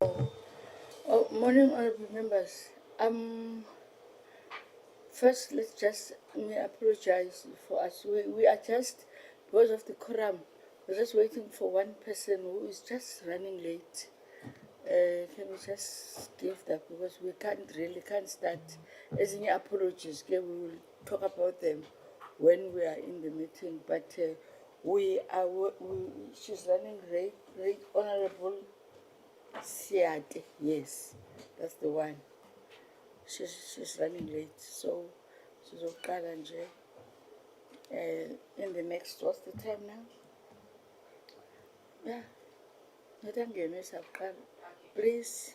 Oh, morning, honorable members. First, let's just me apologize for us. We are just, because of the quorum, we're just waiting for one person who is just running late. Can we just give that, because we can't start. As any apologies, okay, we will talk about them when we are in the meeting. But she's running late, Honorable Siate. Yes, that's the one. She's running late, so sizoqala nje in the next, what's the time now? Yeah, ngathi angene siyaqala. Please.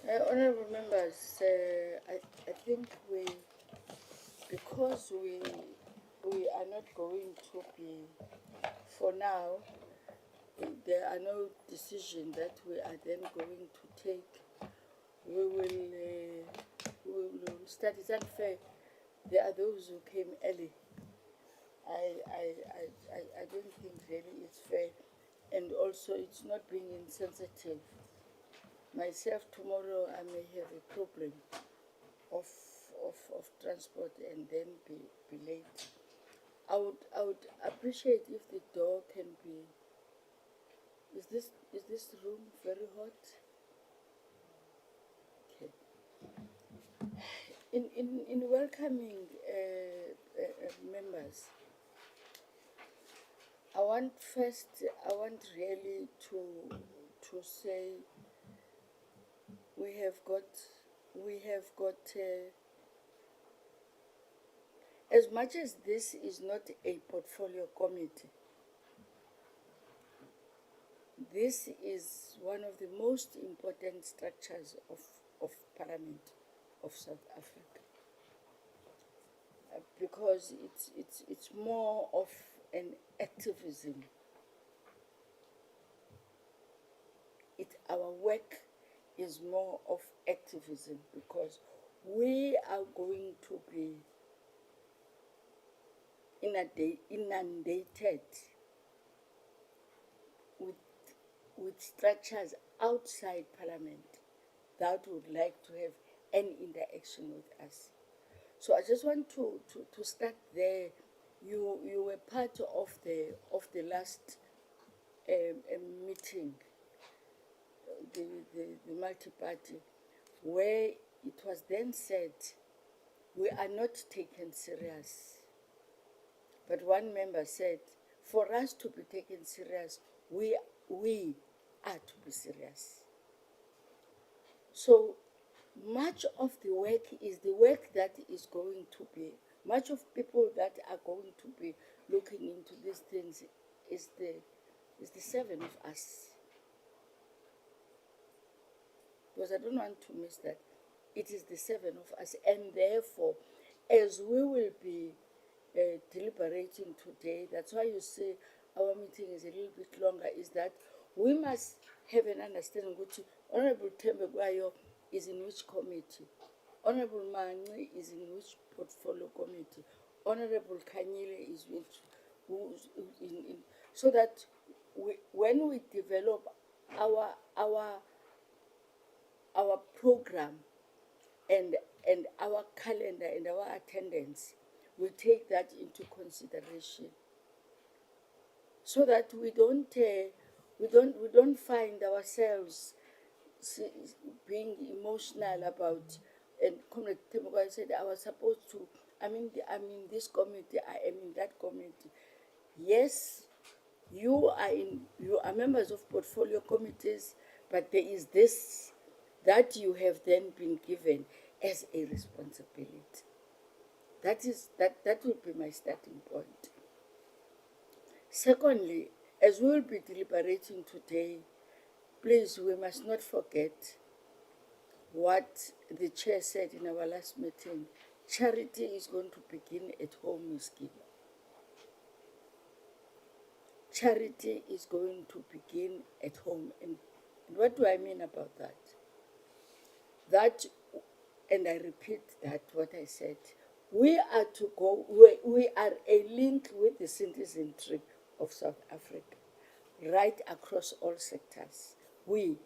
Honorable members, I think because we are not going to be, for now, there are no decisions that we are then going to take. We will start. It's unfair. There are those who came early. I don't think really it's fair, and also it's not being insensitive. Myself, tomorrow I may have a problem of transport and then be late. I would appreciate if the door can be. Is this room very hot? Okay. In welcoming members, I want really to say we have got as much as this is not a portfolio committee, this is one of the most important structures of Parliament of South Africa, because it's more of an activism. Our work is more of activism because we are going to be inundated with structures outside Parliament that would like to have any interaction with us. So I just want to start there. You were part of the last meeting, the multi-party, where it was then said we are not taken serious. But one member said, for us to be taken serious, we are to be serious. So much of the work is the work that is going to be, much of people that are going to be looking into these things is the 7 of us. Because I don't want to miss that. It is the 7 of us, and therefore, as we will be deliberating today, that's why you see our meeting is a little bit longer, is that we must have an understanding which Honorable Tembe Gwayo is in which committee, Honorable Mani is in which portfolio committee, Honorable Kanyile is in, so that when we develop our program and our calendar and our attendance, we take that into consideration, so that we don't find ourselves being emotional about. And Comrade Temoga said, I was supposed to. I'm in this committee. I am in that committee. Yes, you are members of portfolio committees, but there is this that you have then been given as a responsibility. That will be my starting point. Secondly, as we will be deliberating today, please, we must not forget what the chair said in our last meeting. Charity is going to begin at home, Ms. Giba. Charity is going to begin at home. And what do I mean about that? That, and I repeat that, what I said, we are to go, we are a link with the citizenry of South Africa, right across all sectors. We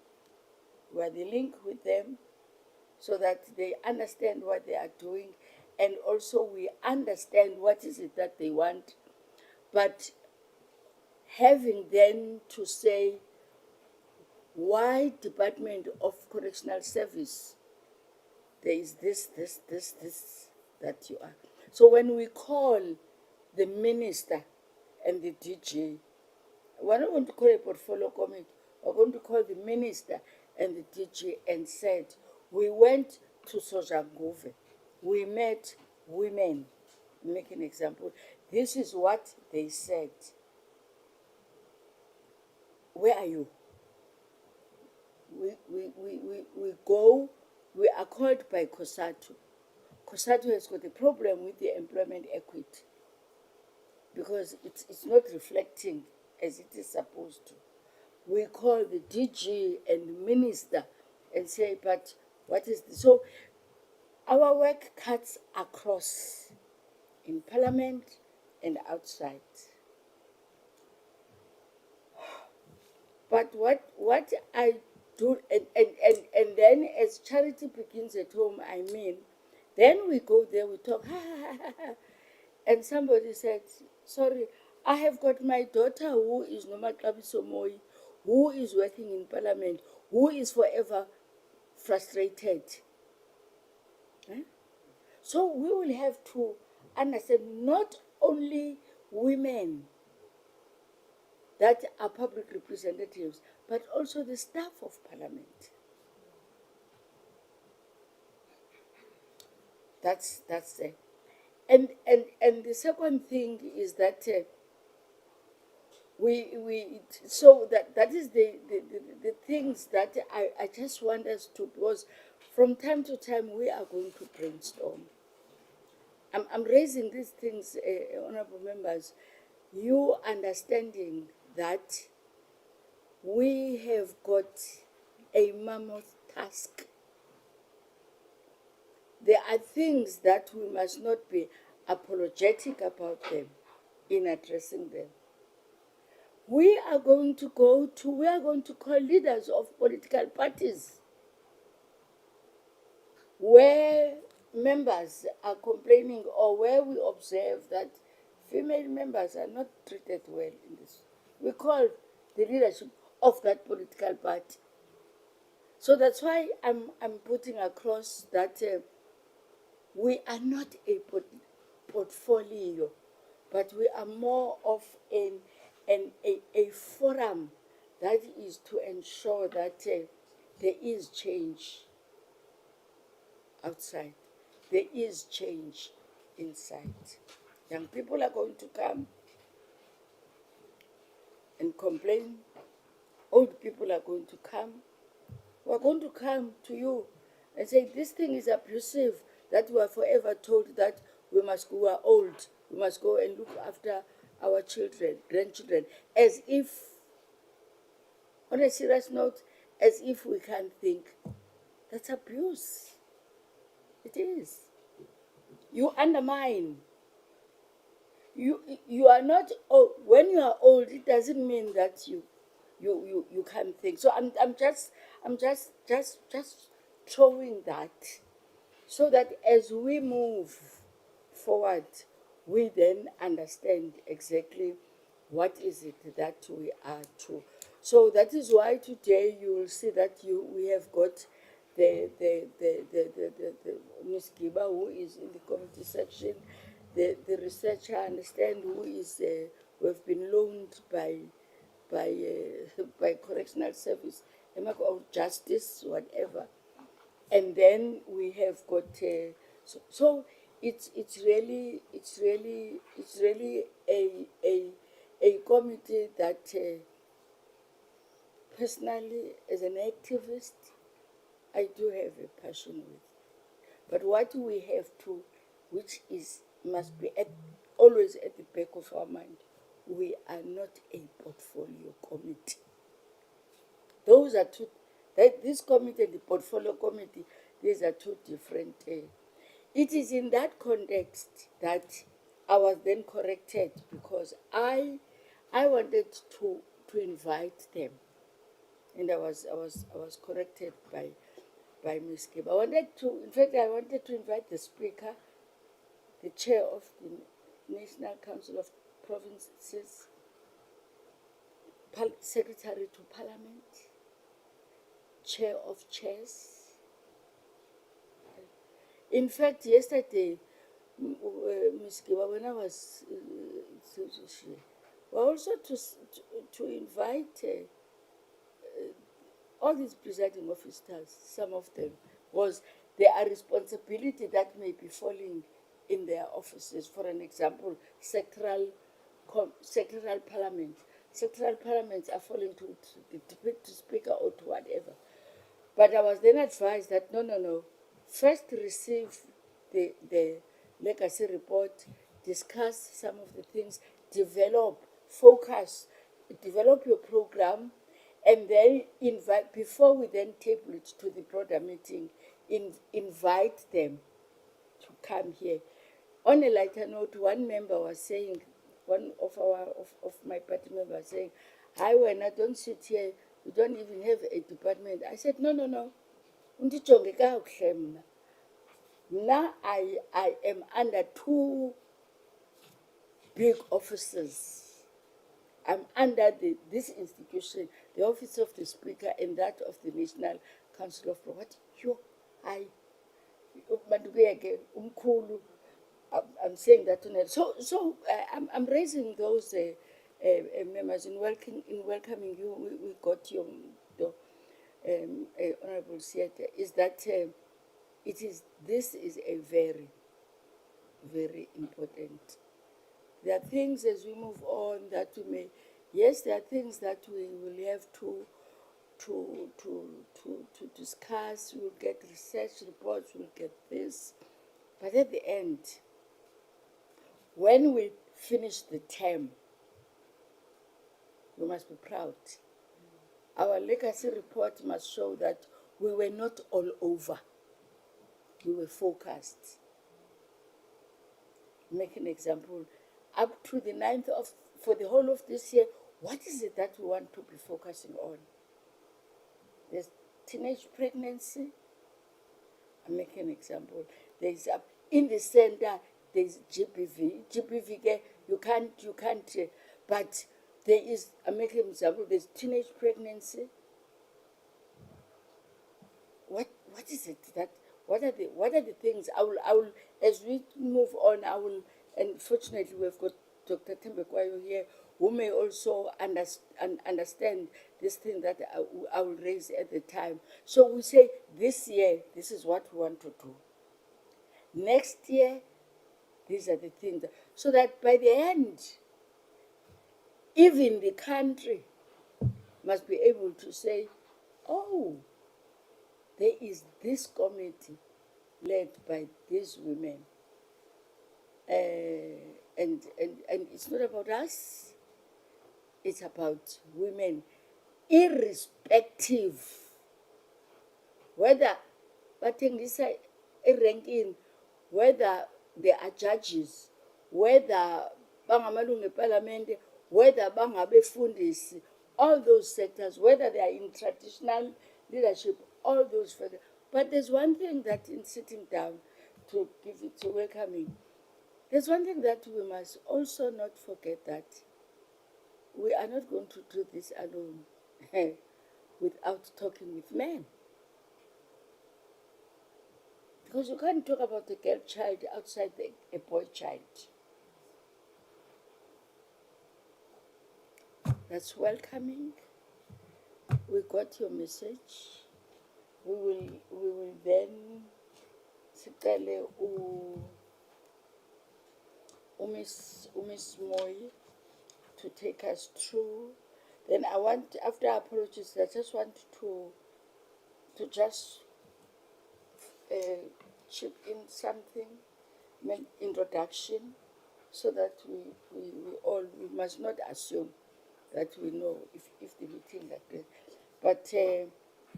are the link with them so that they understand what they are doing, and also we understand what is it that they want. But having then to say, why Department of Correctional Service, there is this that you are. So when we call the minister and the DG, we're not going to call a portfolio committee, we're going to call the minister and the DG and said, we went to Sojanguve, we met women, make an example. This is what they said. Where are you? we go, we are called by COSATU. COSATU has got a problem with the employment equity because it's not reflecting as it is supposed to. We call the DG and the minister and say, but what is this? So our work cuts across in parliament and outside. But what I do, and then as charity begins at home, I mean, then we go there, we talk, and somebody said, sorry, I have got my daughter who is Noma Kabisomoy, who is working in parliament, who is forever frustrated. So we will have to understand not only women that are public representatives, but also the staff of parliament. That's it. And the second thing is that so that is the things that I just want us to, because from time to time we are going to brainstorm. I'm raising these things, honorable members, you understanding that we have got a mammoth task. There are things that we must not be apologetic about them in addressing them. We are going to call leaders of political parties where members are complaining or where we observe that female members are not treated well in this. We call the leadership of that political party. So that's why I'm putting across that we are not a portfolio, but we are more of a forum that is to ensure that there is change outside. There is change inside. Young people are going to come and complain. Old people are going to come. We are going to come to you and say, this thing is abusive, that we are forever told that we are old, we must go and look after our children, grandchildren, as if, on a serious note, as if we can't think. That's abuse. It is. You undermine. You are not old. When you are old, it doesn't mean that you can't think. So I'm just throwing that, so that as we move forward, we then understand exactly what is it that we are to. So that is why today you will see that we have got the Ms. Giba, who is in the committee section, the researcher, I understand, who is who have been loaned by correctional service, or justice, whatever. And then we have got so it's really a committee that personally, as an activist, I do have a passion with. But what we have to, which must be always at the back of our mind, we are not a portfolio committee. Those are two. This committee and the portfolio committee, these are two different. It is in that context that I was then corrected, because I wanted to invite them, and I was corrected by Ms. Gibb. I wanted to invite the speaker, the chair of the National Council of Provinces, secretary to Parliament, chair of chairs. In fact, yesterday, Ms. Giba, when I was also to invite all these presiding officers, some of them, was there are responsibility that may be falling in their offices. For an example, sectoral parliament. Sectoral parliaments are falling to the deputy speaker or to whatever. But I was then advised that no. First receive the legacy report, discuss some of the things, develop, focus, develop your program, and then invite, before we then table it to the broader meeting, invite them to come here. On a lighter note, one member was saying, one of my party members saying, "Hi, when I don't sit here, you don't even have a department." I said, no. Undijonge kakuhle mna. Now I am under two big offices. I'm under this institution, the office of the Speaker and that of the National Council of What? I'm saying that tonight. So I'm raising those members in welcoming you. We got your Honorable Siete. Is that this is a very, very important. There are things as we move on that we may, yes, there are things that we will have to discuss. We'll get research reports, we'll get this. But at the end, when we finish the term, we must be proud. Our legacy report must show that we were not all over. We were focused. Make an example. Up to the 9th for the whole of this year, what is it that we want to be focusing on? There's teenage pregnancy. I'm making an example. There's in the center, there's GBV, you can't, but there is, I'm making an example, there's teenage pregnancy. What is it that, what are the things, I will, as we move on, and fortunately we've got Dr. Tembekwayo here, who may also understand this thing that I will raise at the time. So we say, this year, this is what we want to do. Next year, these are the things. So that by the end, even the country must be able to say, oh, there is this committee led by these women. And it's not about us, it's about women, irrespective whether bathengisa ranking, whether they are judges, whether bangamalungu eParliament, whether bangabefundisi, all those sectors, whether they are in traditional leadership, all those factors. But there's one thing that in sitting down to give it to welcoming, there's one thing that we must also not forget, that we are not going to do this alone without talking with men. Because you can't talk about a girl child outside a boy child. That's welcoming. We got your message. We will then sicele Miss Moy to take us through. Then I want, after apologies, I just want to just chip in something, make introduction, so that we must not assume that we know if the meeting like that. But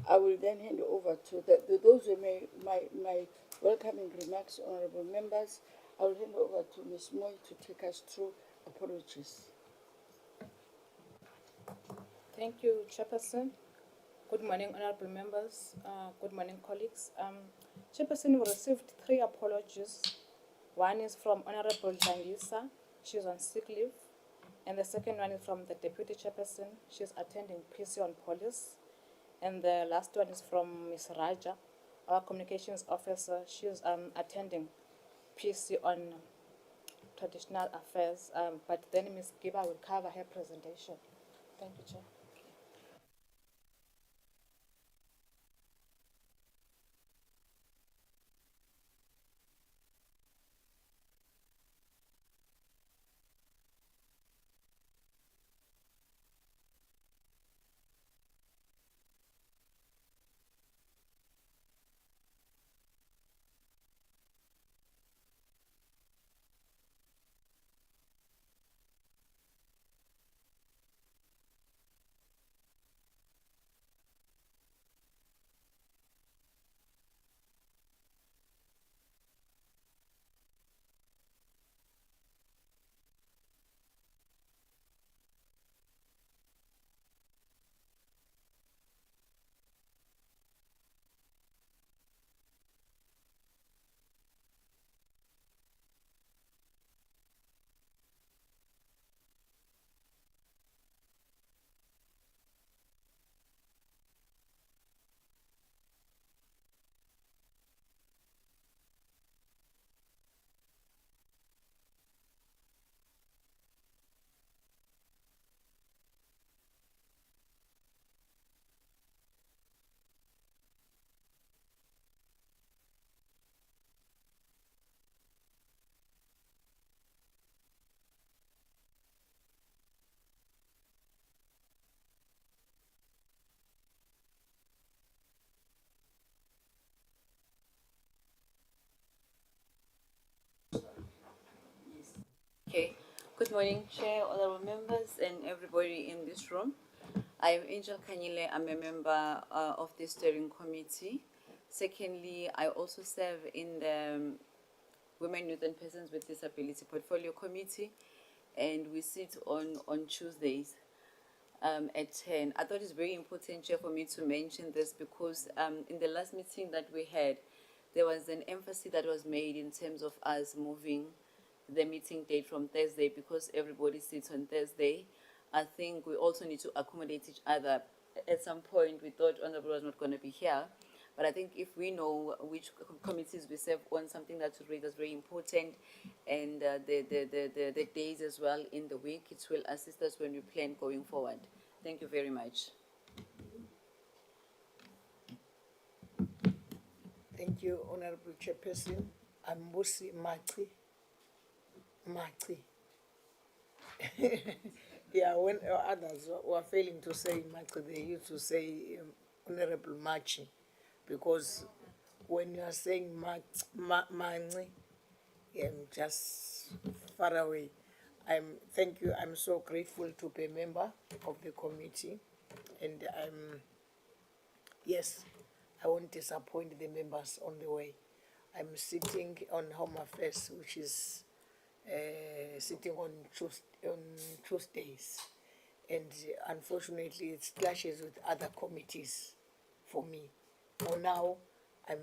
I will then hand over to those were my welcoming remarks, honorable members. I will hand over to Ms. Moy to take us through. Apologies. Thank you, Chairperson. Good morning, honorable members. Good morning, colleagues. Chairperson, we received 3 apologies. One is from Honorable Jangisa. She's on sick leave. And the second one is from the Deputy Chairperson. She's attending PC on police. And the last one is from Ms. Raja, our communications officer. She's attending PC on traditional affairs. But then Ms. Giba will cover her presentation. Thank you, Chair. morning, Chair, honorable members, and everybody in this room. I am Angel Kanyile. I'm a member of the steering committee. Secondly, I also serve in the Women, Youth and Persons with Disability Portfolio Committee, and we sit on Tuesdays at 10. I thought it's very important, Chair, for me to mention this because in the last meeting that we had, there was an emphasis that was made in terms of us moving the meeting date from Thursday because everybody sits on Thursday. I think we also need to accommodate each other. At some point, we thought Honorable was not going to be here, but I think if we know which committees we serve on, something that we read is very important, and the days as well in the week, it will assist us when we plan going forward. Thank you very much. Thank you, Honorable Chairperson. I'm Musi Machi. Yeah, when others were failing to say Machi, they used to say Honorable Machi, because when you are saying Manchi, I'm just far away. Thank you. I'm so grateful to be a member of the committee, and yes, I won't disappoint the members on the way. I'm sitting on Home Affairs, which is sitting on Tuesdays, and unfortunately, it clashes with other committees for me. For now, I'm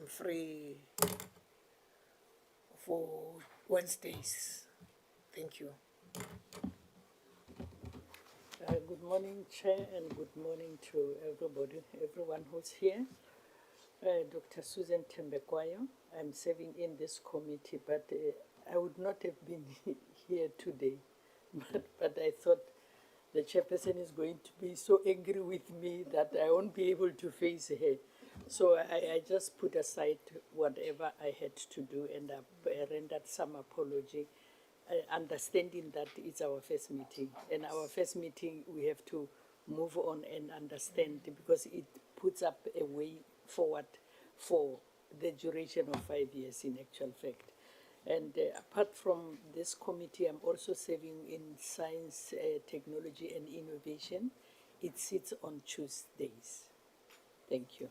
free for Wednesdays. Thank you. Good morning, Chair, and good morning to everyone who's here. Dr. Susan Tembekwayo. I'm serving in this committee, but I would not have been here today. But I thought the chairperson is going to be so angry with me that I won't be able to face her. So I just put aside whatever I had to do, and I rendered some apology, understanding that it's our first meeting. And our first meeting, we have to move on and understand, because it puts up a way forward for the duration of 5 years in actual fact. And apart from this committee, I'm also serving in science, technology and innovation. It sits on Tuesdays. Thank you.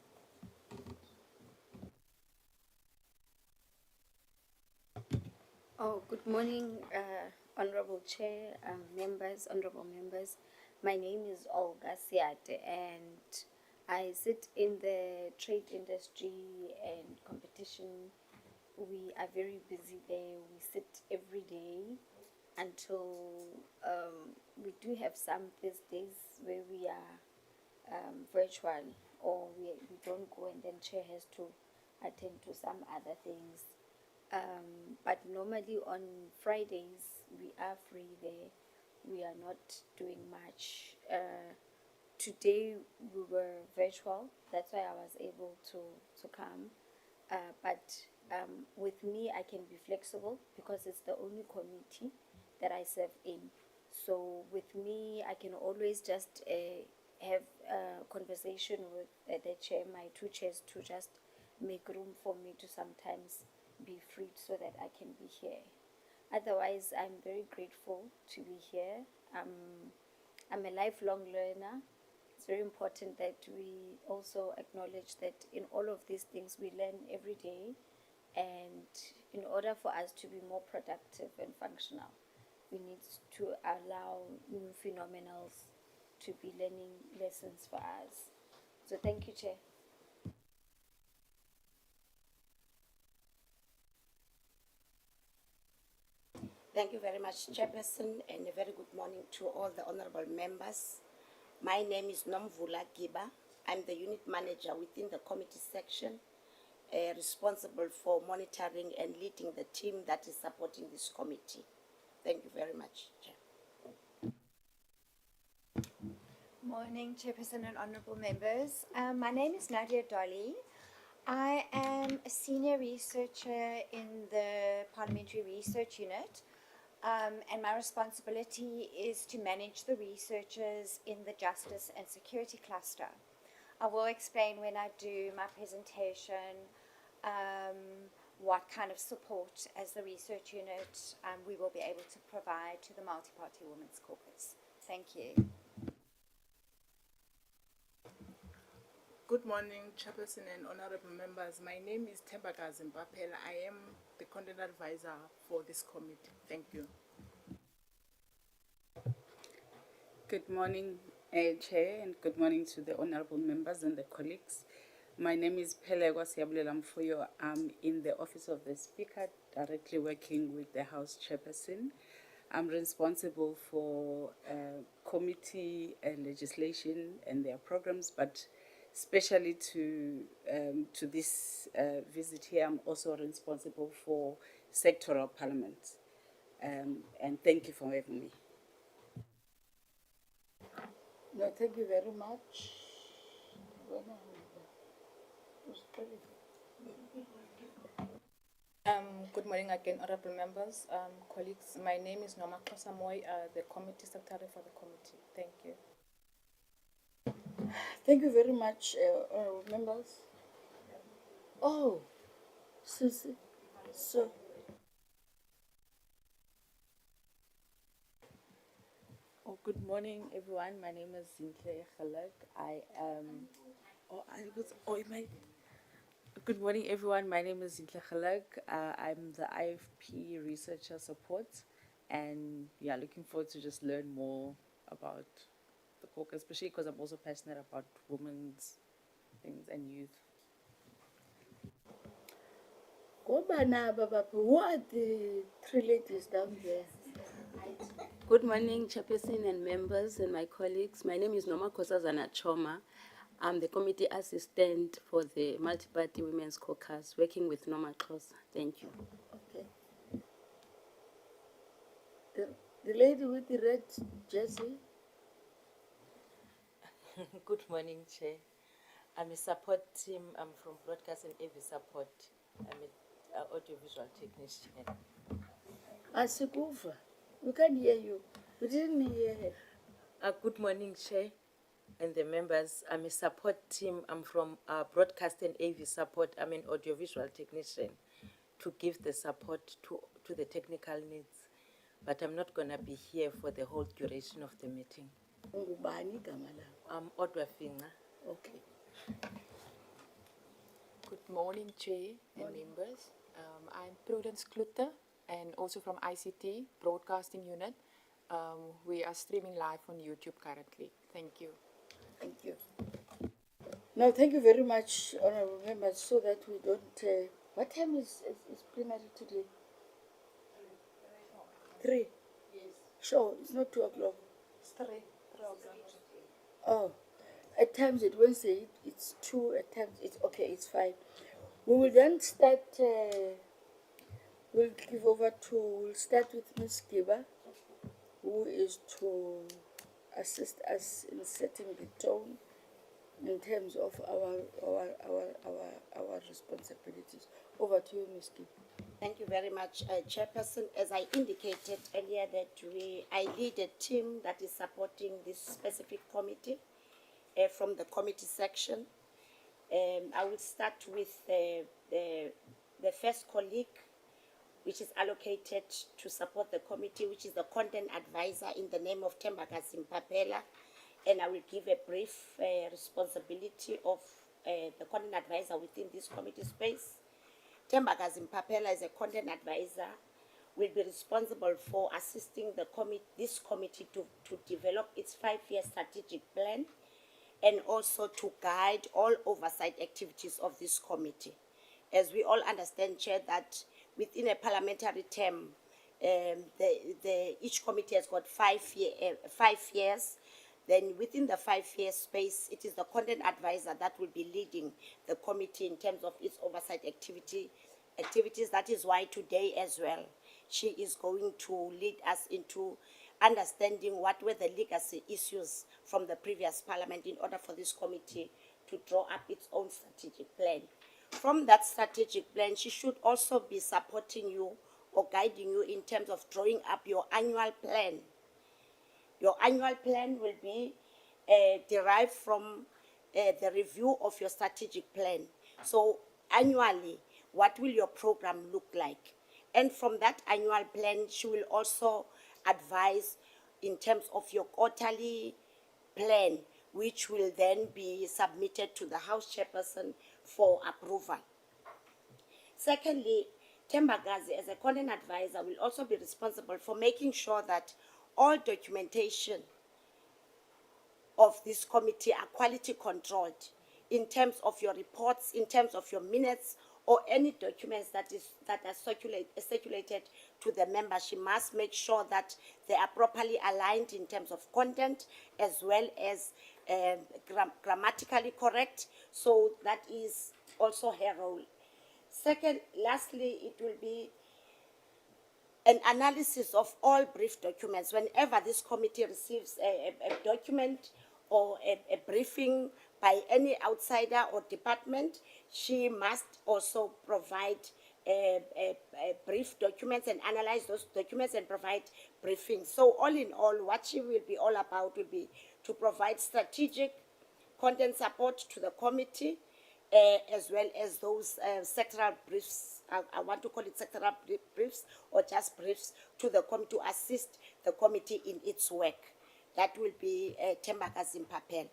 Oh, good morning, Honorable Chair, honorable members. My name is Olga Siate, and I sit in the trade industry and competition. We are very busy there. We sit every day until we do have some Thursdays where we are virtual, or we don't go, and then Chair has to attend to some other things. But normally on Fridays we are free there. We are not doing much. Today we were virtual. That's why I was able to come. But with me, I can be flexible because it's the only committee that I serve in. So with me, I can always just have a conversation with the chair, my two chairs, to just make room for me to sometimes be freed so that I can be here. Otherwise, I'm very grateful to be here. I'm a lifelong learner. It's very important that we also acknowledge that in all of these things we learn every day, and in order for us to be more productive and functional, we need to allow new phenomenals to be learning lessons for us. So thank you, Chair. Thank you very much, Chairperson, and a very good morning to all the honorable members. My name is Nomvula Giba. I'm the unit manager within the committee section, responsible for monitoring and leading the team that is supporting this committee. Thank you very much, Chair. Morning, Chairperson and honorable members. My name is Nadia Dolly. I am a senior researcher in the Parliamentary Research Unit, and my responsibility is to manage the researchers in the Justice and Security Cluster. I will explain when I do my presentation what kind of support as the research unit we will be able to provide to the Multi-Party Women's Caucus. Thank you. Good morning, Chairperson and honorable members. My name is Tembakazi Mpapela. I am the content advisor for this committee. Thank you. Good morning, Chair, and good morning to the honorable members and the colleagues. My name is Pelego Siabulela Mfuyo. I'm in the Office of the Speaker, directly working with the House Chairperson. I'm responsible for committee legislation and their programs, but especially to this visit here, I'm also responsible for sectoral parliaments. And thank you for having me. No, thank you very much. Good morning again, honorable members, colleagues. My name is Noma Kosamoy, the committee secretary for the committee. Thank you. Thank you very much, honorable members. Oh, Susie, so. Oh, good morning, everyone. My name is Zintle Khalek. Good morning, everyone. My name is Zintle Khalek. I'm the IFP researcher support, and yeah, looking forward to just learn more about the caucus, especially because I'm also passionate about women's things and youth. Who are the three ladies down there? Good morning, Chairperson and members and my colleagues. My name is Noma Kosazana Choma. I'm the committee assistant for the Multi-Party Women's Caucus, working with Noma Xhosa. Thank you. Okay. The lady with the red jersey. Good morning, Chair. I'm a support team. I'm from Broadcast and AV Support. I'm an audiovisual technician. Asikuva, we can't hear you. We didn't hear her. Good morning, Chair and the members. I'm a support team. I'm from Broadcast and AV Support. I'm an audiovisual technician to give the support to the technical needs. But I'm not going to be here for the whole duration of the meeting. I'm Odwa Finga. Okay. Good morning, Chair and members. I'm Prudence Klutter and also from ICT Broadcasting Unit. We are streaming live on YouTube currently. Thank you. Thank you. No, thank you very much, honorable members, so that we don't... what time is plenary today? 3? Yes. Sure, it's not 2 o'clock. It's 3 o'clock. Oh, at times it Wednesday it's 2, at times it's okay, it's fine. We will then start, we'll start with Ms. Giba, who is to assist us in setting the tone in terms of our responsibilities. Over to you, Ms. Giba. Thank you very much, Chairperson. As I indicated earlier, that I lead a team that is supporting this specific committee from the committee section. I will start with the first colleague, which is allocated to support the committee, which is the content advisor in the name of Tembakazi Mpapela. And I will give a brief responsibility of the content advisor within this committee space. Tembakazi Mpapela is a content advisor, will be responsible for assisting this committee to develop its 5-year strategic plan and also to guide all oversight activities of this committee. As we all understand, Chair, that within a parliamentary term, each committee has got 5 years. Then within the 5-year space, it is the content advisor that will be leading the committee in terms of its oversight activities. That is why today as well, she is going to lead us into understanding what were the legacy issues from the previous parliament in order for this committee to draw up its own strategic plan. From that strategic plan, she should also be supporting you or guiding you in terms of drawing up your annual plan. Your annual plan will be derived from the review of your strategic plan. So annually, what will your program look like? And from that annual plan, she will also advise in terms of your quarterly plan, which will then be submitted to the House Chairperson for approval. Secondly, Tembagazi, as a content advisor, will also be responsible for making sure that all documentation of this committee are quality controlled in terms of your reports, in terms of your minutes, or any documents that are circulated to the members. She must make sure that they are properly aligned in terms of content as well as grammatically correct. So that is also her role. Second, lastly, it will be an analysis of all brief documents. Whenever this committee receives a document or a briefing by any outsider or department, she must also provide brief documents and analyze those documents and provide briefings. So all in all, what she will be all about will be to provide strategic content support to the committee, as well as those sectoral briefs. I want to call it sectoral briefs or just briefs to the committee to assist the committee in its work. That will be Tembagazi Mpapela.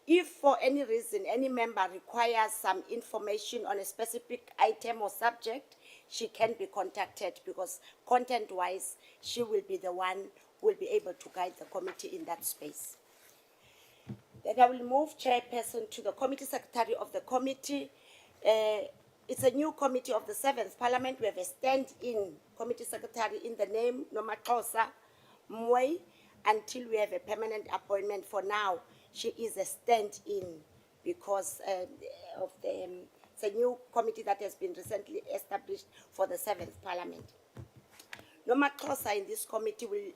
If for any reason any member requires some information on a specific item or subject, she can be contacted, because content-wise, she will be the one who will be able to guide the committee in that space. Then I will move chairperson to the committee secretary of the committee. It's a new committee of the 7th Parliament. We have a stand-in committee secretary in the name Nomaxosa Mwai, until we have a permanent appointment. For now, she is a stand-in because of it's a new committee that has been recently established for the 7th Parliament. Nomaxosa in this committee will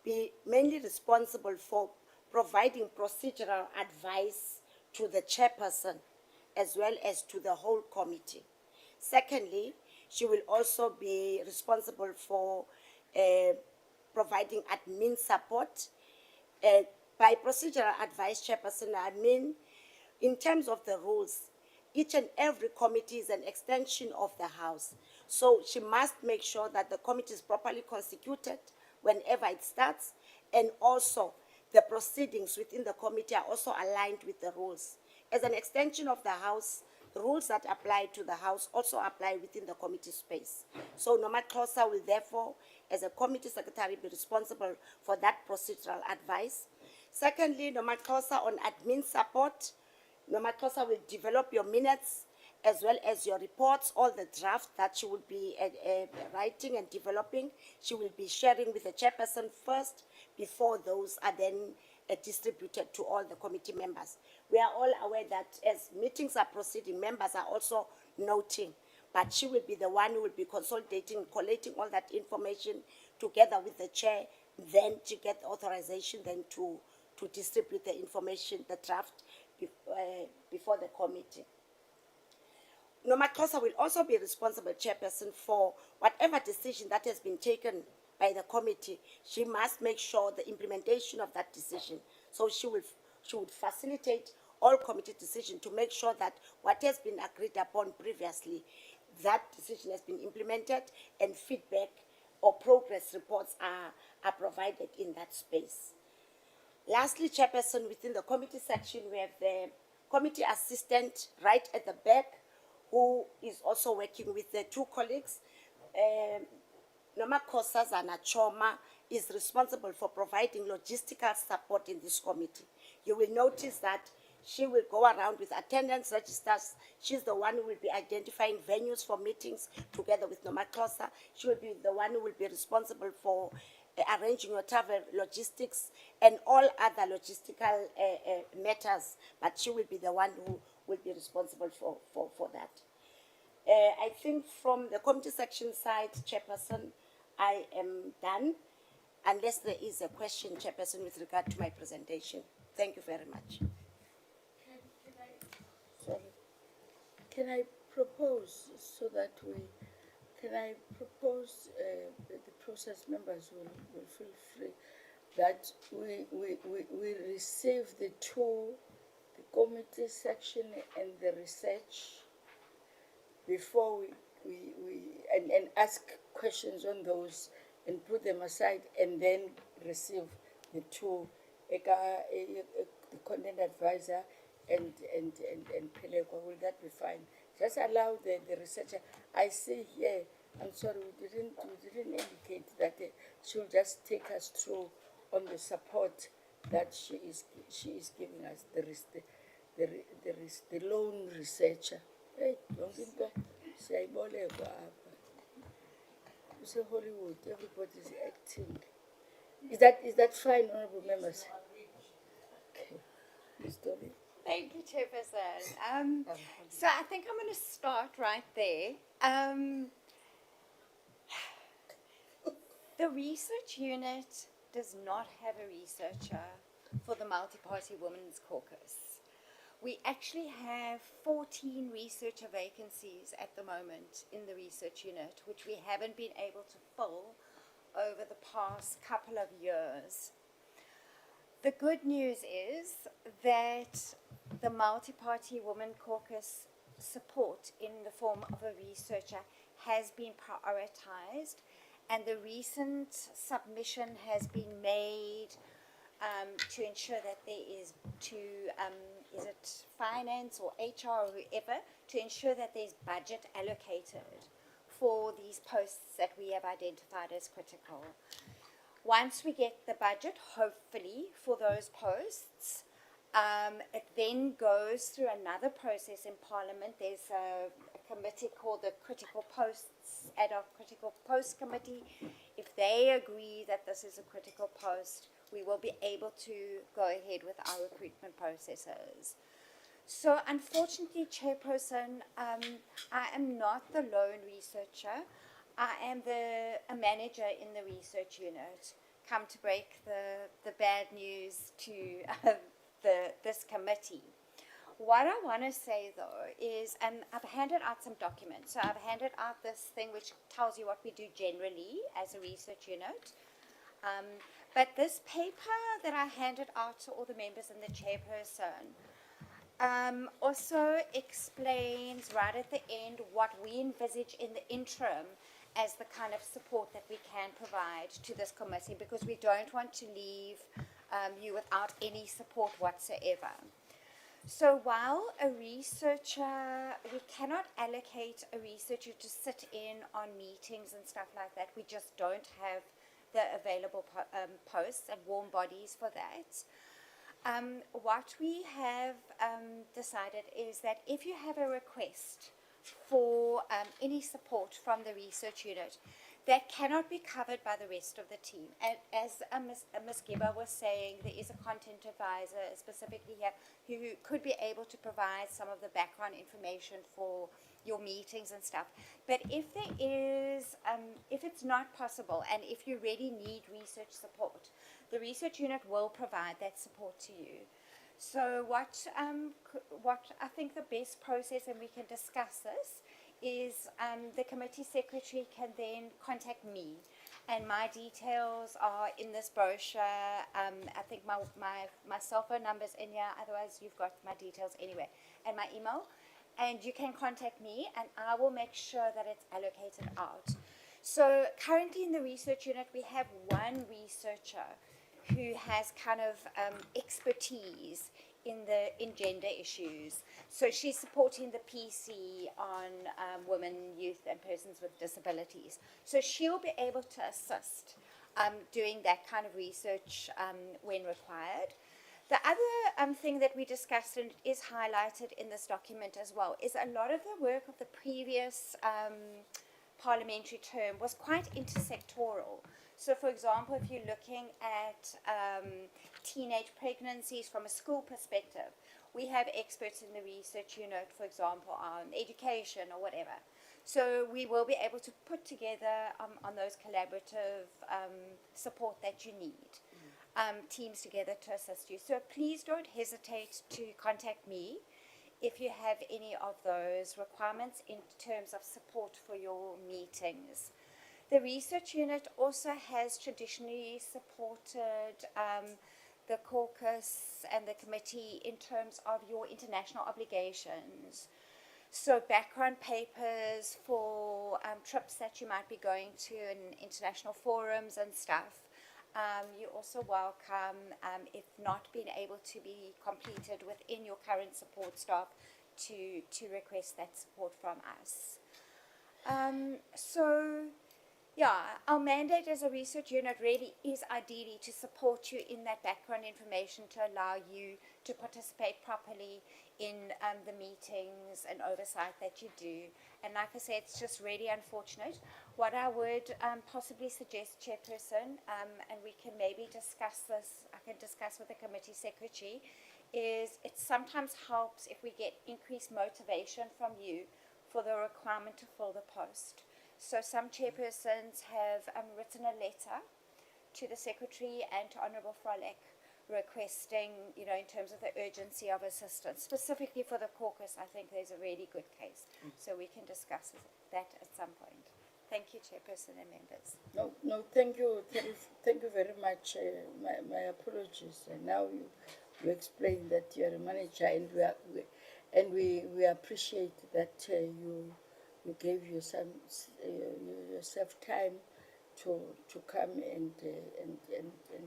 be mainly responsible for providing procedural advice to the chairperson as well as to the whole committee. Secondly, she will also be responsible for providing admin support. By procedural advice chairperson, I mean in terms of the rules, each and every committee is an extension of the House. So she must make sure that the committee is properly constituted whenever it starts, and also the proceedings within the committee are also aligned with the rules. As an extension of the House, the rules that apply to the House also apply within the committee space. So Nomaxosa will therefore, as a committee secretary, be responsible for that procedural advice. Secondly, Nomaxosa on admin support. Nomaxosa will develop your minutes as well as your reports, all the drafts that she will be writing and developing. She will be sharing with the chairperson first before those are then distributed to all the committee members. We are all aware that as meetings are proceeding, members are also noting, but she will be the one who will be consolidating, collating all that information together with the chair, then to get authorization then to distribute the information, the draft, before the committee. Nomaxosa will also be responsible chairperson for whatever decision that has been taken by the committee. She must make sure the implementation of that decision. So she would facilitate all committee decisions to make sure that what has been agreed upon previously, that decision has been implemented, and feedback or progress reports are provided in that space. Lastly, chairperson, within the committee section, we have the committee assistant right at the back, who is also working with the two colleagues. Nomaxosa Choma is responsible for providing logistical support in this committee. You will notice that she will go around with attendance registers. She's the one who will be identifying venues for meetings together with Nomaxosa. She will be the one who will be responsible for arranging your travel logistics and all other logistical matters, but she will be the one who will be responsible for that. I think from the committee section side, chairperson, I am done, unless there is a question, chairperson, with regard to my presentation. Thank you very much. Can I propose, so that can I propose that the process members will feel free, that we receive the two, the committee section and the research before and ask questions on those and put them aside and then receive the two, the content advisor and Pelekwa. Will that be fine? Just allow the researcher. I see here, I'm sorry, we didn't indicate that she'll just take us through on the support that she is giving us. There is the lone researcher. Hey, don't into siyayibolekwa apha. Kuse Hollywood, everybody is acting. Is that fine, honorable members? Okay. Ms. Dolly. Thank you, Chairperson. So I think I'm going to start right there. The research unit does not have a researcher for the Multi-Party Women's Caucus. We actually have 14 researcher vacancies at the moment in the research unit, which we haven't been able to fill over the past couple of years. The good news is that the Multi-Party Women Caucus support in the form of a researcher has been prioritized, and the recent submission has been made to ensure that there is is it finance or HR or whoever, to ensure that there's budget allocated for these posts that we have identified as critical. Once we get the budget, hopefully, for those posts, it then goes through another process in Parliament. There's a committee called the Critical Posts, Ad hoc Critical Post Committee. If they agree that this is a critical post, we will be able to go ahead with our recruitment processes. So unfortunately, Chairperson, I am not the lone researcher. I am a manager in the research unit, come to break the bad news to this committee. What I want to say, though, is, and I've handed out some documents. So I've handed out this thing which tells you what we do generally as a research unit. But this paper that I handed out to all the members and the chairperson also explains right at the end what we envisage in the interim as the kind of support that we can provide to this committee, because we don't want to leave you without any support whatsoever. So while a researcher, we cannot allocate a researcher to sit in on meetings and stuff like that. We just don't have the available posts and warm bodies for that. What we have decided is that if you have a request for any support from the research unit, that cannot be covered by the rest of the team. And as Ms. Giba was saying, there is a content advisor specifically here who could be able to provide some of the background information for your meetings and stuff. But if there is, if it's not possible, and if you really need research support, the research unit will provide that support to you. So what I think the best process, and we can discuss this, is the committee secretary can then contact me, and my details are in this brochure. I think my cell phone number's in here, otherwise you've got my details anyway, and my email, and you can contact me and I will make sure that it's allocated out. So currently in the research unit we have one researcher who has kind of expertise in gender issues. So she's supporting the PC on women, youth, and persons with disabilities. So she'll be able to assist doing that kind of research when required. The other thing that we discussed, and is highlighted in this document as well, is a lot of the work of the previous parliamentary term was quite intersectoral. So, for example, if you're looking at teenage pregnancies from a school perspective, we have experts in the research unit, for example, on education or whatever. So we will be able to put together on those collaborative support that you need, teams together to assist you. So please don't hesitate to contact me if you have any of those requirements in terms of support for your meetings. The research unit also has traditionally supported the caucus and the committee in terms of your international obligations. So background papers for trips that you might be going to in international forums and stuff. You're also welcome, if not being able to be completed within your current support staff, to request that support from us. Yeah, our mandate as a research unit really is ideally to support you in that background information to allow you to participate properly in the meetings and oversight that you do. And like I said, it's just really unfortunate. What I would possibly suggest, Chairperson, and we can maybe discuss this, I can discuss with the committee secretary, is it sometimes helps if we get increased motivation from you for the requirement to fill the post. So some chairpersons have written a letter to the secretary and to Honourable Frolick requesting, in terms of the urgency of assistance. Specifically for the caucus, I think there's a really good case. So we can discuss that at some point. Thank you, Chairperson and members. No, thank you very much. My apologies. And now you explain that you're a manager, and we appreciate that you gave yourself time to come and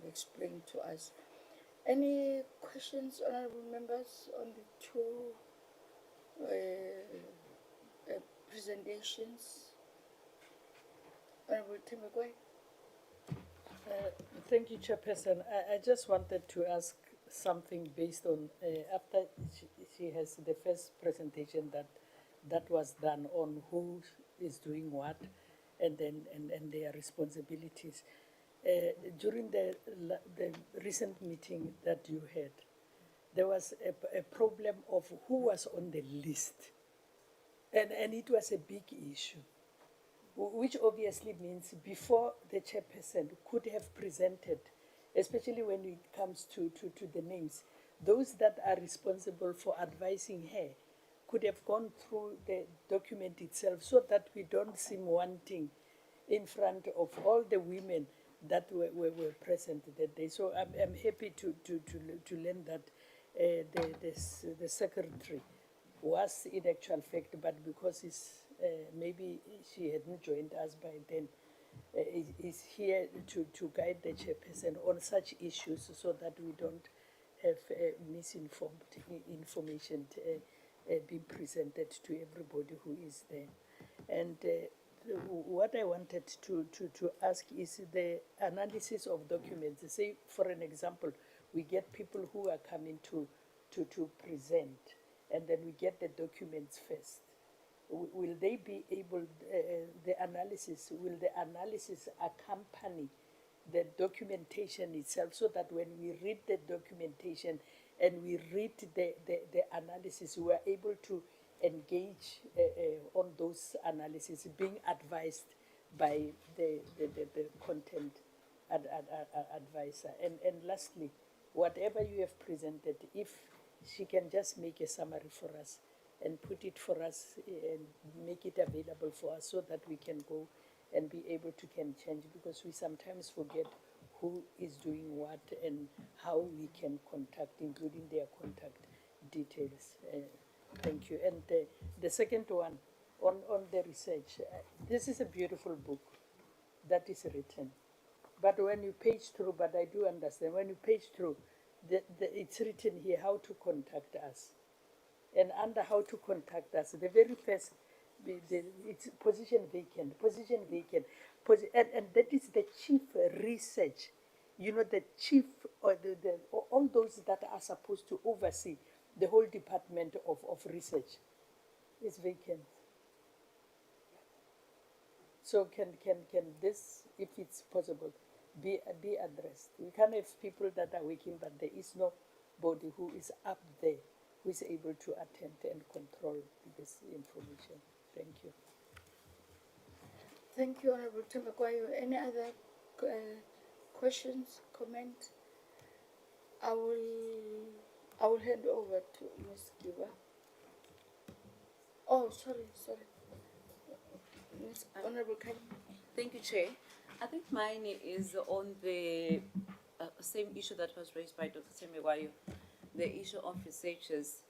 explain to us. Any questions, honourable members, on the two presentations? Honourable Temekwe? Thank you, Chairperson. I just wanted to ask something based on, after she has the first presentation that was done on who is doing what and their responsibilities. During the recent meeting that you had, there was a problem of who was on the list. And it was a big issue, which obviously means before the chairperson could have presented, especially when it comes to the names, those that are responsible for advising her could have gone through the document itself so that we don't seem wanting in front of all the women that were present that day. So I'm happy to learn that the secretary was in actual fact, but because maybe she hadn't joined us by then, is here to guide the chairperson on such issues so that we don't have misinformed information being presented to everybody who is there. And what I wanted to ask is the analysis of documents. Say, for an example, we get people who are coming to present, and then we get the documents first. Will they be able, will the analysis accompany the documentation itself so that when we read the documentation and we read the analysis, we are able to engage on those analyses, being advised by the content advisor. And lastly, whatever you have presented, if she can just make a summary for us and put it for us and make it available for us so that we can go and be able to can change, because we sometimes forget who is doing what and how we can contact, including their contact details. Thank you. And the second one, on the research, this is a beautiful book that is written. But when you page through, but I do understand, when you page through, it's written here how to contact us. And under how to contact us, the very first, it's position vacant, and that is the chief research, the chief, or all those that are supposed to oversee the whole department of research is vacant. So can this, if it's possible, be addressed? We can't have people that are working, but there is nobody who is up there who is able to attend and control this information. Thank you. Thank you, Honourable Tembakwayo. Any other questions, comments? I will hand over to Ms. Giba. Oh, sorry. Ms. Honourable Kanye. Thank you, Chair. I think mine is on the same issue that was raised by Dr. Temekwayo, the issue of researchers.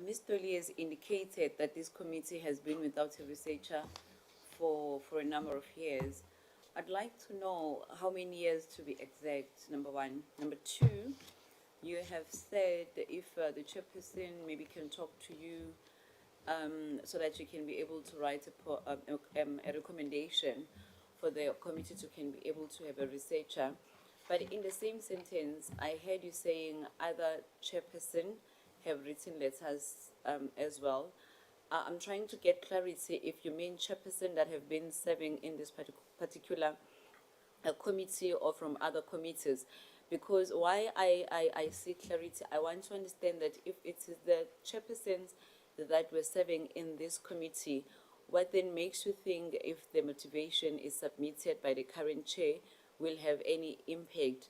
Ms. Dolly has indicated that this committee has been without a researcher for a number of years. I'd like to know how many years to be exact, number one. Number two, you have said if the chairperson maybe can talk to you so that you can be able to write a recommendation for the committee to can be able to have a researcher. But in the same sentence, I heard you saying other chairperson have written letters as well. I'm trying to get clarity if you mean chairperson that have been serving in this particular committee or from other committees. Because why I see clarity, I want to understand that if it is the chairpersons that were serving in this committee, what then makes you think if the motivation is submitted by the current chair will have any impact?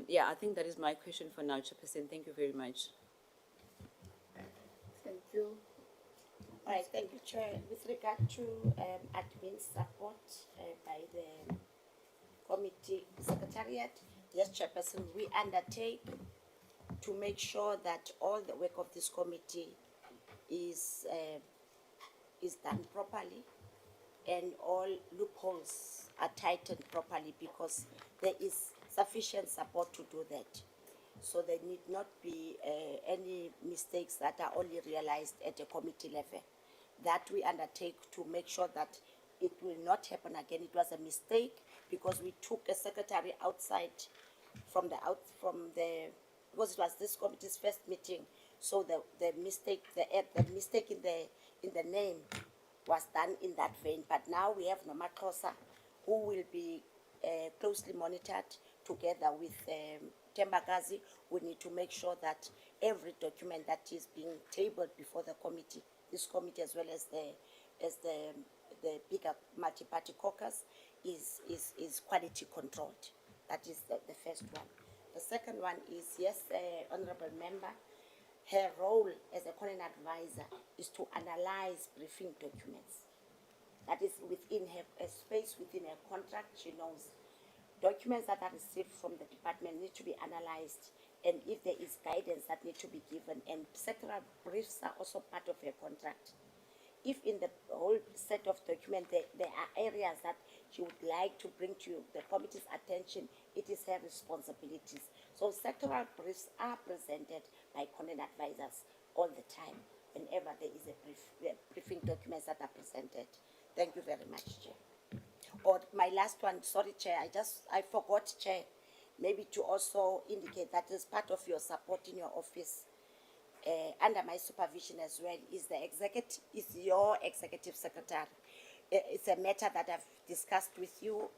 Yeah, I think that is my question for now, Chairperson. Thank you very much. Thank you. All right, thank you, Chair. With regard to admin support by the committee secretariat, yes, Chairperson, we undertake to make sure that all the work of this committee is done properly and all loopholes are tightened properly, because there is sufficient support to do that. So there need not be any mistakes that are only realized at a committee level. That we undertake to make sure that it will not happen again. It was a mistake because we took a secretary outside because it was this committee's first meeting. So the mistake in the name was done in that vein. But now we have Noma Xhosa, who will be closely monitored together with Tembagazi. We need to make sure that every document that is being tabled before the committee, this committee as well as the bigger multi-party caucus, is quality controlled. That is the first one. The second one is, yes, honorable member, her role as a Conan advisor is to analyze briefing documents. That is within her a space within her contract. She knows documents that are received from the department need to be analyzed, and if there is guidance that need to be given, and sectoral briefs are also part of her contract. If in the whole set of documents there are areas that she would like to bring to the committee's attention, it is her responsibilities. So sectoral briefs are presented by Conan advisors all the time whenever there is a briefing documents that are presented. Thank you very much, Chair. Or my last one, sorry, Chair, I forgot, Chair, maybe to also indicate that as part of your support in your office, under my supervision as well, is your executive secretary. It's a matter that I've discussed with you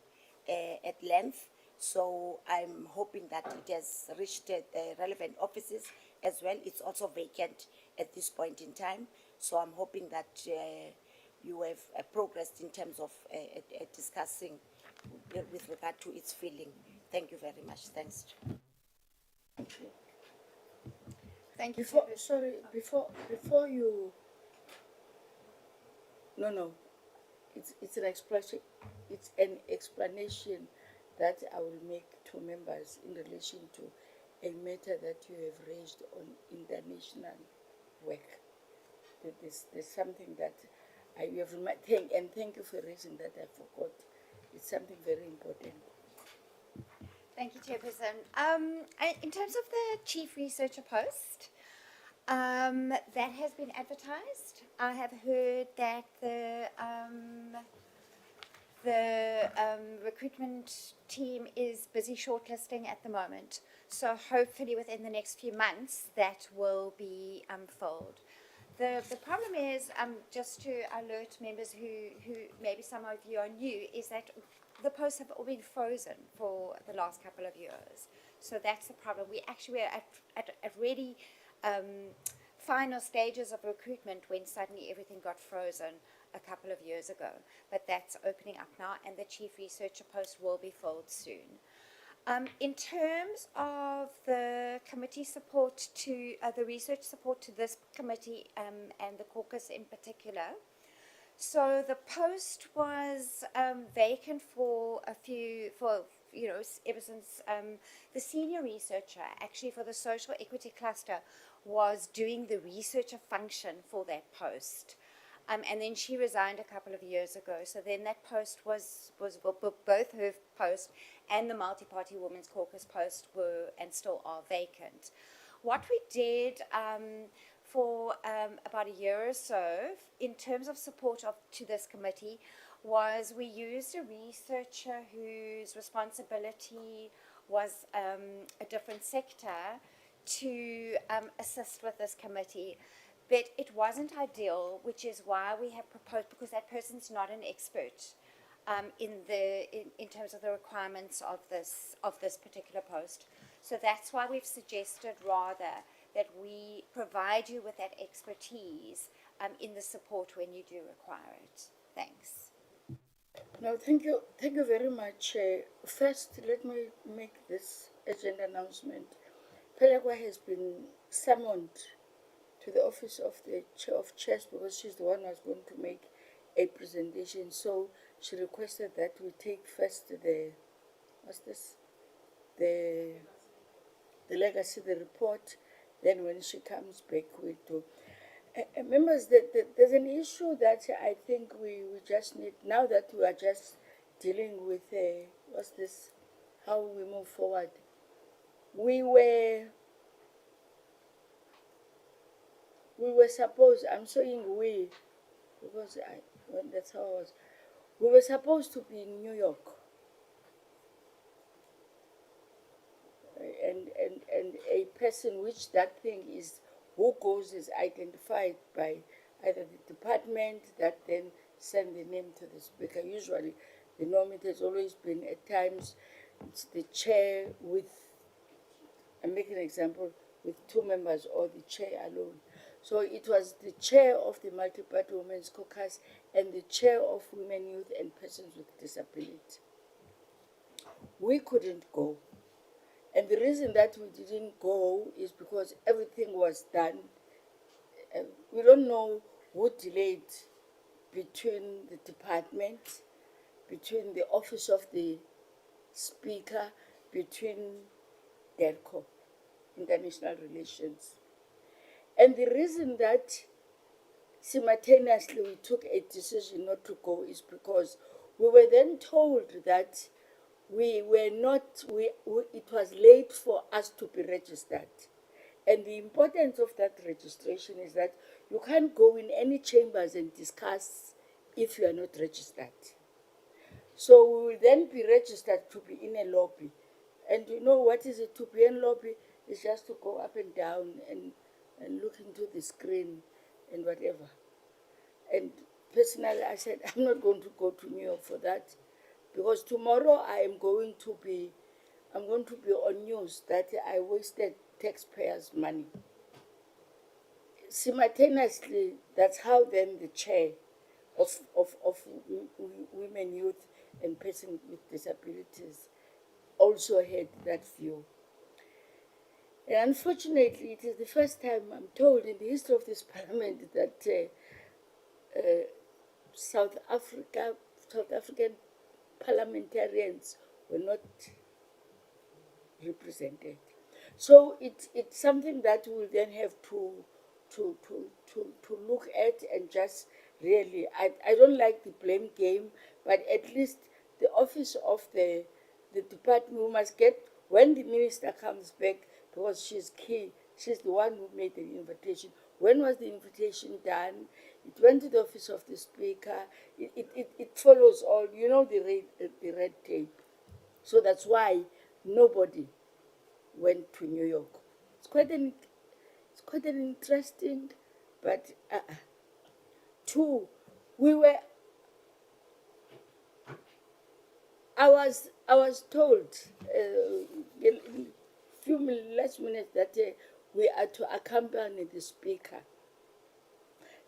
at length, so I'm hoping that it has reached relevant offices as well. It's also vacant at this point in time, so I'm hoping that you have progressed in terms of discussing with regard to its filling. Thank you very much. Thanks. Thank you. Thank you. Before you. No. It's an explanation. It's an explanation that I will make to members in relation to a matter that you have raised on international work. There's something that you have thank you for raising that. I forgot. It's something very important. Thank you, Chairperson. In terms of the Chief Researcher post, that has been advertised. I have heard that the recruitment team is busy shortlisting at the moment. So hopefully within the next few months that will be filled. The problem is, just to alert members who maybe some of you are new, is that the posts have all been frozen for the last couple of years. So that's the problem. We actually were at really final stages of recruitment when suddenly everything got frozen a couple of years ago. But that's opening up now, and the Chief Researcher post will be filled soon. In terms of the committee support to the research support to this committee and the caucus in particular, so the post was vacant for ever since the senior researcher, actually for the social equity cluster, was doing the researcher function for that post. And then she resigned a couple of years ago. So then that post was both her post and the multi-party women's caucus post were and still are vacant. What we did for about a year or so in terms of support to this committee was we used a researcher whose responsibility was a different sector to assist with this committee. But it wasn't ideal, which is why we have proposed, because that person's not an expert in terms of the requirements of this particular post. So that's why we've suggested rather that we provide you with that expertise in the support when you do require it. Thanks. No, thank you. Thank you very much. First, let me make this agenda announcement. Pelagwa has been summoned to the office of the chair of chairs because she's the one who was going to make a presentation. So she requested that we take first the legacy, the report. Then when she comes back, we do. Members, there's an issue that I think we just need, now that we are just dealing with, how we move forward. We were supposed, I'm saying we, because that's how I was, we were supposed to be in New York. And a person which that thing is, who goes is identified by either the department that then send the name to the speaker. Usually the norm, it has always been at times it's the chair with, I'm making an example, with 2 members or the chair alone. So it was the chair of the Multi-Party Women's Caucus and the chair of Women, Youth and Persons with Disability. We couldn't go. And the reason that we didn't go is because everything was done. We don't know who delayed between the department, between the office of the speaker, between DERCO, International Relations. And the reason that simultaneously we took a decision not to go is because we were then told that we were not, it was late for us to be registered. And the importance of that registration is that you can't go in any chambers and discuss if you are not registered. So we will then be registered to be in a lobby. And you know what is it to be in lobby? It's just to go up and down and look into the screen and whatever. And personally, I said, I'm not going to go to New York for that. Because tomorrow I'm going to be on news that I wasted taxpayers' money. Simultaneously, that's how then the chair of Women, Youth and Persons with Disabilities also had that view. And unfortunately, it is the first time I'm told in the history of this parliament that South African parliamentarians were not represented. So it's something that we'll then have to look at and just really, I don't like the blame game, but at least the office of the department, we must get, when the minister comes back, because she's key, she's the one who made the invitation. When was the invitation done? It went to the office of the speaker. It follows all, you know, the red tape. So that's why nobody went to New York. It's quite an interesting, but two, I was told in a few last minutes that we are to accompany the speaker.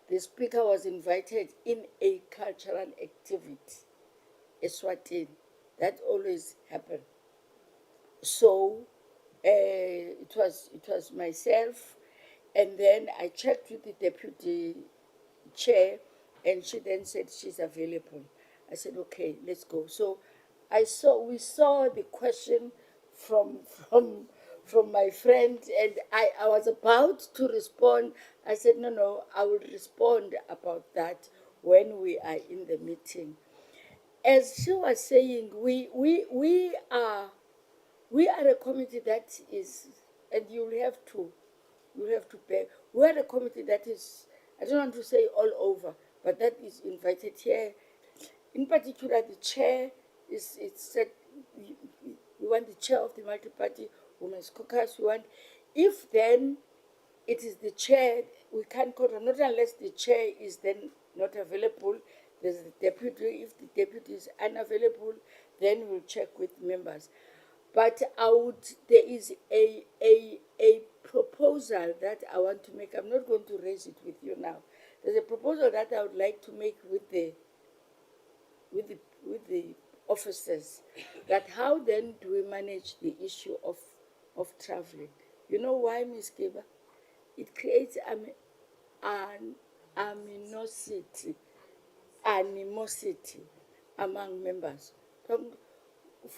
The speaker was invited in a cultural activity, Eswatini. That always happened. So it was myself, and then I checked with the deputy chair, and she then said she's available. I said, okay, let's go. So we saw the question from my friend, and I was about to respond. I said, no, I will respond about that when we are in the meeting. As she was saying, we are a committee that is, and you have to bear. We are a committee that is, I don't want to say all over, but that is invited here. In particular, the chair it's said we want the chair of the multi-party women's caucus. We want, if then it is the chair, we can't control, not unless the chair is then not available. There's the deputy. If the deputy is unavailable, then we'll check with members. But there is a proposal that I want to make. I'm not going to raise it with you now. There's a proposal that I would like to make with the officers, that how then do we manage the issue of traveling? You know why, Ms. Giba? It creates an animosity among members. Ufuna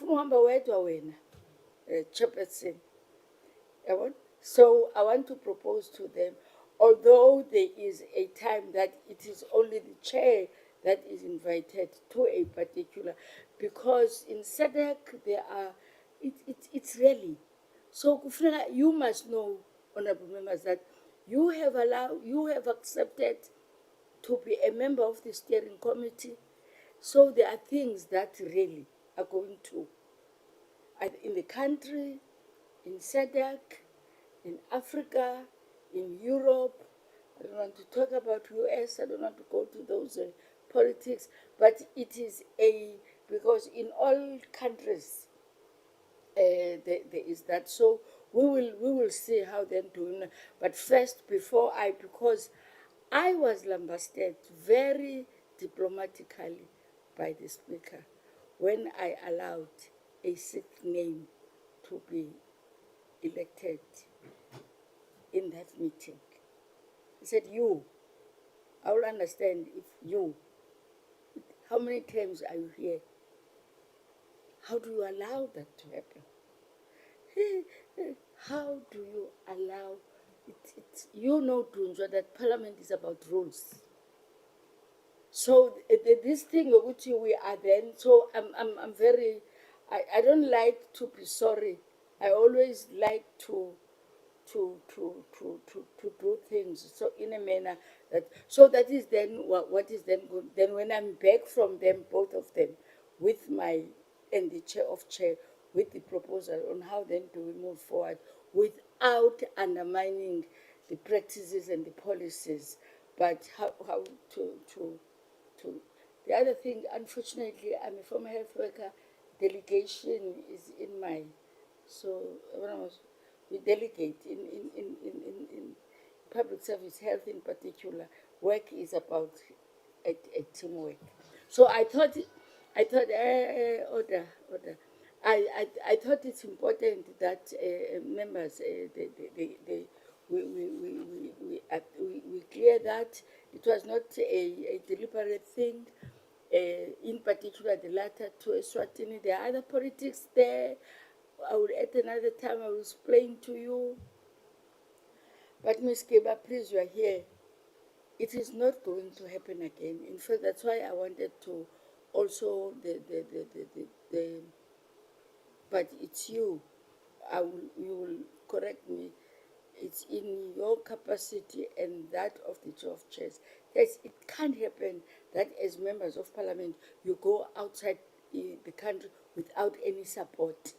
uhamba wedwa wena, chairperson. So I want to propose to them, although there is a time that it is only the chair that is invited to a particular, because in SADC there are, it's really. So you must know, honorable members, that you have accepted to be a member of the steering committee. So there are things that really are going to, in the country, in SADC, in Africa, in Europe. I don't want to talk about US, I don't want to go to those politics, but it is because in all countries there is that. So we will see how they're doing. But first, because I was lambasted very diplomatically by the speaker when I allowed a Sikh name to be elected in that meeting. He said, I will understand if how many times are you here? How do you allow that to happen? How do you allow it? You know, Dunjwa, that parliament is about rules. So this thing of which we are then, so I'm very, I don't like to be sorry. I always like to do things so in a manner that, so that is then what is then good. Then when I'm back from them, both of them, with and the chair, with the proposal on how then do we move forward without undermining the practices and the policies, but how to. The other thing, unfortunately, I'm a former health worker. Delegation is in my, so we delegate in public service, health in particular. Work is about a teamwork. So I thought, order. I thought it's important that members, we clear that it was not a deliberate thing. In particular, the latter to Eswatini. There are other politics there. I will at another time I will explain to you. But Ms. Keba, please, you are here. It is not going to happen again. In fact, that's why I wanted to also but it's you. You will correct me. It's in your capacity and that of the chair of chairs. Yes, it can't happen that as members of parliament you go outside the country without any support.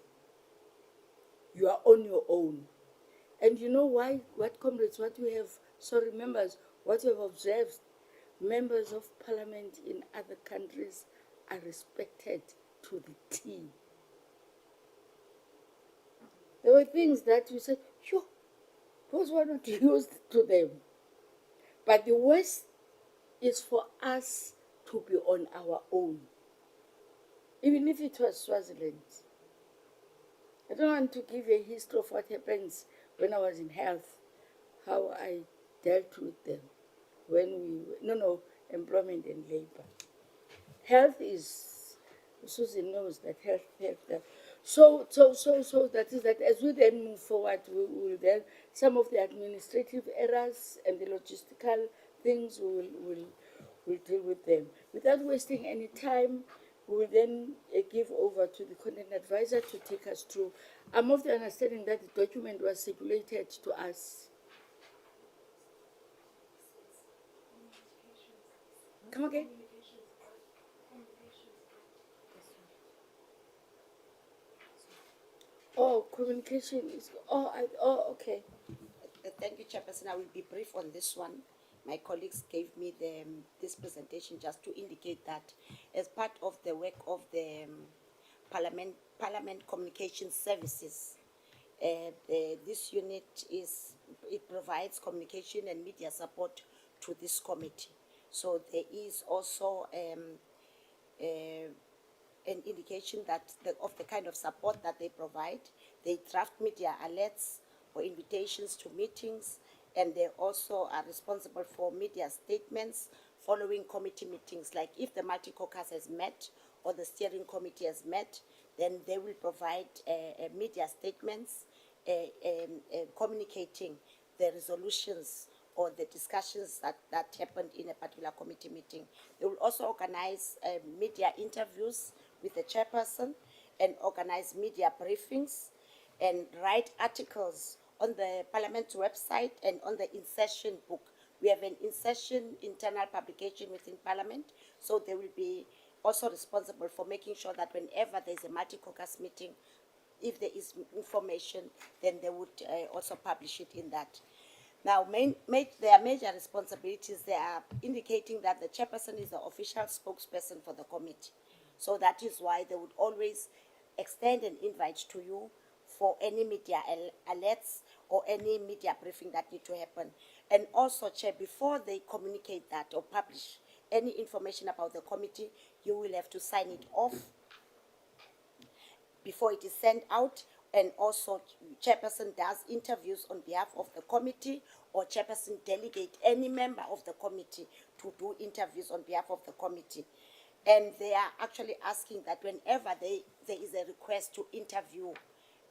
You are on your own. And you know why? What, comrades, what we have, sorry, members, what we have observed, members of parliament in other countries are respected to the T. There were things that we said, those were not used to them. But the worst is for us to be on our own. Even if it was Swaziland. I don't want to give a history of what happens when I was in health, how I dealt with them when employment and labor. Health is Susan knows that health. So that is that as we then move forward, we will then, some of the administrative errors and the logistical things, we'll deal with them. Without wasting any time, we will then give over to the content advisor to take us through. I'm of the understanding that the document was circulated to us. Come again? Oh, communication is, okay. Thank you, Chairperson. I will be brief on this one. My colleagues gave me this presentation just to indicate that as part of the work of the Parliament Communication Services, this unit provides communication and media support to this committee. So there is also an indication that of the kind of support that they provide. They draft media alerts or invitations to meetings, and they also are responsible for media statements following committee meetings. Like if the multi-caucus has met or the steering committee has met, then they will provide media statements communicating the resolutions or the discussions that happened in a particular committee meeting. They will also organize media interviews with the chairperson and organize media briefings and write articles on the Parliament's website and on the in-session book. We have an in-session internal publication within Parliament, so they will be also responsible for making sure that whenever there is a multi-caucus meeting, if there is information, then they would also publish it in that. Now, their major responsibilities, they are indicating that the chairperson is the official spokesperson for the committee. So that is why they would always extend an invite to you for any media alerts or any media briefing that need to happen. And also, Chair, before they communicate that or publish any information about the committee, you will have to sign it off before it is sent out. And also, chairperson does interviews on behalf of the committee, or chairperson delegate any member of the committee to do interviews on behalf of the committee. And they are actually asking that whenever there is a request to interview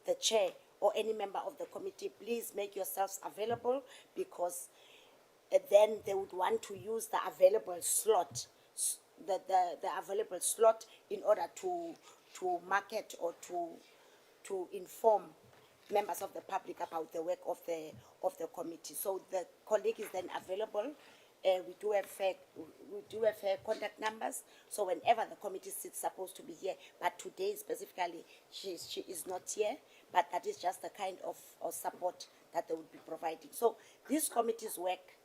the chair or any member of the committee, please make yourselves available, because then they would want to use the available slot, the available slot in order to market or to inform members of the public about the work of the committee. So the colleague is then available. We do have her contact numbers. So whenever the committee sits, supposed to be here, but today specifically she is not here. But that is just the kind of support that they would be providing. So this committee's work,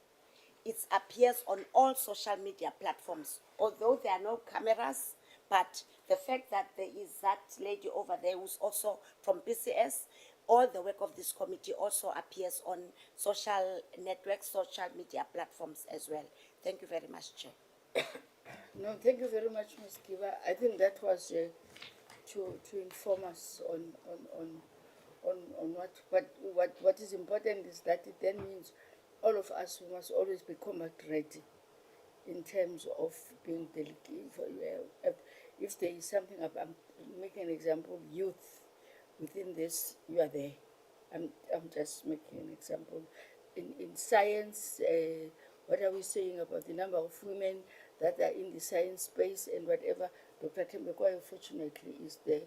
it appears on all social media platforms, although there are no cameras. But the fact that there is that lady over there who's also from PCS, all the work of this committee also appears on social networks, social media platforms as well. Thank you very much, Chair. No, thank you very much, Ms. Kiva. I think that was to inform us on what is important is that it then means all of us must always be combat ready in terms of being delegated. If there is something, I'm making an example, youth within this, you are there. I'm just making an example. In science, what are we saying about the number of women that are in the science space and whatever? Dr. Tembekwa, unfortunately, is there.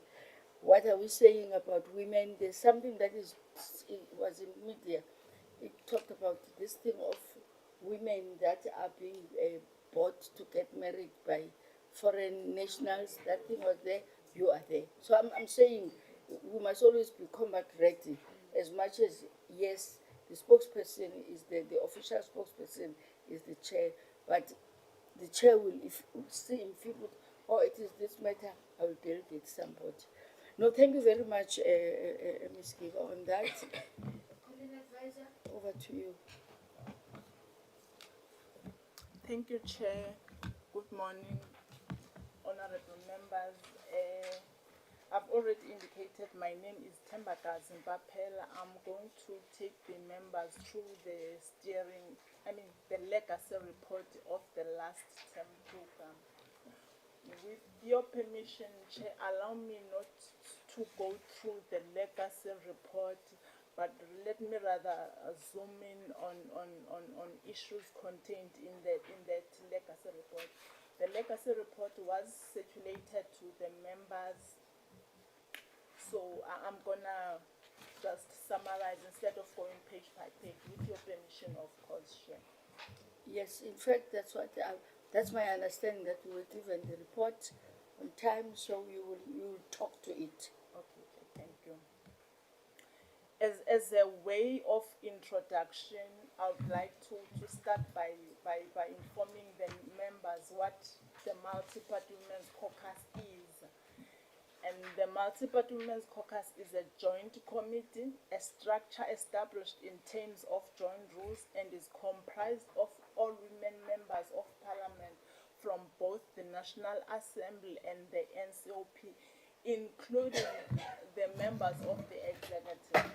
What are we saying about women? There's something that was in media. It talked about this thing of women that are being bought to get married by foreign nationals. That thing was there. You are there. So I'm saying we must always be combat ready, as much as, yes, the spokesperson is the official spokesperson is the chair, but the chair will, if people, it is this matter, I will delegate somebody. No, thank you very much, Ms. Kiva, on that. Content advisor, over to you. Thank you, Chair. Good morning, honorable members. I've already indicated my name is Tembakazi Mbaphela. I'm going to take the members through the the legacy report of the last term program. With your permission, Chair, allow me not to go through the legacy report, but let me rather zoom in on issues contained in that legacy report. The legacy report was circulated to the members, so I'm gonna just summarize instead of going page by page, with your permission, of course, Chair. Yes, in fact, that's my understanding, that we were given the report on time, so you will talk to it. Okay, thank you. As a way of introduction, I would like to start by informing the members what the Multi-Party Women's Caucus is. And the Multi-Party Women's Caucus is a joint committee, a structure established in terms of joint rules, and is comprised of all women members of parliament from both the National Assembly and the NCOP, including the members of the executive.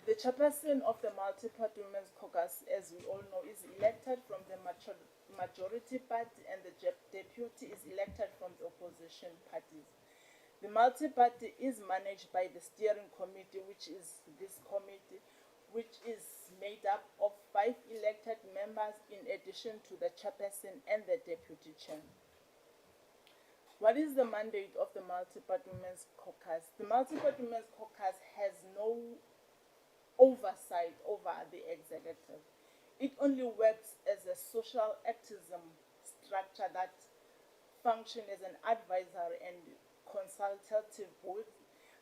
The chairperson of the Multi-Party Women's Caucus, as we all know, is elected from the majority party, and the deputy is elected from the opposition parties. The multi-party is managed by the steering committee, which is this committee, which is made up of 5 elected members in addition to the chairperson and the deputy chair. What is the mandate of the Multi-Party Women's Caucus? The Multi-Party Women's Caucus has no oversight over the executive. It only works as a social activism structure that functions as an advisory and consultative board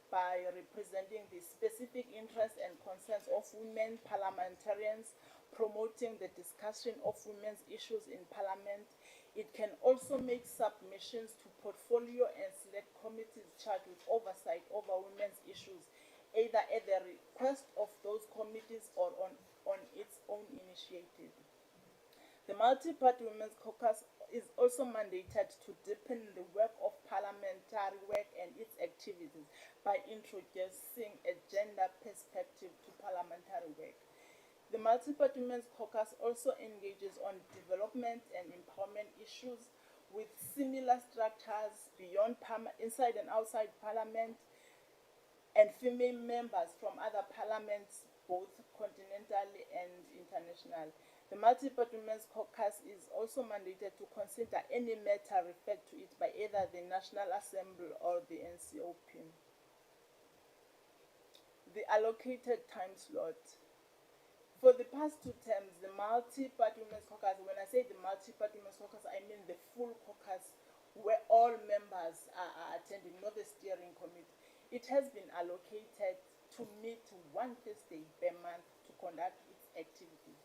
by representing the specific interests and concerns of women parliamentarians, promoting the discussion of women's issues in parliament. It can also make submissions to portfolio and select committees charged with oversight over women's issues, either at the request of those committees or on its own initiative. The Multi-Party Women's Caucus is also mandated to deepen the work of parliamentary work and its activities by introducing a gender perspective to parliamentary work. The Multi-Party Women's Caucus also engages on development and empowerment issues with similar structures beyond inside and outside parliament, and female members from other parliaments, both continentally and internationally. The Multi-Party Women's Caucus is also mandated to consider any matter referred to it by either the National Assembly or the NCOP. The allocated time slot. For the past 2 terms, the Multi-Party Women's Caucus, when I say the Multi-Party Women's Caucus, I mean the full caucus where all members are attending, not the steering committee. It has been allocated to meet 1 Thursday per month to conduct its activities.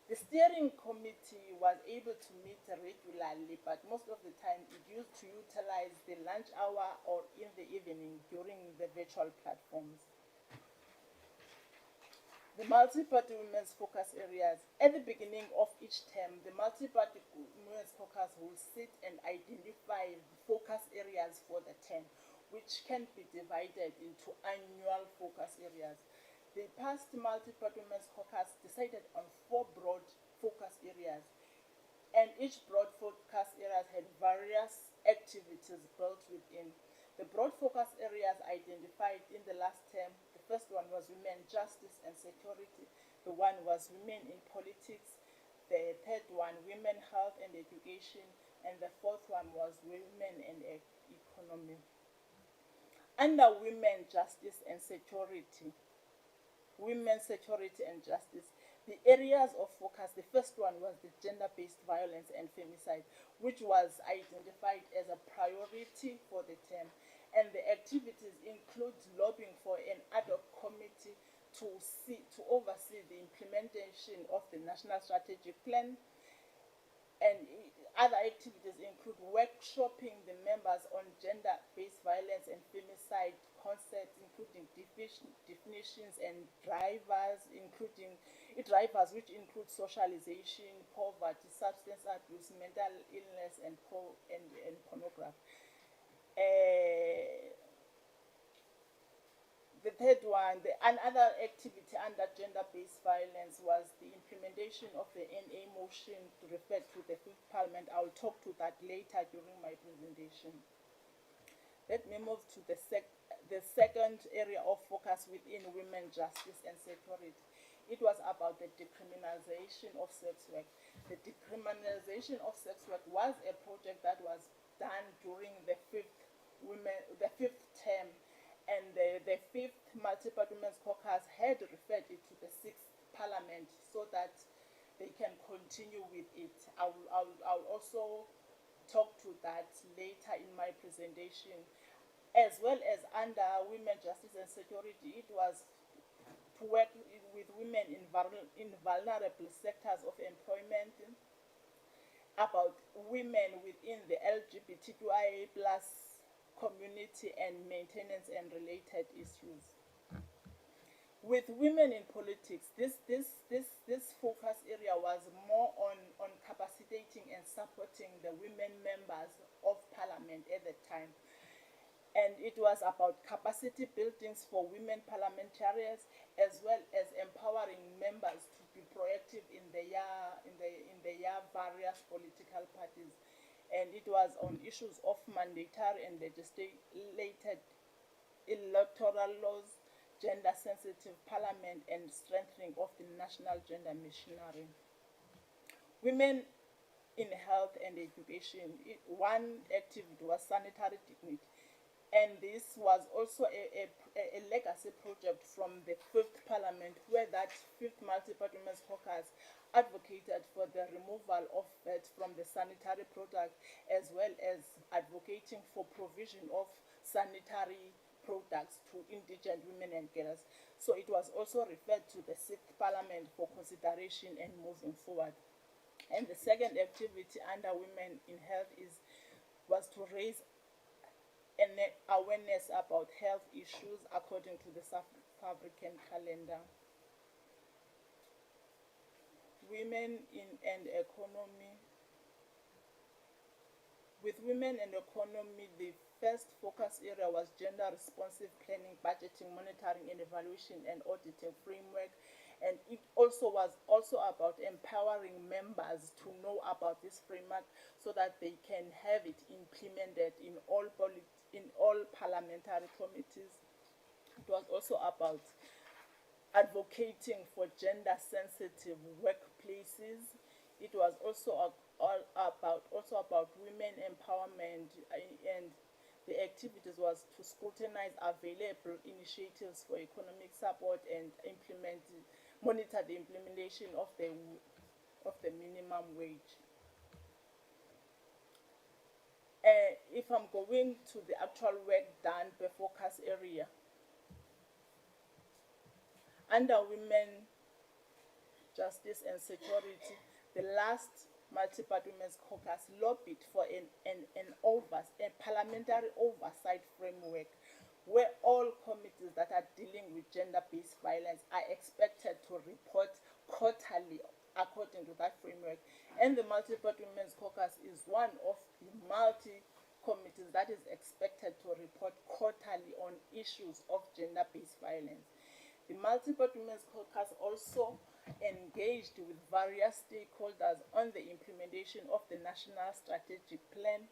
The steering committee was able to meet regularly, but most of the time it used to utilize the lunch hour or in the evening during the virtual platforms. The Multi-Party Women's Focus Areas. At the beginning of each term, the Multi-Party Women's Caucus will sit and identify the focus areas for the term, which can be divided into annual focus areas. The past Multi-Party Women's Caucus decided on 4 broad focus areas, and each broad focus area had various activities built within. The broad focus areas identified in the last term, the first one was women, justice and security. The one was women in politics. The third one, women, health and education. And the fourth one was women and economy. Under women, justice and security, women, security and justice, the areas of focus, the first one was the gender-based violence and femicide, which was identified as a priority for the term. And the activities include lobbying for an ad hoc committee to oversee the implementation of the National Strategic Plan. And other activities include workshopping the members on gender-based violence and femicide concepts, including definitions and drivers, which include socialization, poverty, substance abuse, mental illness, and pornography. The third one, another activity under gender-based violence was the implementation of the NA motion referred to the Fifth Parliament. I'll talk to that later during my presentation. Let me move to the second area of focus within women justice and security. It was about the decriminalization of sex work. The decriminalization of sex work was a project that was done during the fifth term, and the fifth multi-party women's caucus had referred it to the sixth parliament so that they can continue with it. I'll also talk to that later in my presentation. As well as under women justice and security, it was to work with women in vulnerable sectors of employment, about women within the LGBTQIA+ community and maintenance and related issues. With women in politics, this focus area was more on capacitating and supporting the women members of parliament at the time. And it was about capacity buildings for women parliamentarians, as well as empowering members to be proactive in their various political parties. And it was on issues of mandatory and legislated electoral laws, gender-sensitive parliament, and strengthening of the national gender machinery. Women in health and education, one activity was sanitary dignity. And this was also a legacy project from the Fifth Parliament, where that Fifth Multi-Party Women's Caucus advocated for the removal of VAT from the sanitary product, as well as advocating for provision of sanitary products to indigent women and girls. So it was also referred to the Sixth Parliament for consideration and moving forward. And the second activity under women in health was to raise an awareness about health issues according to the South African calendar. Women and economy. With women and economy, the first focus area was gender responsive planning, budgeting, monitoring and evaluation and auditing framework. And it also was about empowering members to know about this framework so that they can have it implemented in all parliamentary committees. It was also about advocating for gender-sensitive workplaces. It was also about women empowerment, and the activities was to scrutinize available initiatives for economic support and monitor the implementation of the minimum wage. If I'm going to the actual work done per focus area, under women justice and security, the last multi-party women's caucus lobbied for a parliamentary oversight framework where all committees that are dealing with gender-based violence are expected to report quarterly according to that framework. And the multi-party women's caucus is one of the committees that is expected to report quarterly on issues of gender-based violence. The multi-party women's caucus also engaged with various stakeholders on the implementation of the National Strategic Plan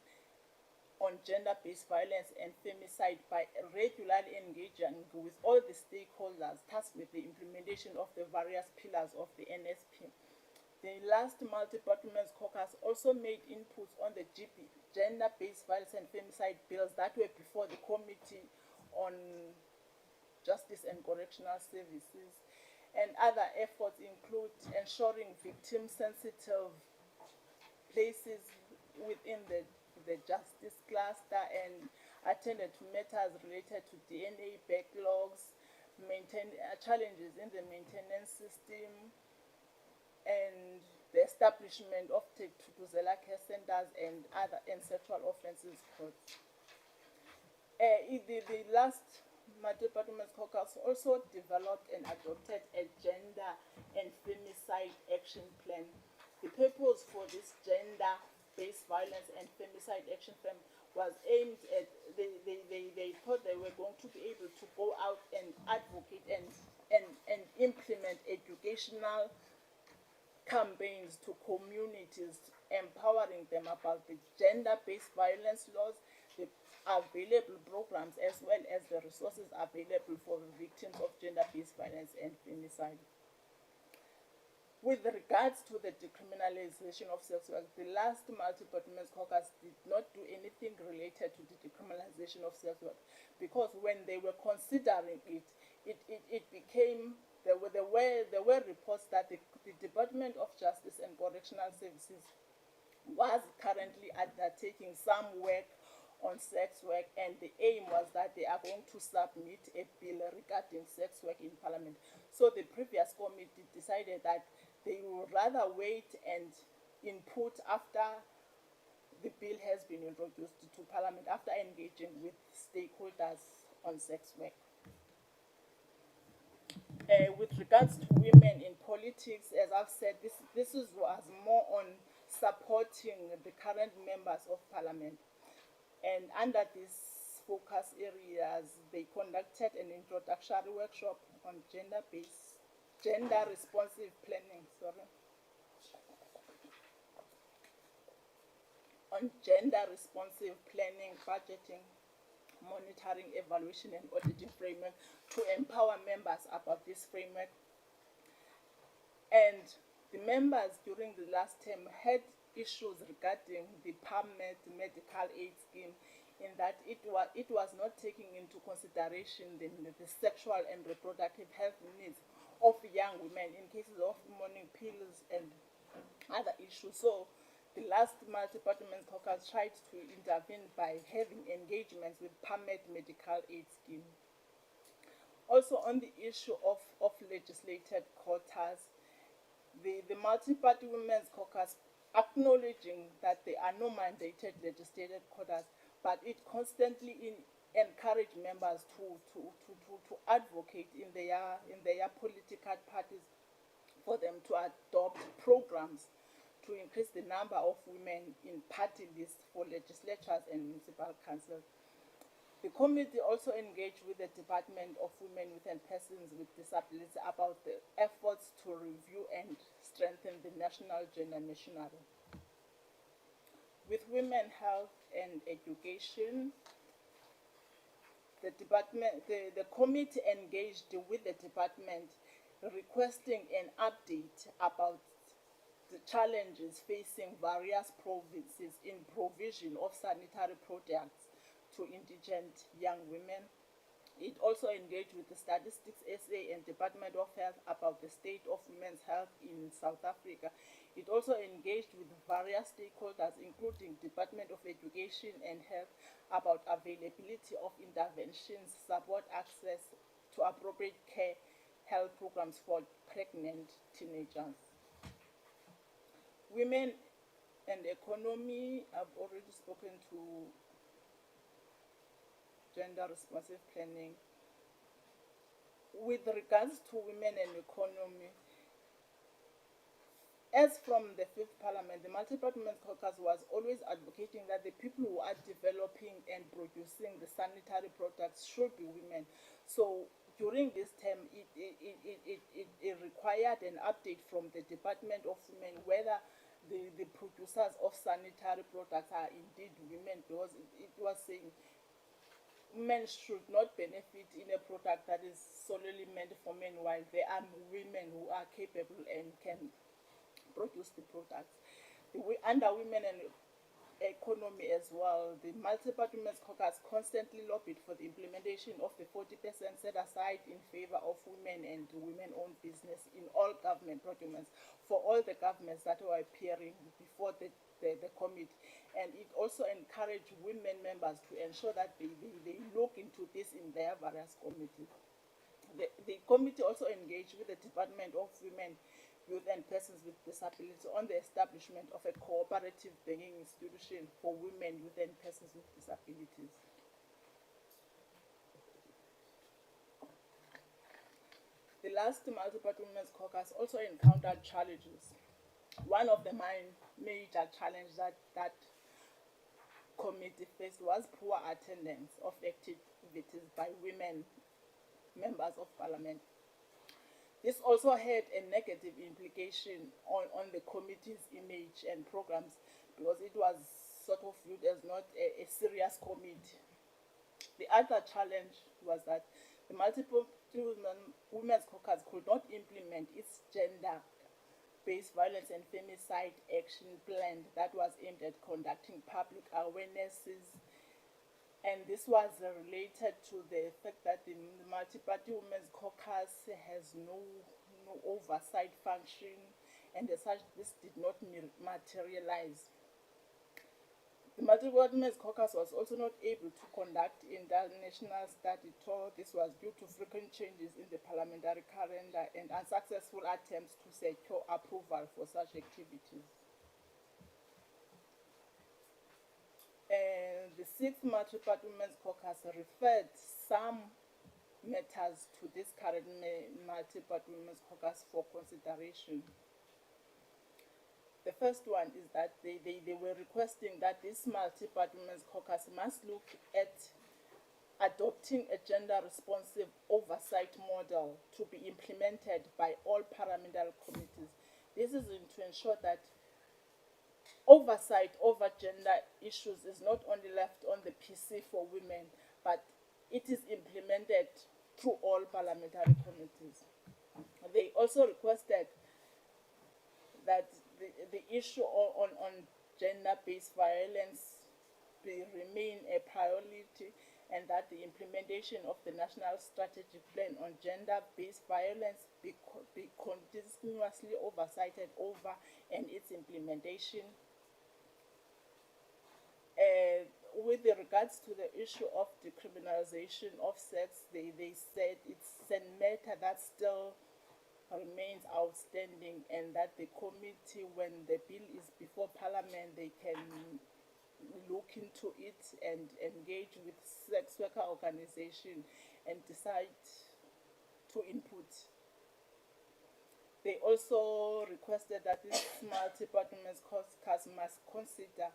on gender-based violence and femicide by regularly engaging with all the stakeholders tasked with the implementation of the various pillars of the NSP. The last multi-party women's caucus also made inputs on the gender-based violence and femicide bills that were before the Committee on Justice and Correctional Services. And other efforts include ensuring victim-sensitive places within the justice cluster, and attended to matters related to DNA backlogs, challenges in the maintenance system, and the establishment of Thuthuzela care centers and sexual offences courts. The last multi-party women's caucus also developed and adopted a gender and femicide action plan. The purpose for this gender-based violence and femicide action plan was aimed at, they thought they were going to be able to go out and campaigns to communities, empowering them about the gender-based violence laws, the available programs, as well as the resources available for victims of gender-based violence and femicide. With regards to the decriminalization of sex work, the last multiple women's caucus did not do anything related to the decriminalization of sex work, because when they were considering it became, there were reports that the Department of Justice and Correctional Services was currently undertaking some work on sex work, and the aim was that they are going to submit a bill regarding sex work in Parliament. So the previous committee decided that they would rather wait and input after the bill has been introduced to Parliament, after engaging with stakeholders on sex work. With regards to women in politics, as I've said, this was more on supporting the current members of Parliament. And under these focus areas, they conducted an introductory workshop on gender-responsive planning, on gender-responsive planning, budgeting, monitoring, evaluation, and auditing framework to empower members about this framework. And the members during the last term had issues regarding the PAMED medical aid scheme, in that it was not taking into consideration the sexual and reproductive health needs of young women in cases of morning pills and other issues. So the last multi-parliament caucus tried to intervene by having engagements with PAMED medical aid scheme. Also on the issue of legislated quotas, the multi-party women's caucus, acknowledging that there are no mandated legislated quotas, but it constantly encourage members to advocate in their political parties for them to adopt programs to increase the number of women in party lists for legislatures and municipal councils. The committee also engaged with the Department of Women and Persons with Disabilities about the efforts to review and strengthen the national gender machinery. With women health and education, the committee engaged with the department, requesting an update about the challenges facing various provinces in provision of sanitary products to indigent young women. It also engaged with the Statistics SA and Department of Health about the state of women's health in South Africa. It also engaged with various stakeholders, including Department of Education and Health, about availability of interventions, support access to appropriate care health programs for pregnant teenagers. Women and economy, I've already spoken to gender responsive planning. With regards to women and economy, as from the Fifth Parliament, the Multi-Parliament Caucus was always advocating that the people who are developing and producing the sanitary products should be women. So during this term, it required an update from the Department of Women whether the producers of sanitary products are indeed women, because it was saying men should not benefit in a product that is solely meant for men, while there are women who are capable and can produce the products. Under women and economy as well, the Multi-Parliament Caucus constantly lobbied for the implementation of the 40% set aside in favor of women and women-owned business in all government documents for all the governments that were appearing before the committee. And it also encouraged women members to ensure that they look into this in their various committees. The committee also engaged with the Department of Women, Youth and Persons with Disabilities on the establishment of a cooperative banking institution for women, youth and persons with disabilities. The last Multi-Parliament Caucus also encountered challenges. One of the major challenges that committee faced was poor attendance of activities by women members of Parliament. This also had a negative implication on the committee's image and programs because it was sort of viewed as not a serious committee. The other challenge was that the multiple women's caucus could not implement its gender-based violence and femicide action plan that was aimed at conducting public awarenesses. And this was related to the fact that the multi-party women's caucus has no oversight function, and as such, this did not materialize. The multi-party women's caucus was also not able to conduct international study tour. This was due to frequent changes in the parliamentary calendar and unsuccessful attempts to secure approval for such activities. The sixth multi-party women's caucus referred some matters to this current multi-party women's caucus for consideration. The first one is that they were requesting that this multi-party women's caucus must look at adopting a gender-responsive oversight model to be implemented by all parliamentary committees. This is to ensure that oversight over gender issues is not only left on the PC for women, but it is implemented through all parliamentary committees. They also requested that the issue on gender-based violence remain a priority, and that the implementation of the National Strategic Plan on Gender-Based Violence be continuously oversighted over and its implementation. With regards to the issue of decriminalization of sex, they said it's a matter that still remains outstanding, and that the committee, when the bill is before Parliament, they can look into it and engage with sex worker organization and decide to input. They also requested that this multi-party women's caucus must consider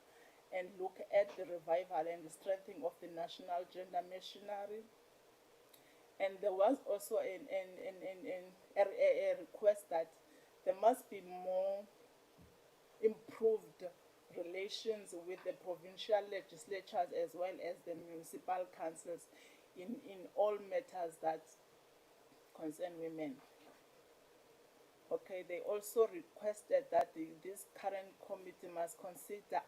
and look at the revival and the strengthening of the national gender machinery. And there was also a request that there must be more improved relations with the provincial legislatures as well as the municipal councils in all matters that concern women. Okay, they also requested that this current committee must consider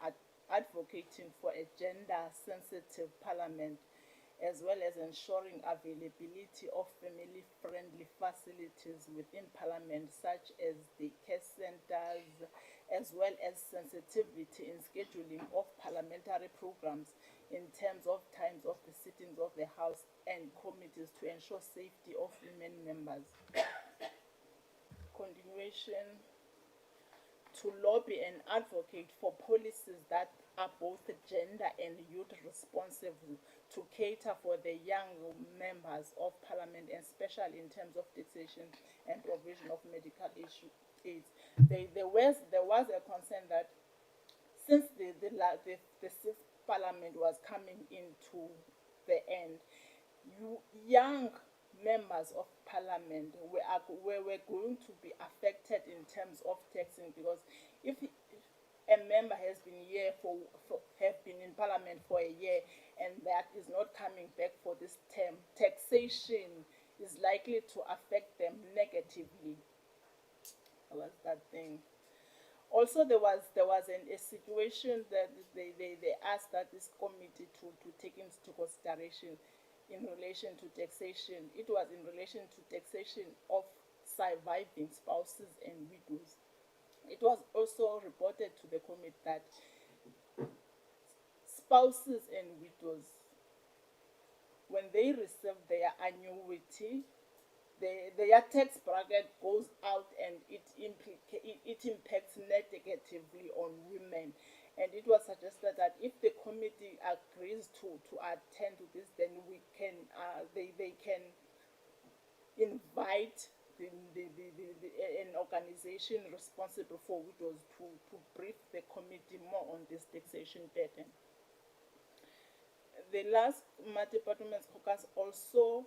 advocating for a gender-sensitive parliament, as well as ensuring availability of family-friendly facilities within parliament, such as the care centers, as well as sensitivity in scheduling of parliamentary programs in terms of times of the sittings of the House and committees to ensure safety of women members. Continuation, to lobby and advocate for policies that are both gender and youth responsive to cater for the young members of parliament, and especially in terms of taxation and provision of medical aids. There was a concern that since the sixth parliament was coming into the end, young members of parliament were going to be affected in terms of taxing, because if a member has been in parliament for a year and that is not coming back for this term, taxation is likely to affect them negatively. What's that thing? Also, there was a situation that they asked that this committee to take into consideration in relation to taxation. It was in relation to taxation of surviving spouses and widows. It was also reported to the committee that spouses and widows, when they receive their annuity, their tax bracket goes out, and it impacts negatively on women. And it was suggested that if the committee agrees to attend to this, then they can invite an organization responsible for widows to brief the committee more on this taxation pattern. The last multi-party women's caucus also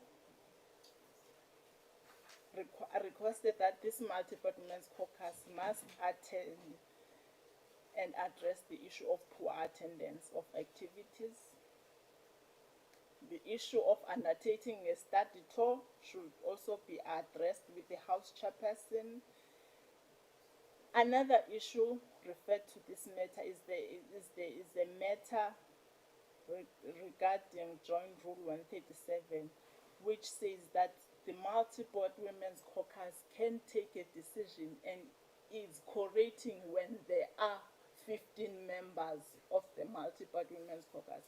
requested that this multi-party women's caucus must attend and address the issue of poor attendance of activities. The issue of undertaking a study tour should also be addressed with the House chairperson. Another issue referred to this matter is the matter regarding Joint Rule 137, which says that the multi-board women's caucus can take a decision and is collating when there are 15 members of the multi-board women's caucus.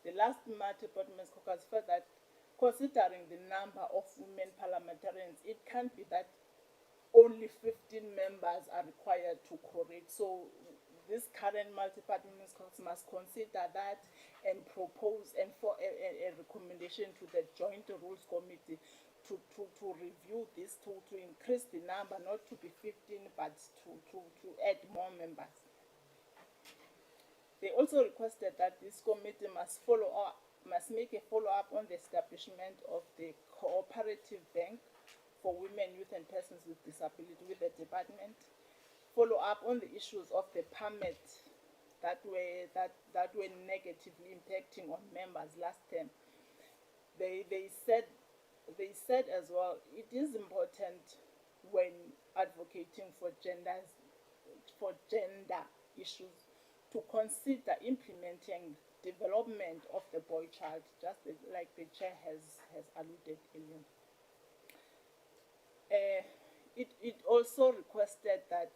The last multi-board women's caucus felt that considering the number of women parliamentarians, it can't be that only 15 members are required to collate. So this current multi-party women's caucus must consider that and propose and for a recommendation to the Joint Rules Committee to review this to increase the number, not to be 15, but to add more members. They also requested that this committee must make a follow-up on the establishment of the cooperative bank for women, youth and persons with disability with the department, follow up on the issues of the permit that were negatively impacting on members last term. They said as well, it is important when advocating for gender issues to consider implementing development of the boy child, just like the chair has alluded earlier. It also requested that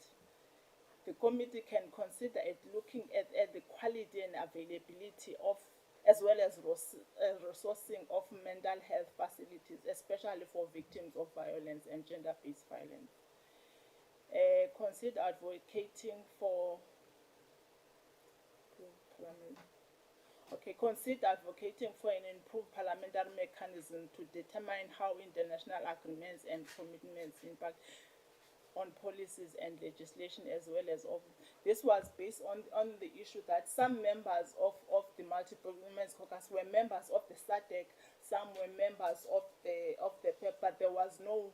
the committee can consider looking at the quality and availability of, as well as resourcing of mental health facilities, especially for victims of violence and gender-based violence. Consider advocating for an improved parliamentary mechanism to determine how international agreements and commitments impact on policies and legislation, as well as this was based on the issue that some members of the multiple women's caucus were members of the SADC, some were members of the PEP, but there was no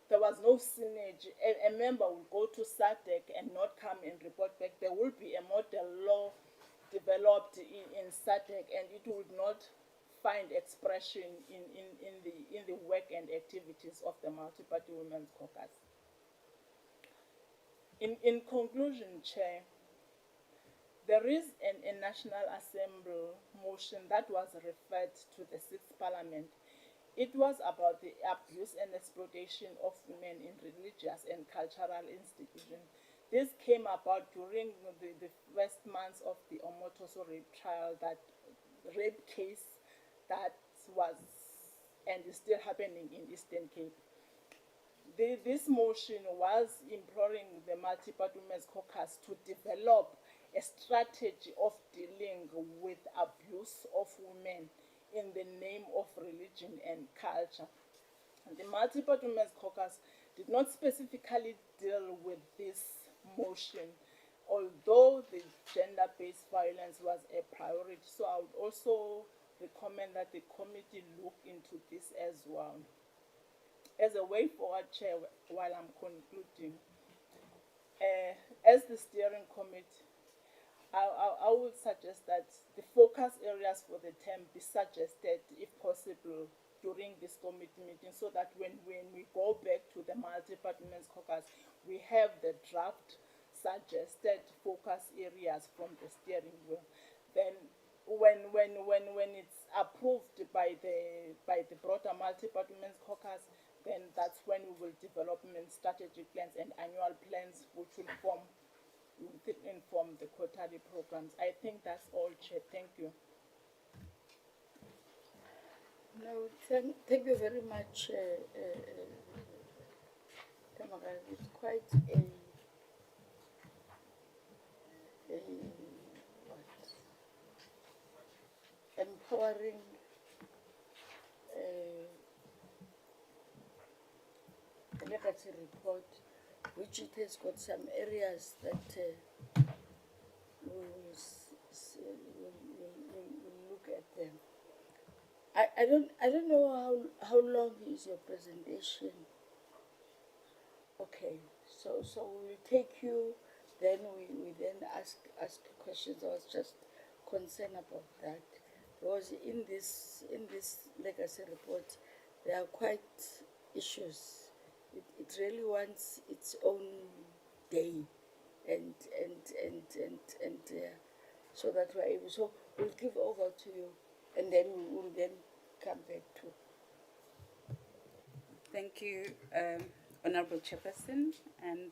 synergy. A member will go to SADC and not come and report back. There will be a model law developed in SADC, and it would not find expression in the work and activities of the multi-party women's caucus. In conclusion, Chair, there is a National Assembly motion that was referred to the 6th Parliament. It was about the abuse and exploitation of women in religious and cultural institutions. This came about during the first months of the Omotoso rape trial, that rape case that was and is still happening in Eastern Cape. This motion was imploring the multi-party women's caucus to develop a strategy of dealing with abuse of women in the name of religion and culture. And the multi-party women's caucus did not specifically deal with this motion, although the gender-based violence was a priority. So I would also recommend that the committee look into this as well. As a way forward, Chair, while I'm concluding, as the steering committee, I would suggest that the focus areas for the term be suggested, if possible, during this committee meeting, so that when we go back to the multi-party women's caucus, we have the draft suggested focus areas from the steering wheel. Then when it's approved by the broader multi-party women's caucus, then that's when we will develop strategic plans and annual plans, which will inform the quarterly programs. I think that's all, Chair. Thank you. No, thank you very much, Tamara. It's quite empowering legacy report, which it has got some areas that we'll look at them. I don't know how long is your presentation. Okay, so we'll take you, then we then ask questions. I was just concerned about that. Because in this legacy report there are quite issues. It really wants its own day and so that we're able, so we'll give over to you and then we will then come back to. Thank you, Honorable Chairperson, and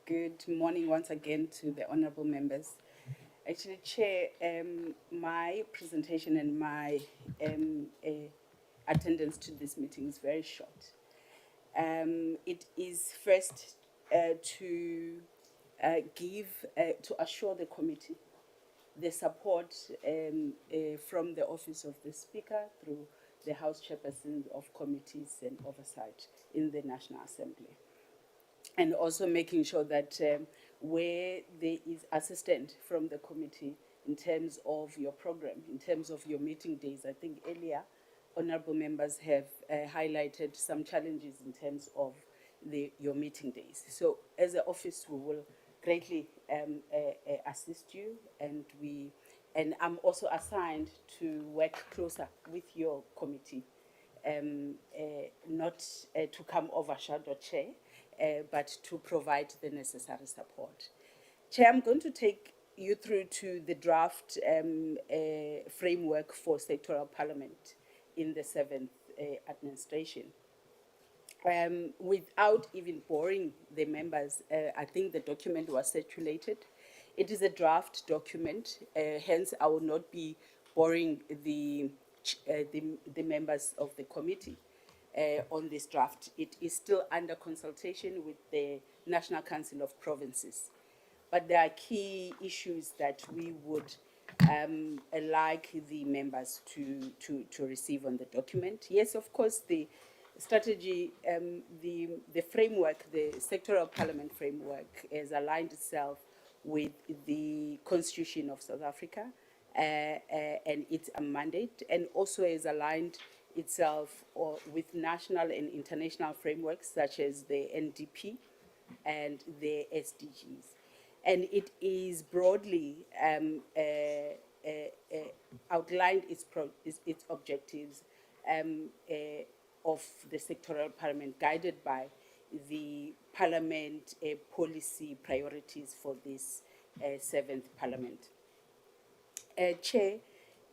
good morning once again to the honorable members. Actually, Chair, my presentation and my attendance to this meeting is very short. It is first to assure the committee the support from the Office of the Speaker through the House Chairpersons of Committees and Oversight in the National Assembly. And also making sure that where there is assistance from the committee in terms of your program, in terms of your meeting days, I think earlier honorable members have highlighted some challenges in terms of your meeting days. So as an office, we will greatly assist you, and I'm also assigned to work closer with your committee, not to come overshadow Chair, but to provide the necessary support. Chair, I'm going to take you through to the draft framework for sectoral parliament in the 7th administration. Without even boring the members, I think the document was circulated. It is a draft document, hence I will not be boring the members of the committee on this draft. It is still under consultation with the National Council of Provinces. But there are key issues that we would like the members to receive on the document. Yes, of course, the strategy, the framework, the sectoral parliament framework has aligned itself with the Constitution of South Africa and its mandate, and also has aligned itself with national and international frameworks such as the NDP and the SDGs. And it is broadly outlined its objectives of the sectoral parliament, guided by the parliament policy priorities for this 7th parliament. Chair,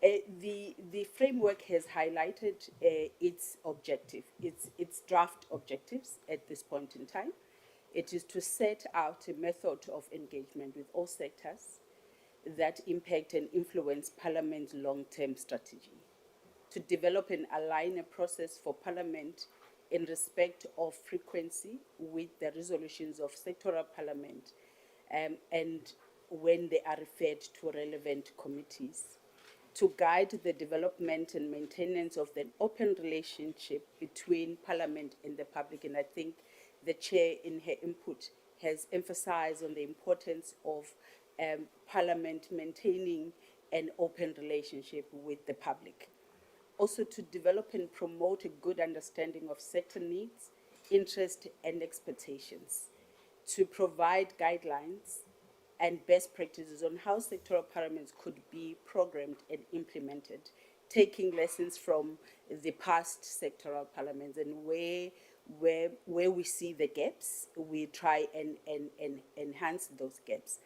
the framework has highlighted its objective, its draft objectives at this point in time. It is to set out a method of engagement with all sectors that impact and influence Parliament's long-term strategy, to develop and align a process for Parliament in respect of frequency with the resolutions of sectoral Parliament and when they are referred to relevant committees, to guide the development and maintenance of an open relationship between Parliament and the public. And I think the Chair in her input has emphasized on the importance of Parliament maintaining an open relationship with the public. Also to develop and promote a good understanding of sector needs, interests and expectations, to provide guidelines and best practices on how sectoral parliaments could be programmed and implemented, taking lessons from the past sectoral parliaments, and where we see the gaps, we try and enhance those gaps,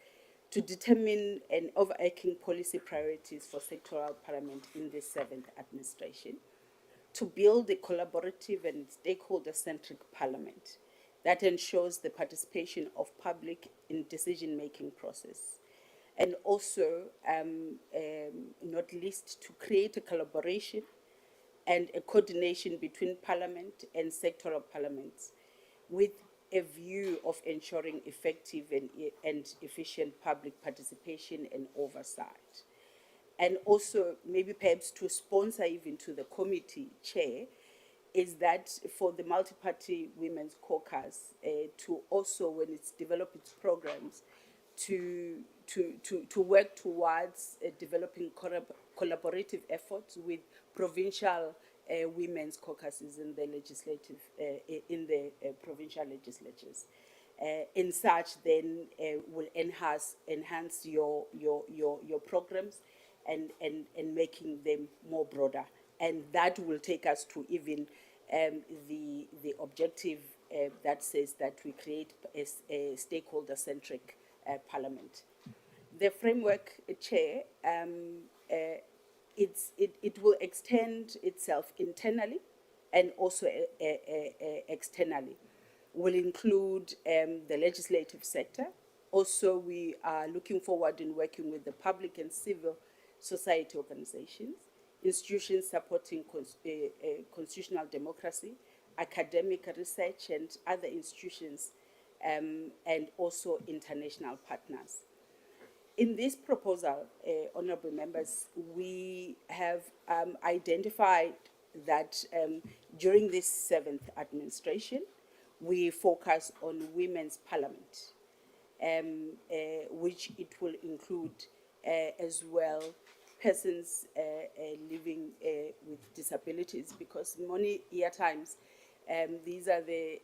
to determine an overarching policy priorities for sectoral parliament in the 7th administration, to build a collaborative and stakeholder-centric parliament that ensures the participation of public in decision-making process, and also, not least, to create a collaboration and a coordination between Parliament and sectoral parliaments with a view of ensuring effective and efficient public participation and oversight. And also, maybe perhaps to sponsor even to the committee chair, is that for the multi-party women's caucus to also, when it's developed its programs, to work towards developing collaborative efforts with provincial women's caucuses in the legislative, in the provincial legislatures. In such, then will enhance your programs and making them more broader. And that will take us to even the objective that says that we create a stakeholder-centric parliament. The framework, Chair, it will extend itself internally and also externally. Will include the legislative sector. Also, we are looking forward in working with the public and civil society organizations, institutions supporting constitutional democracy, academic research, and other institutions, and also international partners. In this proposal, honorable members, we have identified that during this seventh administration, we focus on women's parliament, which it will include as well persons living with disabilities, because many year times these are the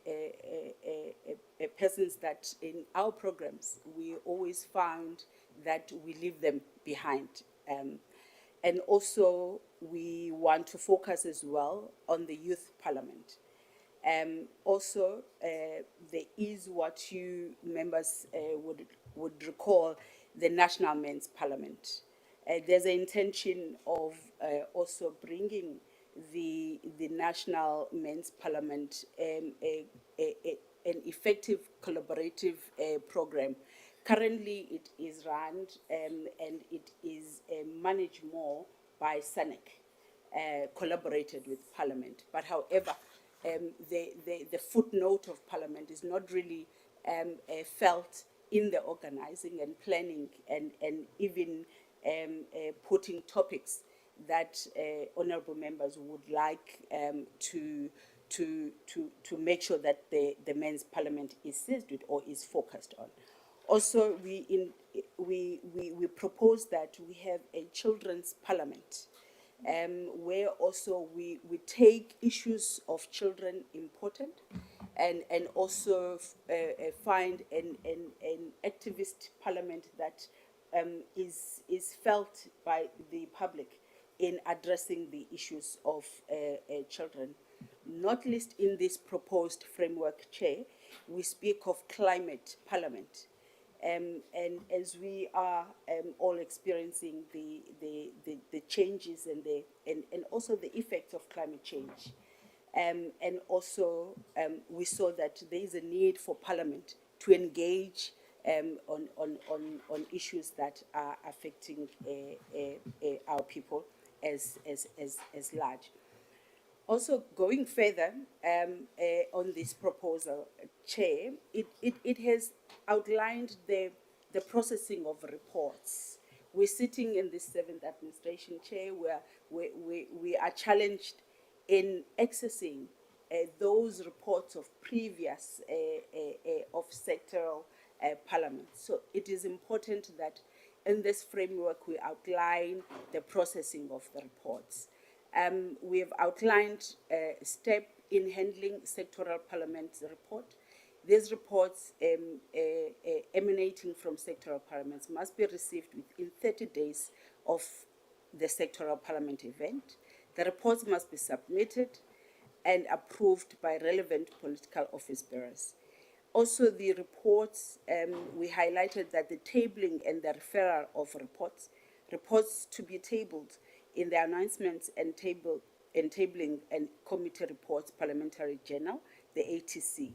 persons that in our programs we always found that we leave them behind. And also we want to focus as well on the youth parliament. Also, there is what you members would recall the National Men's Parliament. There's an intention of also bringing the National Men's Parliament an effective collaborative program. Currently, it is run and it is managed more by SANEC, collaborated with Parliament. But however, the footnote of Parliament is not really felt in the organizing and planning and even putting topics that honorable members would like to make sure that the men's parliament is seized with or is focused on. Also, we propose that we have a children's parliament, where also we take issues of children important and also find an activist parliament that is felt by the public in addressing the issues of children. Not least in this proposed framework, Chair, we speak of climate parliament. And as we are all experiencing the changes and also the effects of climate change, and also we saw that there is a need for Parliament to engage on issues that are affecting our people as large. Also, going further on this proposal, Chair, it has outlined the processing of reports. We're sitting in this seventh administration, Chair, where we are challenged in accessing those reports of previous of sectoral parliaments. So it is important that in this framework we outline the processing of the reports. We have outlined a step in handling sectoral parliaments report. These reports emanating from sectoral parliaments must be received within 30 days of the sectoral parliament event. The reports must be submitted and approved by relevant political office bearers. Also, the reports, we highlighted that the tabling and the referral of reports to be tabled in the announcements and tabling and committee reports parliamentary journal, the ATC,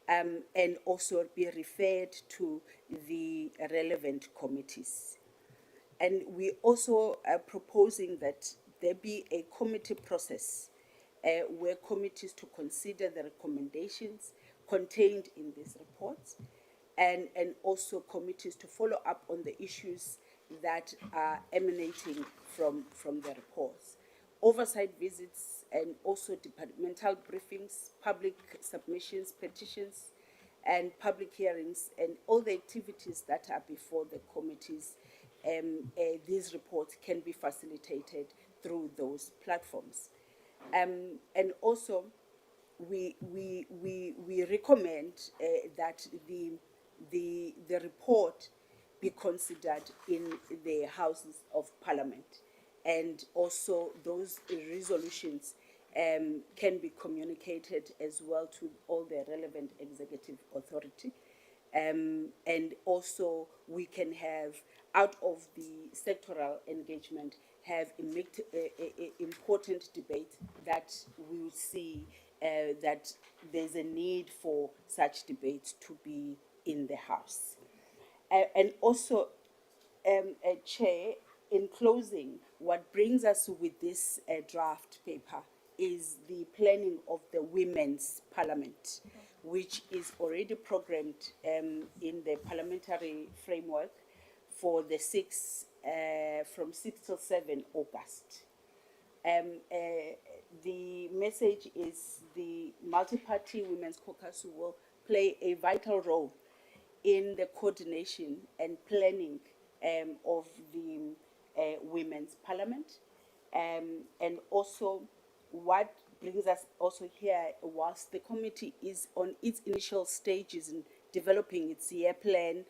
and also be referred to the relevant committees. And we also are proposing that there be a committee process where committees to consider the recommendations contained in these reports, and also committees to follow up on the issues that are emanating from the reports. Oversight visits and also departmental briefings, public submissions, petitions, and public hearings, and all the activities that are before the committees. These reports can be facilitated through those platforms. And also, we recommend that the report be considered in the Houses of Parliament, and also those resolutions can be communicated as well to all the relevant executive authority. And also we can have, out of the sectoral engagement, have a important debate that we will see that there's a need for such debates to be in the House. And also, Chair, in closing, what brings us with this draft paper is the planning of the Women's Parliament, which is already programmed in the parliamentary framework for the from 6 till 7 August. The message is the multi-party Women's Caucus will play a vital role in the coordination and planning of the Women's Parliament. And also, what brings us also here, whilst the committee is on its initial stages in developing its year plan,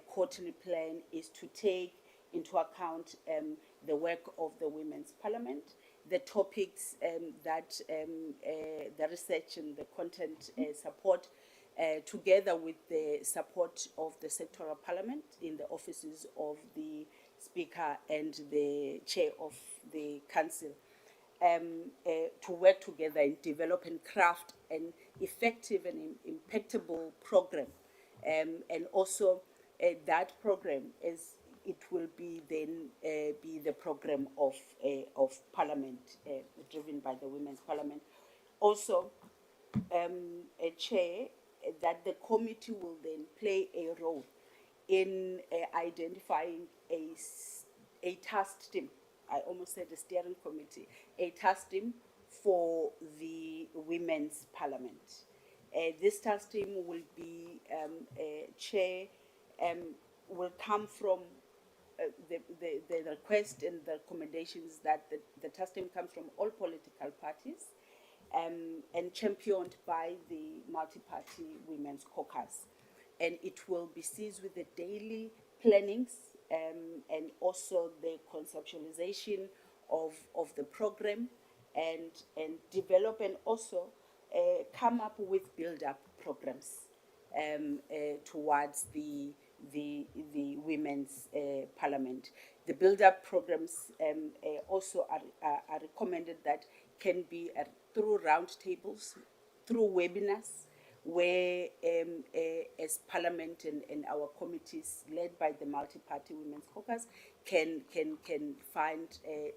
quarterly plan, is to take into account the work of the Women's Parliament, the topics that the research and the content support, together with the support of the sectoral parliament in the offices of the Speaker and the Chair of the Council, to work together and develop and craft an effective and impactful program. And also that program is, it will be then be the program of Parliament, driven by the Women's Parliament. Also, a chair, that the committee will then play a role in identifying a task team. I almost said a steering committee, a task team for the Women's Parliament. This task team will be chair, will come from the request and the recommendations that the task team comes from all political parties, and championed by the multi-party Women's Caucus. And it will be seized with the daily plannings and also the conceptualization of the program, and develop and also come up with build-up programs towards the Women's Parliament. The build-up programs also are recommended that can be through roundtables, through webinars, where as Parliament and our committees led by the multi-party Women's Caucus can find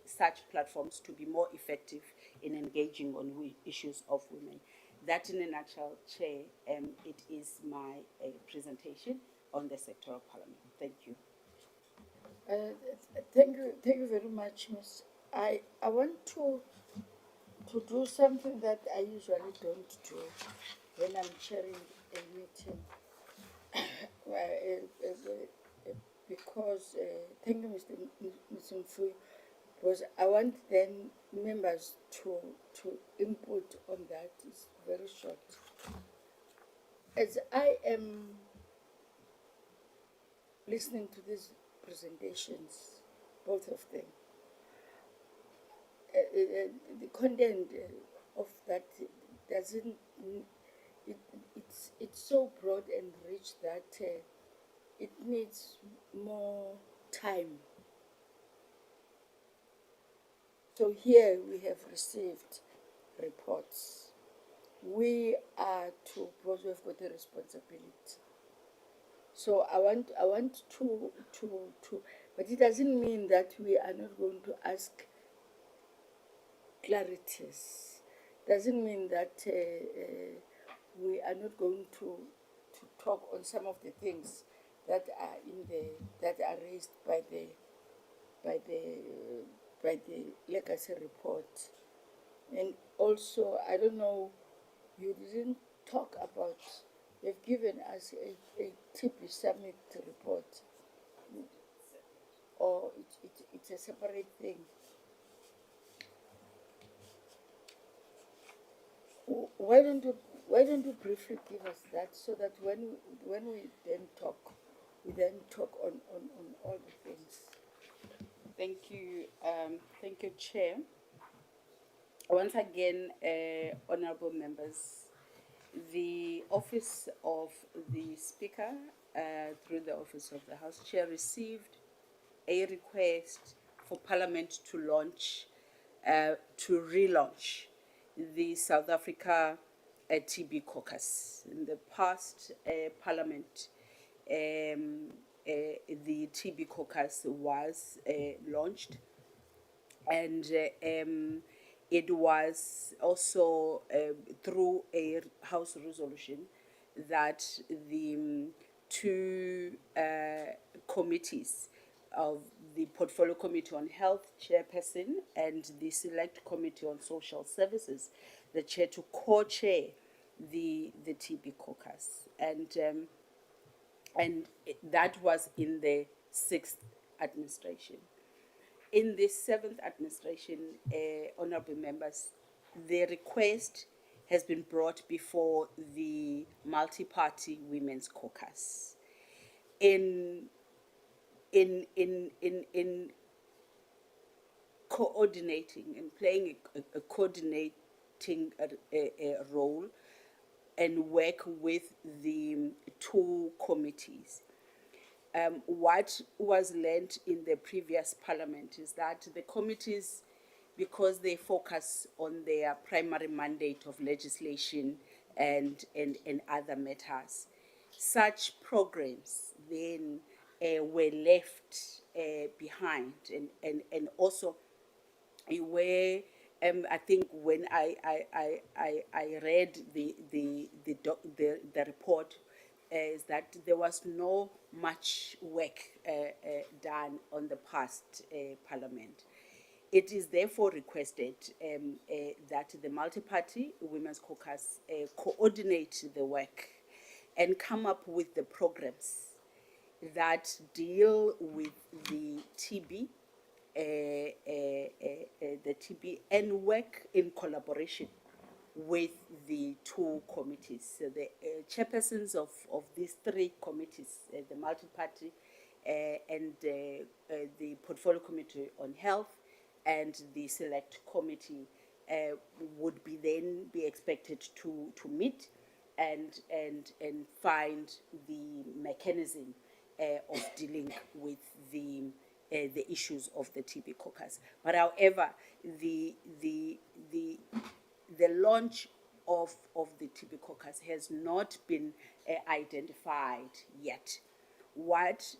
such platforms to be more effective in engaging on issues of women. That, in a nutshell, Chair, it is my presentation on the sectoral parliament. Thank you. Thank you very much, Miss. I want to do something that I usually don't do when I'm chairing a meeting. Because thank you, Mr. Mfu, because I want then members to input on that. It's very short. As I am listening to these presentations, both of them, the content of that doesn't, it's so broad and rich that it needs more time. So here we have received reports. We are to, because we've got a responsibility. So I want to, but it doesn't mean that we are not going to ask clarities. Doesn't mean that we are not going to talk on some of the things that are that are raised by the legacy report. And also, I don't know, you didn't talk about, you've given us a TP summit report, or it's a separate thing. why don't you briefly give us that so that when we then talk, we then talk on all the things. Thank you, Chair. Once again, honourable members, the Office of the Speaker, through the Office of the House Chair, received a request for Parliament to relaunch the South Africa TB Caucus. In the past Parliament, the TB Caucus was launched, and it was also through a House resolution that the two committees of the Portfolio Committee on Health chairperson and the Select Committee on Social Services, the chair, to co-chair the TB Caucus, and that was in the 6th administration. In the 7th administration, honourable members, the request has been brought before the Multi-Party Women's Caucus. In coordinating and playing a coordinating role and work with the two committees. What was learned in the previous parliament is that the committees, because they focus on their primary mandate of legislation and other matters, such programs then were left behind, and also where I think when I read the report, is that there was no much work done on the past parliament. It is therefore requested that the Multi-Party Women's Caucus coordinate the work and come up with the programs that deal with the TB, and work in collaboration with the two committees. So the chairpersons of these three committees, the Multi-Party and the Portfolio Committee on Health and the Select Committee, would then be expected to meet and find the mechanism of dealing with the issues of the TB Caucus. But however, the launch of the TB Caucus has not been identified yet. What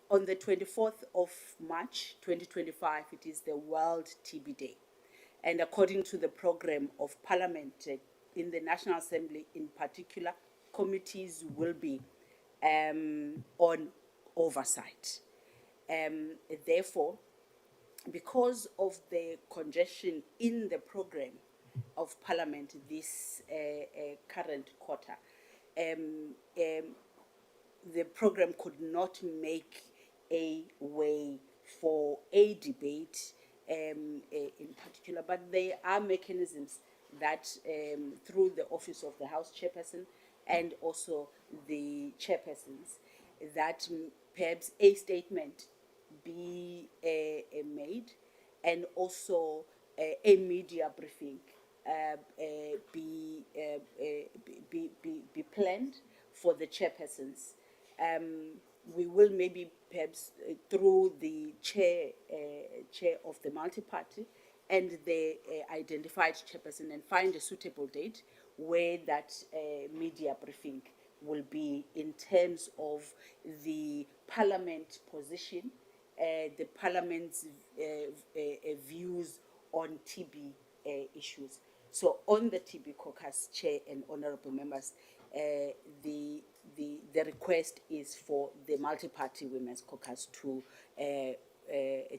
on the 24th of March 2025, it is the World TB Day, and according to the program of Parliament, in the National Assembly in particular, committees will be on oversight. Therefore, because of the congestion in the program of Parliament this current quarter, the program could not make a way for a debate in particular, but there are mechanisms that through the Office of the House Chairperson and also the chairpersons, that perhaps a statement be made, and also a media briefing be planned for the chairpersons. We will maybe perhaps through the chair of the Multi-Party and the identified chairperson, and find a suitable date where that media briefing will be in terms of the Parliament position, the Parliament's views on TB issues. So on the TB Caucus, Chair and honourable members, the request is for the Multi-Party Women's Caucus to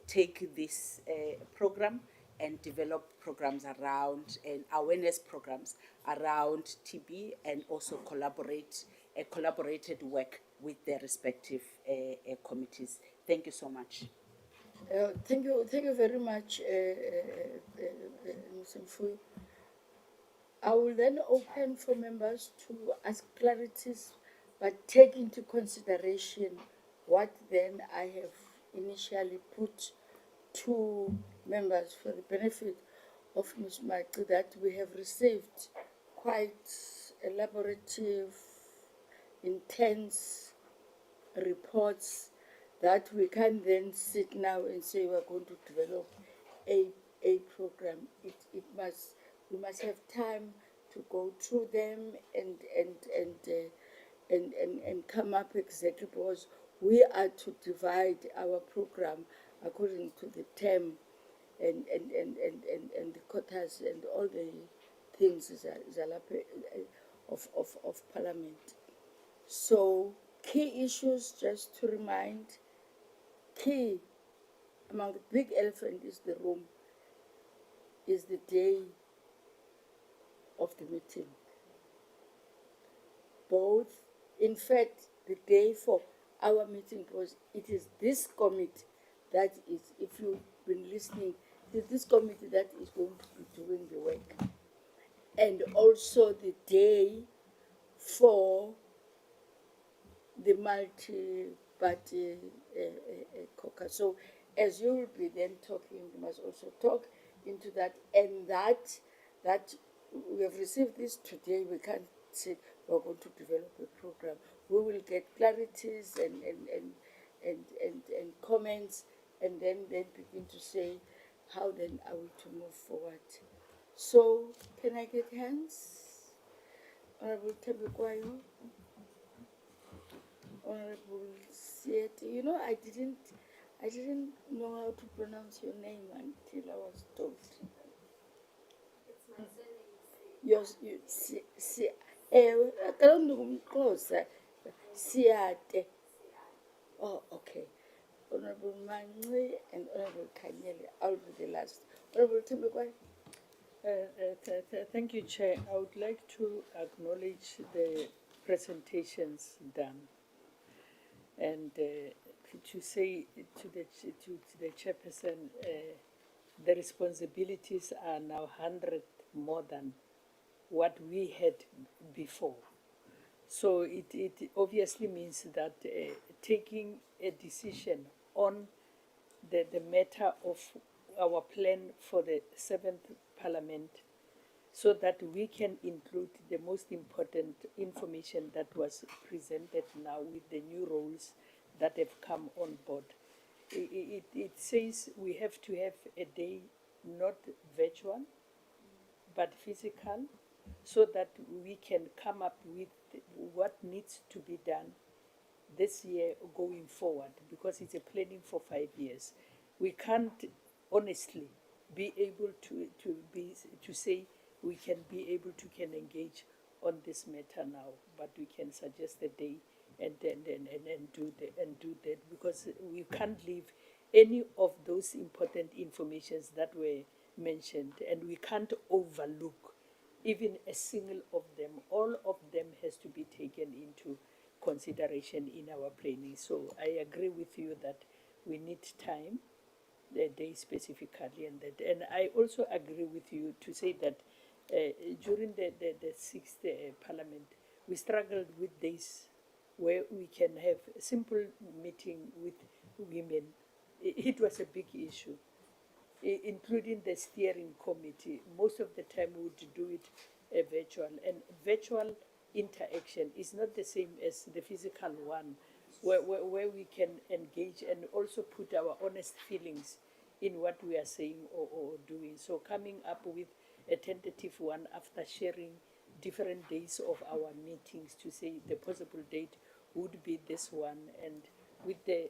take this program and develop programs around, and awareness programs around TB, and also collaborated work with their respective committees. Thank you so much. Thank you very much, Ms. Mfuyo. I will then open for members to ask clarities, but take into consideration what then I have initially put to members for the benefit of Ms. Maki, that we have received quite elaborative, intense reports that we can then sit now and say we're going to develop a, a program. We must have time to go through them and come up exactly, because we are to divide our program according to the term and the quotas and all the things of Parliament. So key issues, just to remind, key among the big elephant is the room, is the day of the meeting. Both, in fact, the day for our meeting, because it is this committee that is, if you've been listening, it is this committee that is going to be doing the work. And also the day for the multi-party caucus. So as you will be then talking, you must also talk into that, and that we have received this today. We can't say we're going to develop a program. We will get clarities and comments, and then begin to say how then are we to move forward. So can I get hands? Honorable Tebekwayo, Honorable Siete. You know, I didn't know how to pronounce your name until I was told. It's my surname. Yours, you, Siate. Oh, okay. Honorable Manri and Honorable Kanyele. I'll be the last. Honorable Tebekwayo. Thank you, Chair. I would like to acknowledge the presentations done, and to say to the chairperson, the responsibilities are now 100 more than what we had before. So it obviously means that taking a decision on the matter of our plan for the 7th Parliament, so that we can include the most important information that was presented now with the new roles that have come on board. It says we have to have a day not virtual but physical, so that we can come up with what needs to be done this year going forward, because it's a planning for 5 years. We can't honestly be able to say we can be able to engage on this matter now, but we can suggest a day and do that, because we can't leave any of those important informations that were mentioned, and we can't overlook even a single of them. All of them has to be taken into consideration in our planning. So I agree with you that we need time, the day specifically, and that. And I also agree with you to say that during the 6th Parliament, we struggled with days where we can have a simple meeting with women. It was a big issue, including the steering committee. Most of the time we would do it virtual, and virtual interaction is not the same as the physical one, where we can engage and also put our honest feelings in what we are saying or doing. So coming up with a tentative one after sharing different days of our meetings to say the possible date would be this one, and with the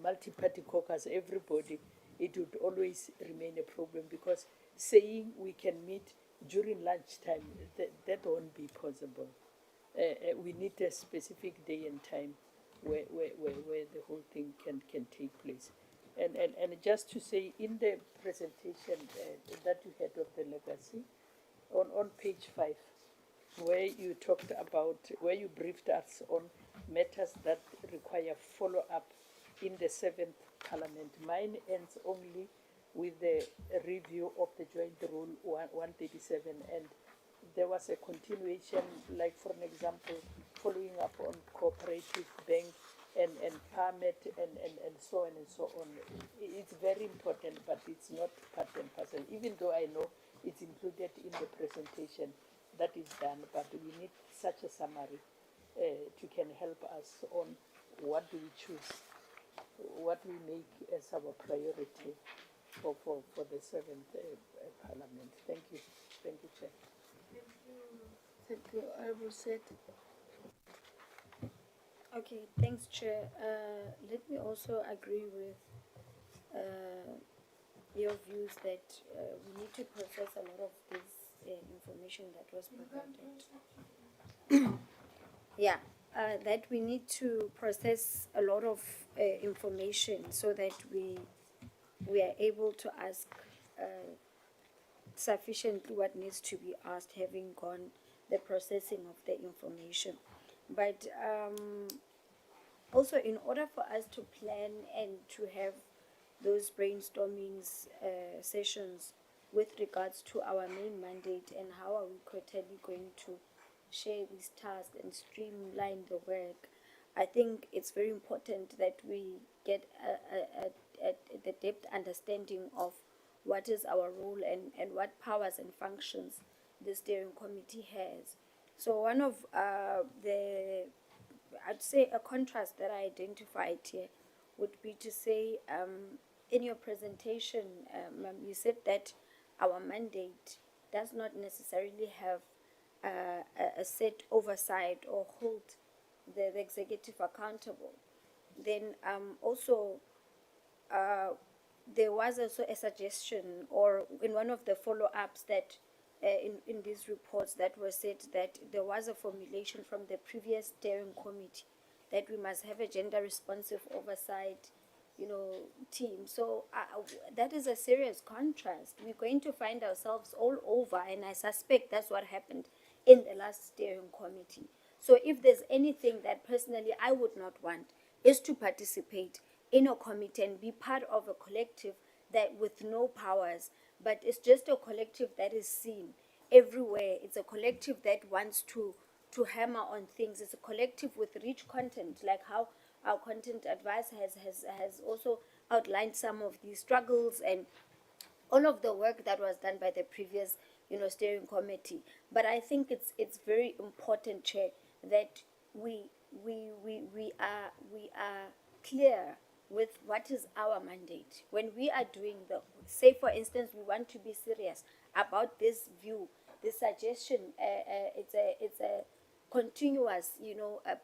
multi-party caucus, everybody, it would always remain a problem, because saying we can meet during lunchtime, that won't be possible. We need a specific day and time where the whole thing can take place. And just to say, in the presentation that you had of the legacy, on page 5, where you talked about, where you briefed us on matters that require follow-up in the 7th Parliament. Mine ends only with the review of the joint rule 137, and there was a continuation, like for an example, following up on cooperative bank and permit and so on and so on. It's very important, but it's not part and parcel, even though I know it's included in the presentation that is done, but we need such a summary to can help us on what do we choose, what we make as our priority for the seventh parliament. Thank you. Thank you, Chair. Thank you, Honorable Said. Okay, thanks, Chair. Let me also agree with your views that we need to process a lot of this information that was provided. Yeah, that we need to process a lot of information so that we are able to ask sufficiently what needs to be asked, having gone the processing of the information. But also, in order for us to plan and to have those brainstormings sessions with regards to our main mandate and how are we quarterly going to share these tasks and streamline the work, I think it's very important that we get the depth understanding of what is our role and what powers and functions the steering committee has. So one of I'd say a contrast that I identified here would be to say, in your presentation, ma'am, you said that our mandate does not necessarily have a set oversight or hold the executive accountable. Then also, there was also a suggestion, or in one of the follow-ups that in these reports that was said that there was a formulation from the previous steering committee that we must have a gender responsive oversight, team. So that is a serious contrast. We're going to find ourselves all over, and I suspect that's what happened in the last steering committee. So if there's anything that personally I would not want is to participate in a committee and be part of a collective that with no powers, but it's just a collective that is seen everywhere. It's a collective that wants to hammer on things. It's a collective with rich content, like how our content advice has also outlined some of these struggles and all of the work that was done by the previous steering committee. But I think it's very important, Chair, that we are clear with what is our mandate when we are doing say for instance we want to be serious about this view, this suggestion. It's a continuous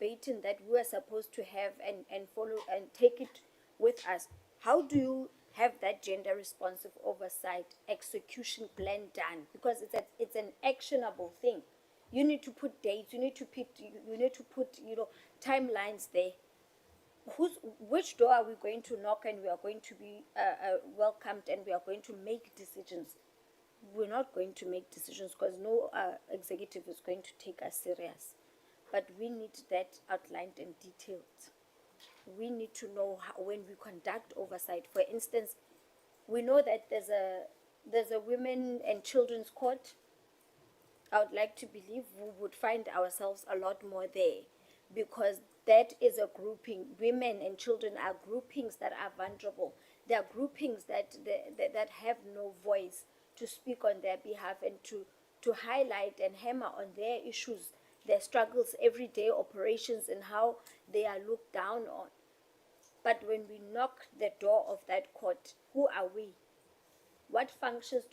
baiting that we are supposed to have and follow and take it with us. How do you have that gender responsive oversight execution plan done? Because it's an actionable thing. You need to put dates, you need to put timelines there. Which door are we going to knock and we are going to be welcomed and we are going to make decisions? We're not going to make decisions because no executive is going to take us serious. But we need that outlined and detailed. We need to know how, when we conduct oversight. For instance, we know that there's a women and children's court. I would like to believe we would find ourselves a lot more there, because that is a grouping. Women and children are groupings that are vulnerable. They are groupings that have no voice to speak on their behalf and to highlight and hammer on their issues, their struggles, everyday operations, and how they are looked down on. But when we knock the door of that court, who are we? What functions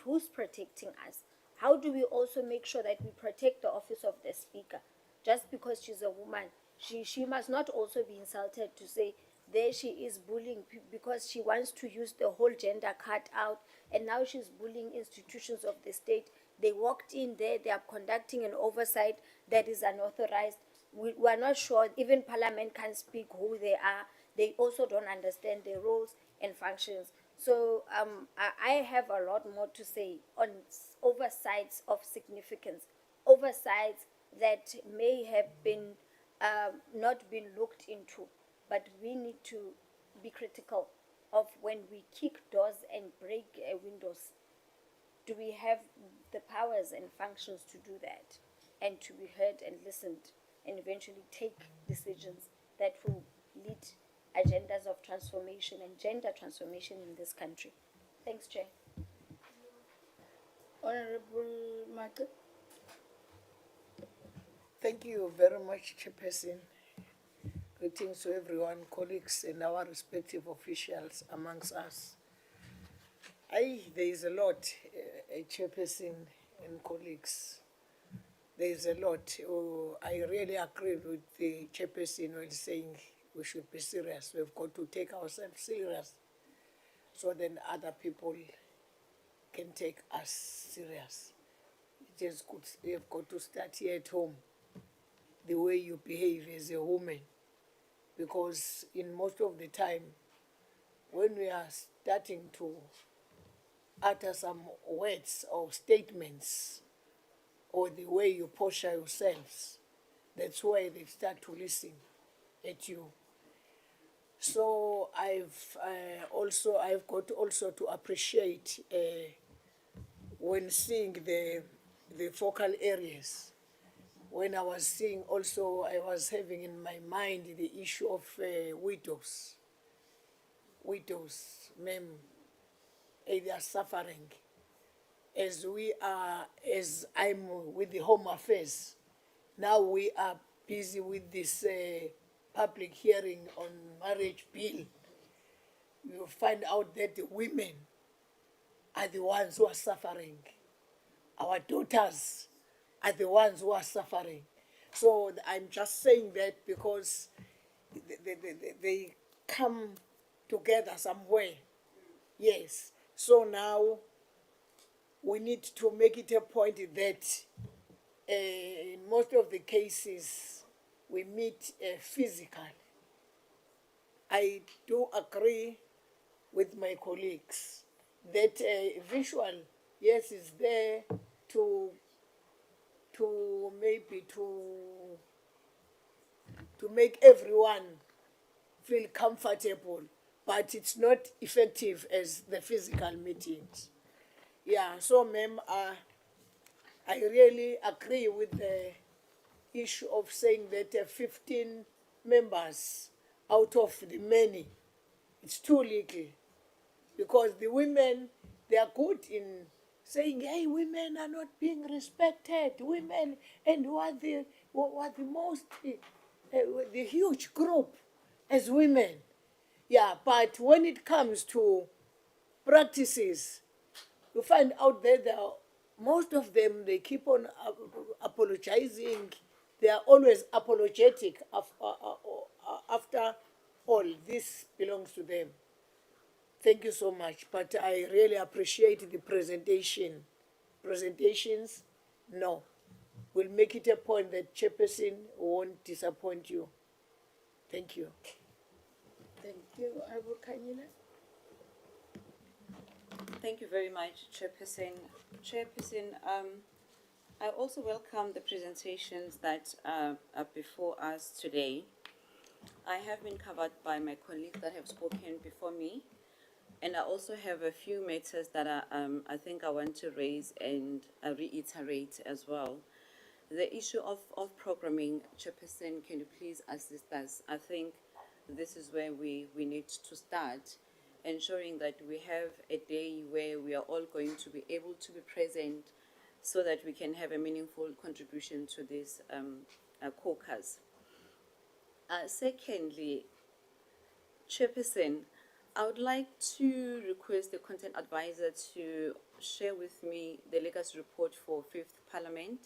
who's protecting us? How do we also make sure that we protect the office of the speaker? Just because she's a woman, she must not also be insulted to say there she is bullying because she wants to use the whole gender card out, and now she's bullying institutions of the state. They walked in there, they are conducting an oversight that is unauthorized. We are not sure, even Parliament can't speak who they are. They also don't understand their roles and functions. So I have a lot more to say on oversights of significance, oversights that may have been not been looked into, but we need to be critical of when we kick doors and break windows, do we have the powers and functions to do that and to be heard and listened and eventually take decisions that will lead agendas of transformation and gender transformation in this country? Thanks, Chair. Honorable Martin. Thank you very much, Chairperson. Greetings to everyone, colleagues, and our respective officials amongst us. There is a lot, Chairperson and colleagues. There is a lot. Oh, I really agree with the Chairperson when saying we should be serious. We've got to take ourselves serious so then other people can take us serious. You've got to start here at home, the way you behave as a woman. Because in most of the time, when we are starting to utter some words or statements, or the way you posture yourselves, that's why they start to listen at you. So I've got also to appreciate when seeing the focal areas. When I was seeing also, I was having in my mind the issue of widows. Widows, ma'am, they are suffering. As I'm with the Home Affairs, now we are busy with this public hearing on marriage bill. You find out that the women are the ones who are suffering. Our daughters are the ones who are suffering. So I'm just saying that because they come together somewhere. Yes. So now we need to make it a point that in most of the cases we meet physically. I do agree with my colleagues that visual, yes, is there to make everyone feel comfortable, but it's not effective as the physical meetings. Yeah, so ma'am, I really agree with the issue of saying that 15 members out of the many, it's too little. Because the women, they are good in saying, hey, women are not being respected. Women, and who are the most, the huge group as women. Yeah, but when it comes to practices, you find out that most of them, they keep on apologizing. They are always apologetic after all. This belongs to them. Thank you so much. But I really appreciate the presentation. Presentations, no. We'll make it a point that Chairperson won't disappoint you. Thank you. Thank you. Honorable Kanyile. Thank you very much, Chairperson. Chairperson, I also welcome the presentations that are before us today. I have been covered by my colleagues that have spoken before me, and I also have a few matters that I think I want to raise and reiterate as well. The issue of programming, Chairperson, can you please assist us? I think this is where we need to start, ensuring that we have a day where we are all going to be able to be present so that we can have a meaningful contribution to this caucus. Secondly, Chairperson, I would like to request the content advisor to share with me the legacy report for 5th Parliament,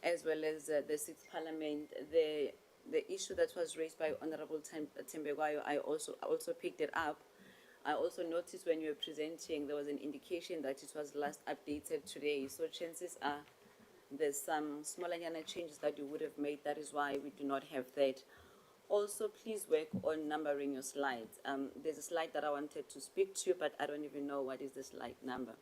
as well as the 6th Parliament. The issue that was raised by Honorable Tembegwayo, I also picked it up. I also noticed when you were presenting, there was an indication that it was last updated today. So chances are there's some smaller changes that you would have made. That is why we do not have that. Also, please work on numbering your slides. There's a slide that I wanted to speak to, but I don't even know what is the slide number.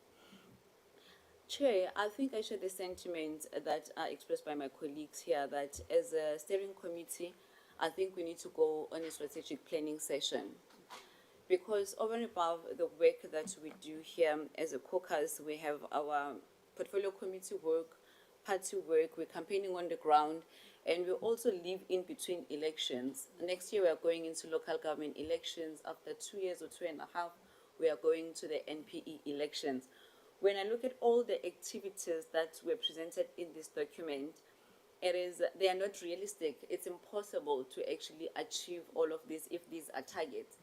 Chair, I think I share the sentiment that are expressed by my colleagues here, that as a steering committee, I think we need to go on a strategic planning session. because over and above the work that we do here as a caucus, we have our portfolio committee work, party work, we're campaigning on the ground, and we also live in between elections. Next year we are going into local government elections. After 2 years or 2.5, we are going to the NPE elections. When I look at all the activities that were presented in this document, they are not realistic. It's impossible to actually achieve all of this if these are targets.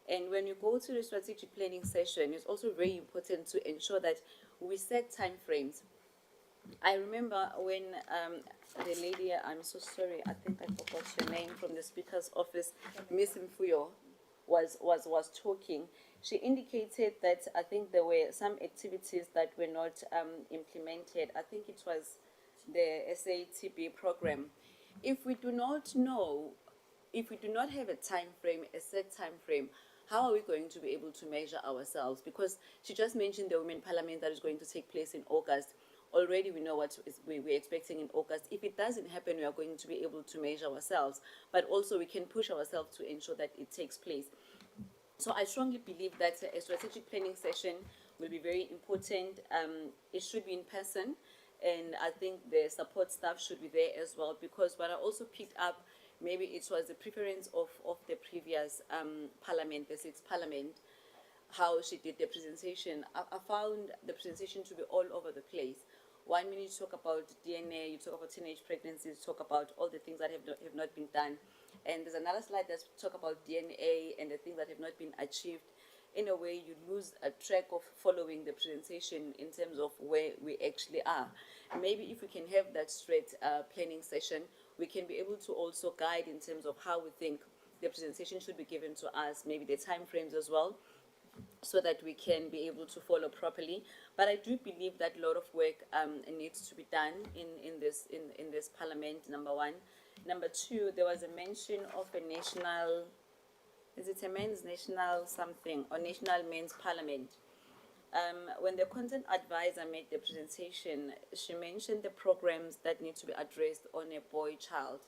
And when you go to the strategic planning session, it's also very important to ensure that we set time frames. I remember when the lady, I'm so sorry, I think I forgot her name, from the Speaker's office, Miss Mfuyo, was talking. She indicated that I think there were some activities that were not implemented. I think it was the SATB program. If we do not know, if we do not have a time frame, a set time frame, how are we going to be able to measure ourselves? Because she just mentioned the Women Parliament that is going to take place in August. Already we know what we're expecting in August. If it doesn't happen, we are going to be able to measure ourselves. But also we can push ourselves to ensure that it takes place. So I strongly believe that a strategic planning session will be very important. It should be in person, and I think the support staff should be there as well, because what I also picked up, maybe it was the preference of the previous parliament, the sixth parliament, how she did the presentation. I found the presentation to be all over the place. 1 minute you talk about DNA, you talk about teenage pregnancies, talk about all the things that have not been done. And there's another slide that talk about DNA and the things that have not been achieved. In a way, you lose a track of following the presentation in terms of where we actually are. Maybe if we can have that straight planning session, we can be able to also guide in terms of how we think the presentation should be given to us, maybe the time frames as well, so that we can be able to follow properly. But I do believe that a lot of work needs to be done in this parliament, number one. Number two, there was a mention of a national, is it a men's national something, or national men's parliament? When the content advisor made the presentation, she mentioned the programs that need to be addressed on a boy child.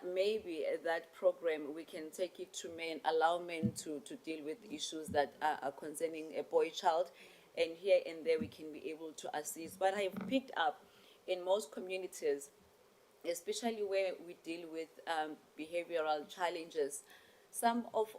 Maybe that program, we can take it to men, allow men to deal with issues that are concerning a boy child, and here and there we can be able to assist. But I've picked up in most communities, especially where we deal with behavioral challenges, some of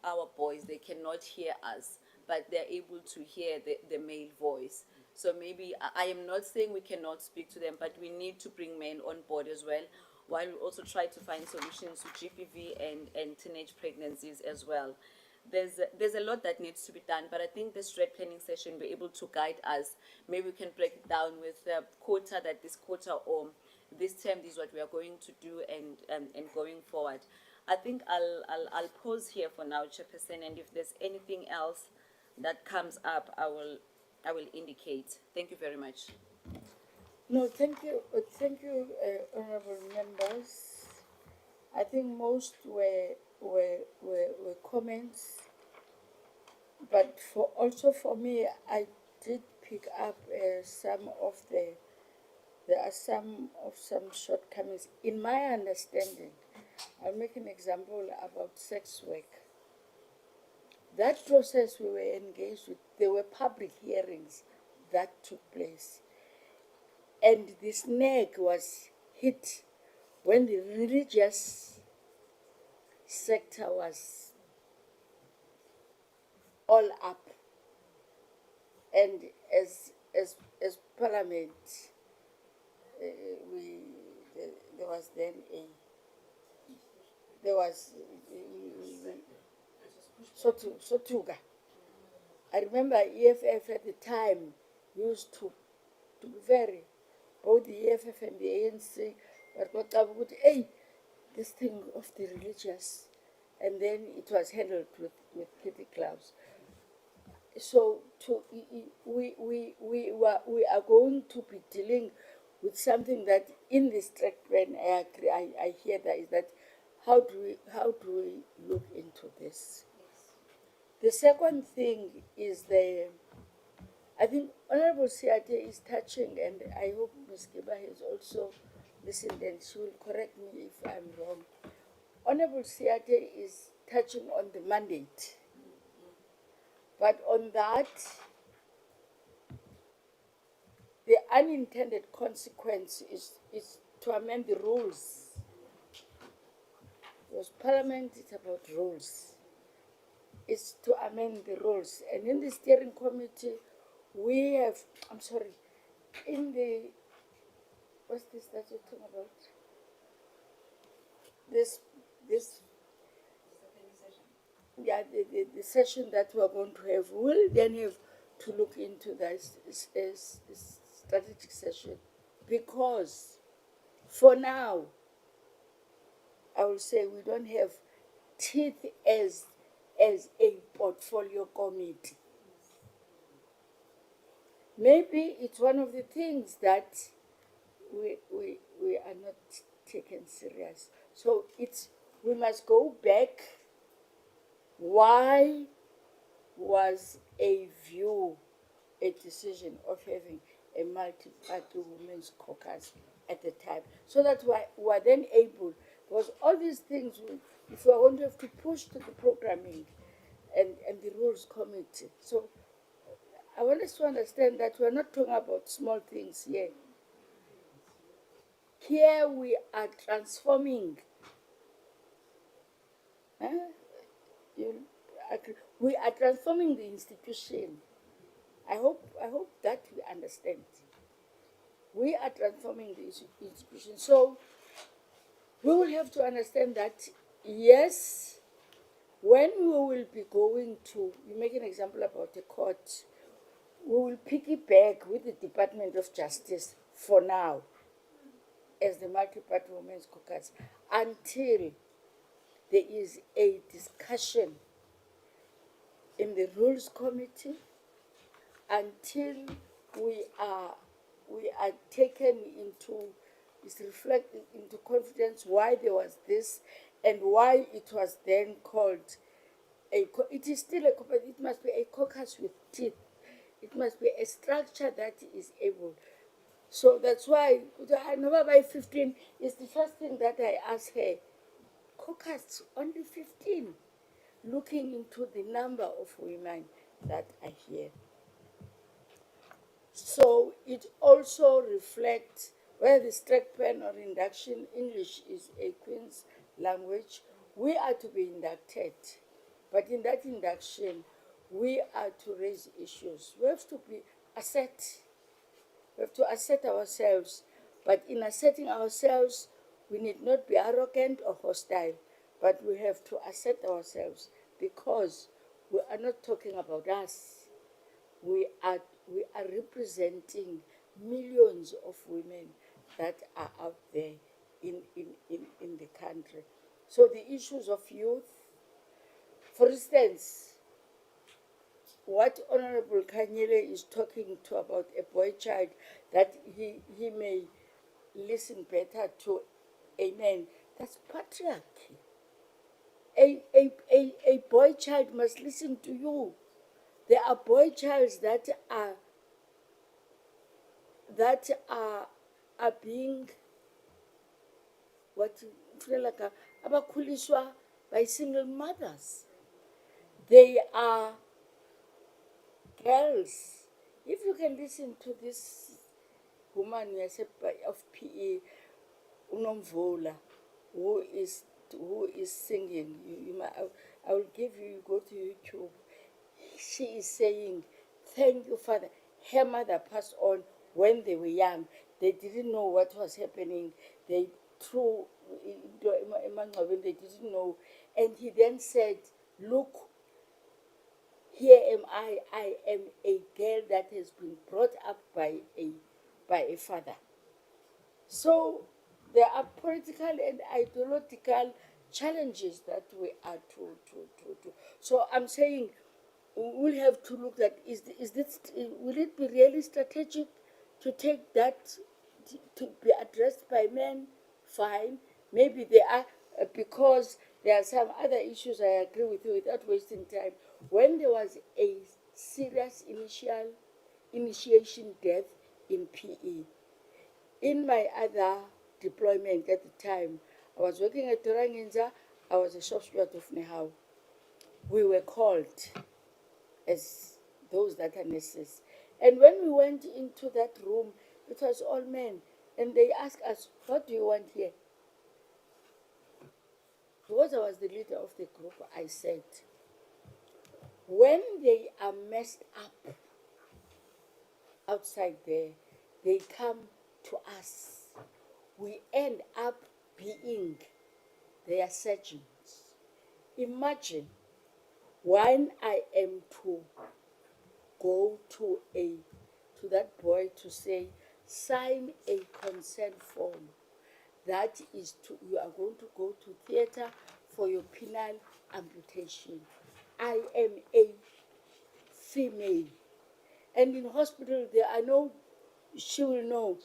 our boys, they cannot hear us, but they're able to hear the male voice. So maybe, I am not saying we cannot speak to them, but we need to bring men on board as well, while we also try to find solutions to GPV and teenage pregnancies as well. There's a lot that needs to be done, but I think the strat planning session will be able to guide us. Maybe we can break it down with quota, that this quota or this term, this is what we are going to do, and going forward. I think I'll pause here for now, Chairperson, and if there's anything else that comes up, I will indicate. Thank you very much. No, thank you, honourable members. I think most were comments, but for me, I did pick up there are some shortcomings in my understanding. I'll make an example about sex work. That process we were engaged with, there were public hearings that took place. And the snag was hit when the religious sector was all up. And as Parliament, there was then Sotuga. I remember EFF at the time used to be very, both the EFF and the ANC, but hey, this thing of the religious, and then it was handled with kitty gloves. So we are going to be dealing with something that in this track plan, I agree, I hear that, is that how do we look into this? The second thing is I think Honorable Siate is touching, and I hope Ms. Giba has also listened and she will correct me if I'm wrong. Honorable Siate is touching on the mandate. But on that, the unintended consequence is to amend the rules. Because Parliament is about rules. It's to amend the rules. And in the steering committee, we have, I'm sorry, in the, what's this that you're talking about? This yeah, the session that we're going to have, we'll then have to look into this strategic session. Because for now, I will say we don't have teeth as a portfolio committee. Maybe it's one of the things that we are not taken serious. So we must go back. Why was a decision of having a multi-party women's caucus at the time? So that we are then able, because all these things, if we are going to have to push to the programming and the rules committee. So I want us to understand that we're not talking about small things here. Here we are transforming. We are transforming the institution. I hope that we understand. We are transforming the institution. So we will have to understand that, yes, when we will be going to, you make an example about the court, we will piggyback with the Department of Justice for now as the multi-party women's caucus until there is a discussion in the rules committee, until we are taken into, is reflected into confidence why there was this and why it was then called it is still it must be a caucus with teeth. It must be a structure that is able. So that's why Nova by 15 is the first thing that I ask her. Caucus only 15, looking into the number of women that are here. So it also reflects whether the strike pen or induction English is a Queen's language. We are to be inducted, but in that induction, we are to raise issues. We have to be We have to assert ourselves, but in asserting ourselves, we need not be arrogant or hostile, but we have to assert ourselves because we are not talking about us. We are representing millions of women that are out there in the country. So the issues of youth, for instance, what Honorable Kanyele is talking to about a boy child, that he may listen better to a man, that's patriarchy. A boy child must listen to you. There are boy childs that are being abakhuliswa by single mothers. They are girls. If you can listen to this woman of PE, Unomvola, who is singing, I will give you, go to YouTube. She is saying, thank you, Father. Her mother passed on when they were young. They didn't know what was happening. They threw, they didn't know. And he then said, look, here am I am a girl that has been brought up by a father. So there are political and ideological challenges that we are to. So I'm saying we'll have to look at, will it be really strategic to take that to be addressed by men? Fine. Maybe they are, because there are some other issues, I agree with you, without wasting time. When there was a serious initiation death in PE, in my other deployment at the time, I was working at Torangenza, I was a shop steward of Nehau. We were called as those that are nurses. And when we went into that room, it was all men. And they asked us, what do you want here? Because I was the leader of the group, I said, when they are messed up outside there, they come to us. We end up being their surgeons. Imagine when I am to go to that boy to say, sign a consent form. That is you are going to go to theater for your penile amputation. I am a female. And in hospital, there are no, she will know,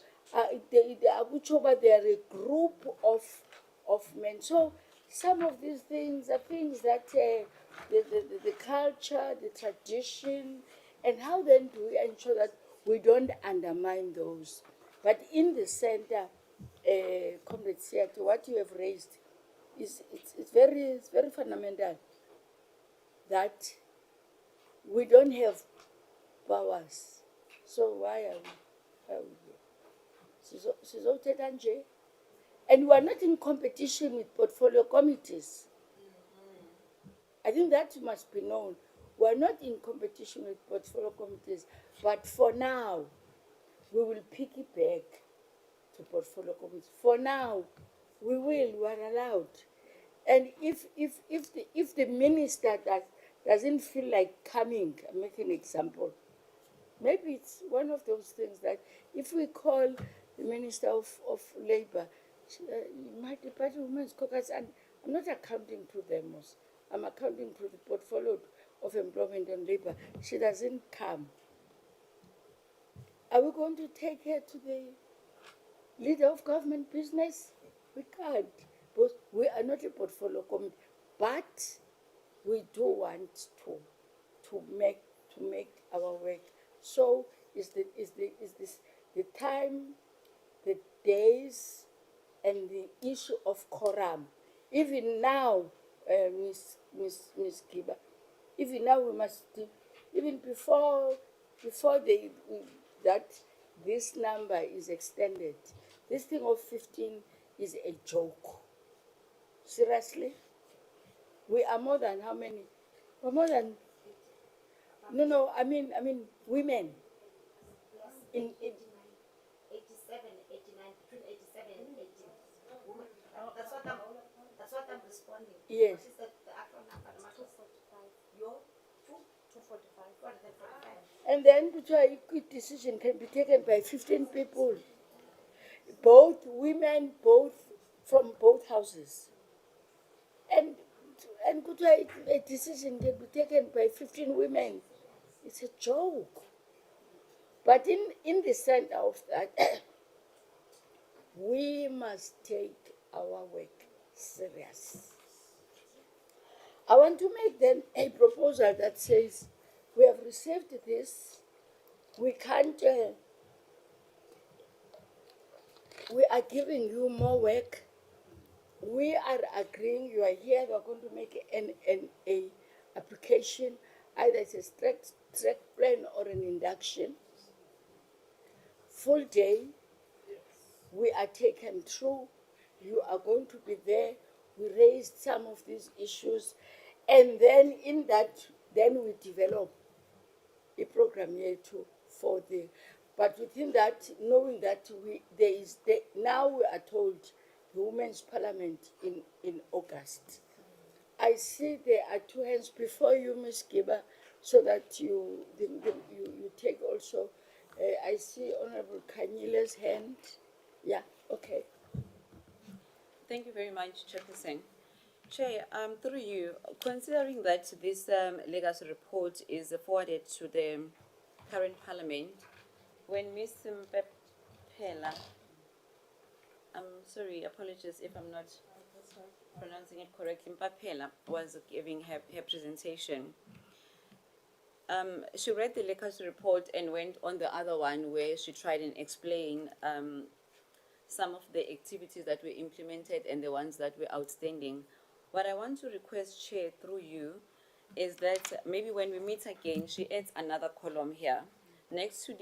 they are a group of men. So some of these things are things that the culture, the tradition, and how then do we ensure that we don't undermine those? But in the center, Comrade Siate, what you have raised it's very fundamental that we don't have powers. So why are we here? Sizothetha nje. And we are not in competition with portfolio committees. I think that must be known. We are not in competition with portfolio committees, but for now, we will piggyback to portfolio committees. For now, we are allowed. And if the minister doesn't feel like coming, I'm making an example, maybe it's one of those things that if we call the Minister of Labour, my Department of Women's Caucus, and I'm not accounting to them, I'm accounting to the portfolio of employment and labour, she doesn't come. Are we going to take her to the leader of government business? We can't, because we are not a portfolio committee, but we do want to make our work. So is this the time, the days, and the issue of quorum. Even now, Miss Kiba, even now we must, even before that this number is extended, this thing of 15 is a joke. Seriously? We are more than how many? We're more than, no, I mean women. In 87, 89, between 87 and 80. Women. That's what I'm responding. Yes. What is the actual number? 245. Your 245. And then a quick decision can be taken by 15 people. Both women, from both houses. And a decision can be taken by 15 women. It's a joke. But in the center of that, we must take our work serious. I want to make then a proposal that says, we have received this, we can't, we are giving you more work, we are agreeing, you are here, we are going to make an application, either it's a track plan or an induction, full day, we are taken through, you are going to be there, we raised some of these issues, and then in that, then we develop a program here too for but within that, knowing that now we are told the Women's Parliament in August. I see there are two hands before you, Ms. Giba, so that you take also. I see Honorable Kanyile's hand. Yeah, okay. Thank you very much, Chairperson. Chair, through you, considering that this legacy report is forwarded to the current Parliament, when Ms. Mpela, I'm sorry, apologies if I'm not pronouncing it correctly, Mpapela was giving her presentation, she read the legacy report and went on the other one where she tried and explain some of the activities that were implemented and the ones that were outstanding. What I want to request, Chair, through you, is that maybe when we meet again, she adds another column here. Next to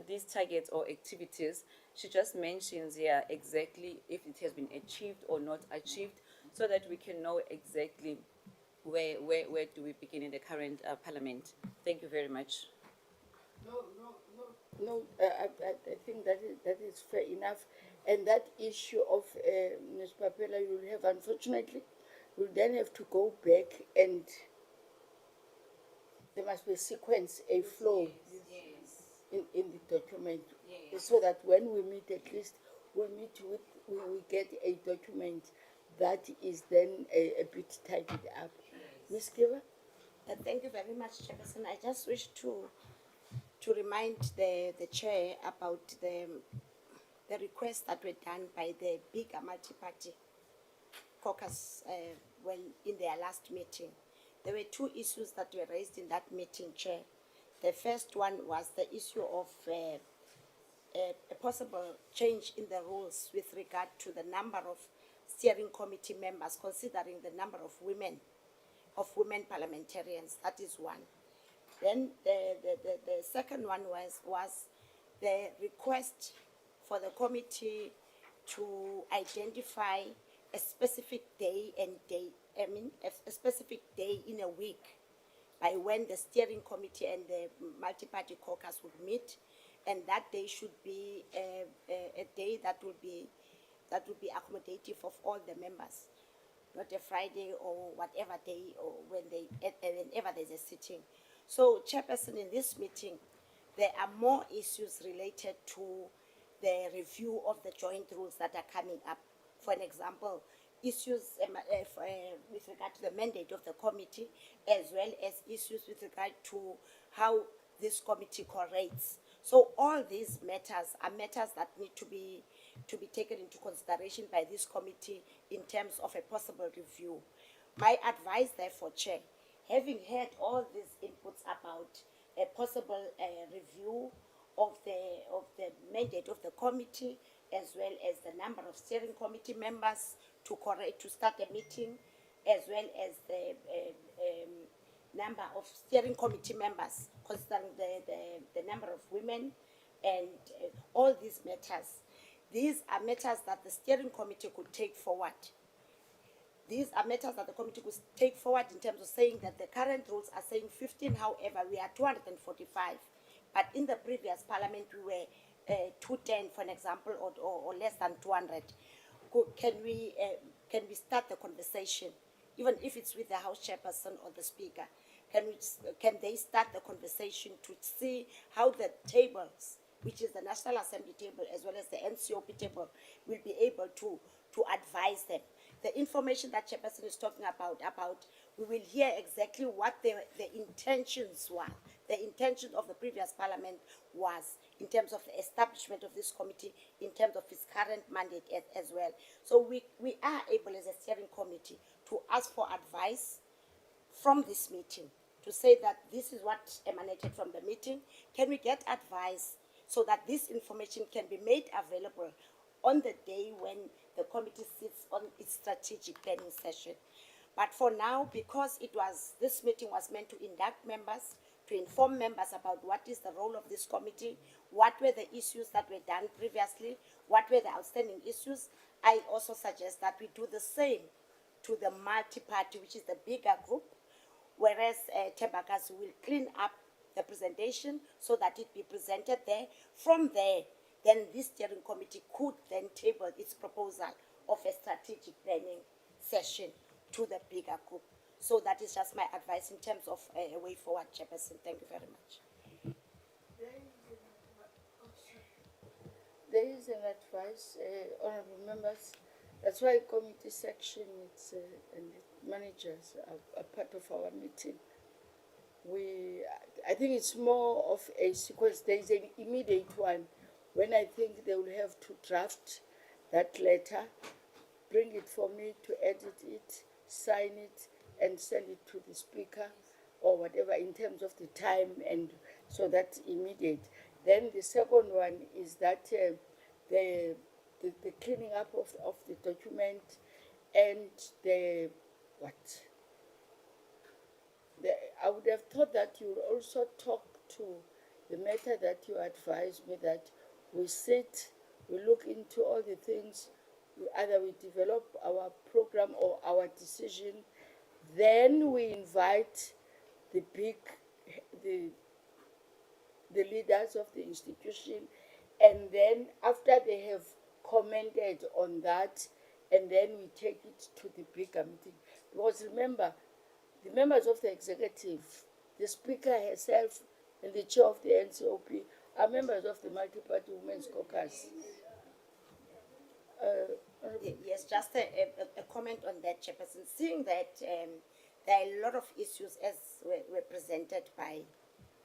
these targets or activities, she just mentions here exactly if it has been achieved or not achieved, so that we can know exactly where do we begin in the current parliament. Thank you very much. No, I think that is fair enough. And that issue of Ms. Papela, you'll have, unfortunately, you'll then have to go back and there must be a sequence, a flow in the document. So that when we meet, at least we get a document that is then a bit tidied up. Ms. Giver? Thank you very much, Chairperson. I just wish to remind the chair about the requests that were done by the bigger multi-party caucus when in their last meeting. There were two issues that were raised in that meeting, Chair. The first one was the issue of a possible change in the rules with regard to the number of steering committee members, considering the number of women parliamentarians. That is one. Then the second one was the request for the committee to identify a specific day a specific day in a week by when the steering committee and the multi-party caucus would meet, and that day should be a day that will be accommodative of all the members, not a Friday or whatever day or whenever there's a sitting. So, Chairperson, in this meeting, there are more issues related to the review of the joint rules that are coming up. For an example, issues with regard to the mandate of the committee, as well as issues with regard to how this committee correlates. So all these matters are matters that need to be taken into consideration by this committee in terms of a possible review. My advice, therefore, Chair, having heard all these inputs about a possible review of the mandate of the committee, as well as the number of steering committee members to start a meeting, as well as the number of steering committee members, considering the number of women, and all these matters. These are matters that the steering committee could take forward. These are matters that the committee could take forward in terms of saying that the current rules are saying 15, however, we are 245. But in the previous parliament, we were 210, for an example, or less than 200. Can we start the conversation, even if it's with the House Chairperson or the Speaker? Can they start the conversation to see how the tables, which is the National Assembly table as well as the NCOP table, will be able to advise them? The information that Chairperson is talking about, we will hear exactly what the intentions were. The intention of the previous parliament was in terms of the establishment of this committee, in terms of its current mandate as well. So we are able as a steering committee to ask for advice from this meeting, to say that this is what emanated from the meeting. Can we get advice so that this information can be made available on the day when the committee sits on its strategic planning session? But for now, because this meeting was meant to induct members, to inform members about what is the role of this committee, what were the issues that were done previously, what were the outstanding issues, I also suggest that we do the same to the multi-party, which is the bigger group, whereas Tembakazi will clean up the presentation so that it be presented there. From there, then this steering committee could then table its proposal of a strategic planning session to the bigger group. So that is just my advice in terms of a way forward, Chairperson. Thank you very much. There is an advice, honorable members. That's why committee section and managers are part of our meeting. I think it's more of a sequence. There is an immediate one when I think they will have to draft that letter, bring it for me to edit it, sign it, and send it to the speaker or whatever in terms of the time, and so that's immediate. Then the second one is that the cleaning up of the document and the I would have thought that you would also talk to the matter that you advised me, that we sit, we look into all the things, either we develop our program or our decision, then we invite the the the leaders of the institution, and then after they have commented on that, and then we take it to the bigger meeting. Because remember, the members of the executive, the speaker herself, and the chair of the NCOP are members of the multi-party women's caucus. Yes, just a comment on that, Chairperson. Seeing that there are a lot of issues as were presented by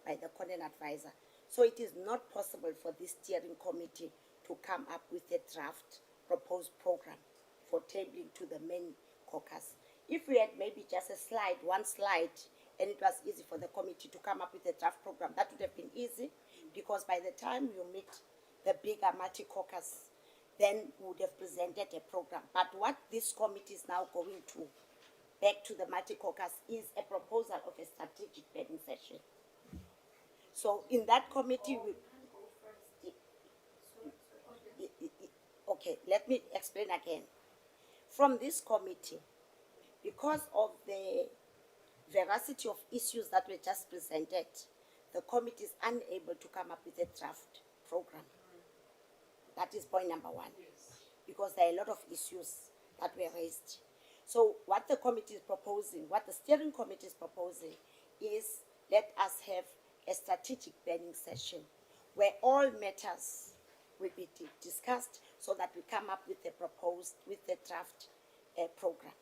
the Conan advisor, so it is not possible for this steering committee to come up with a draft proposed program for tabling to the main caucus. If we had maybe just one slide, and it was easy for the committee to come up with a draft program, that would have been easy, because by the time you meet the bigger multi-caucus, then we would have presented a program. But what this committee is now going to back to the multi-caucus is a proposal of a strategic planning session. So in that committee, okay, let me explain again. From this committee, because of the veracity of issues that were just presented, the committee is unable to come up with a draft program. That is point number one, because there are a lot of issues that were raised. So what the committee is proposing, what the steering committee is proposing, is let us have a strategic planning session where all matters will be discussed, so that we come up with a draft program.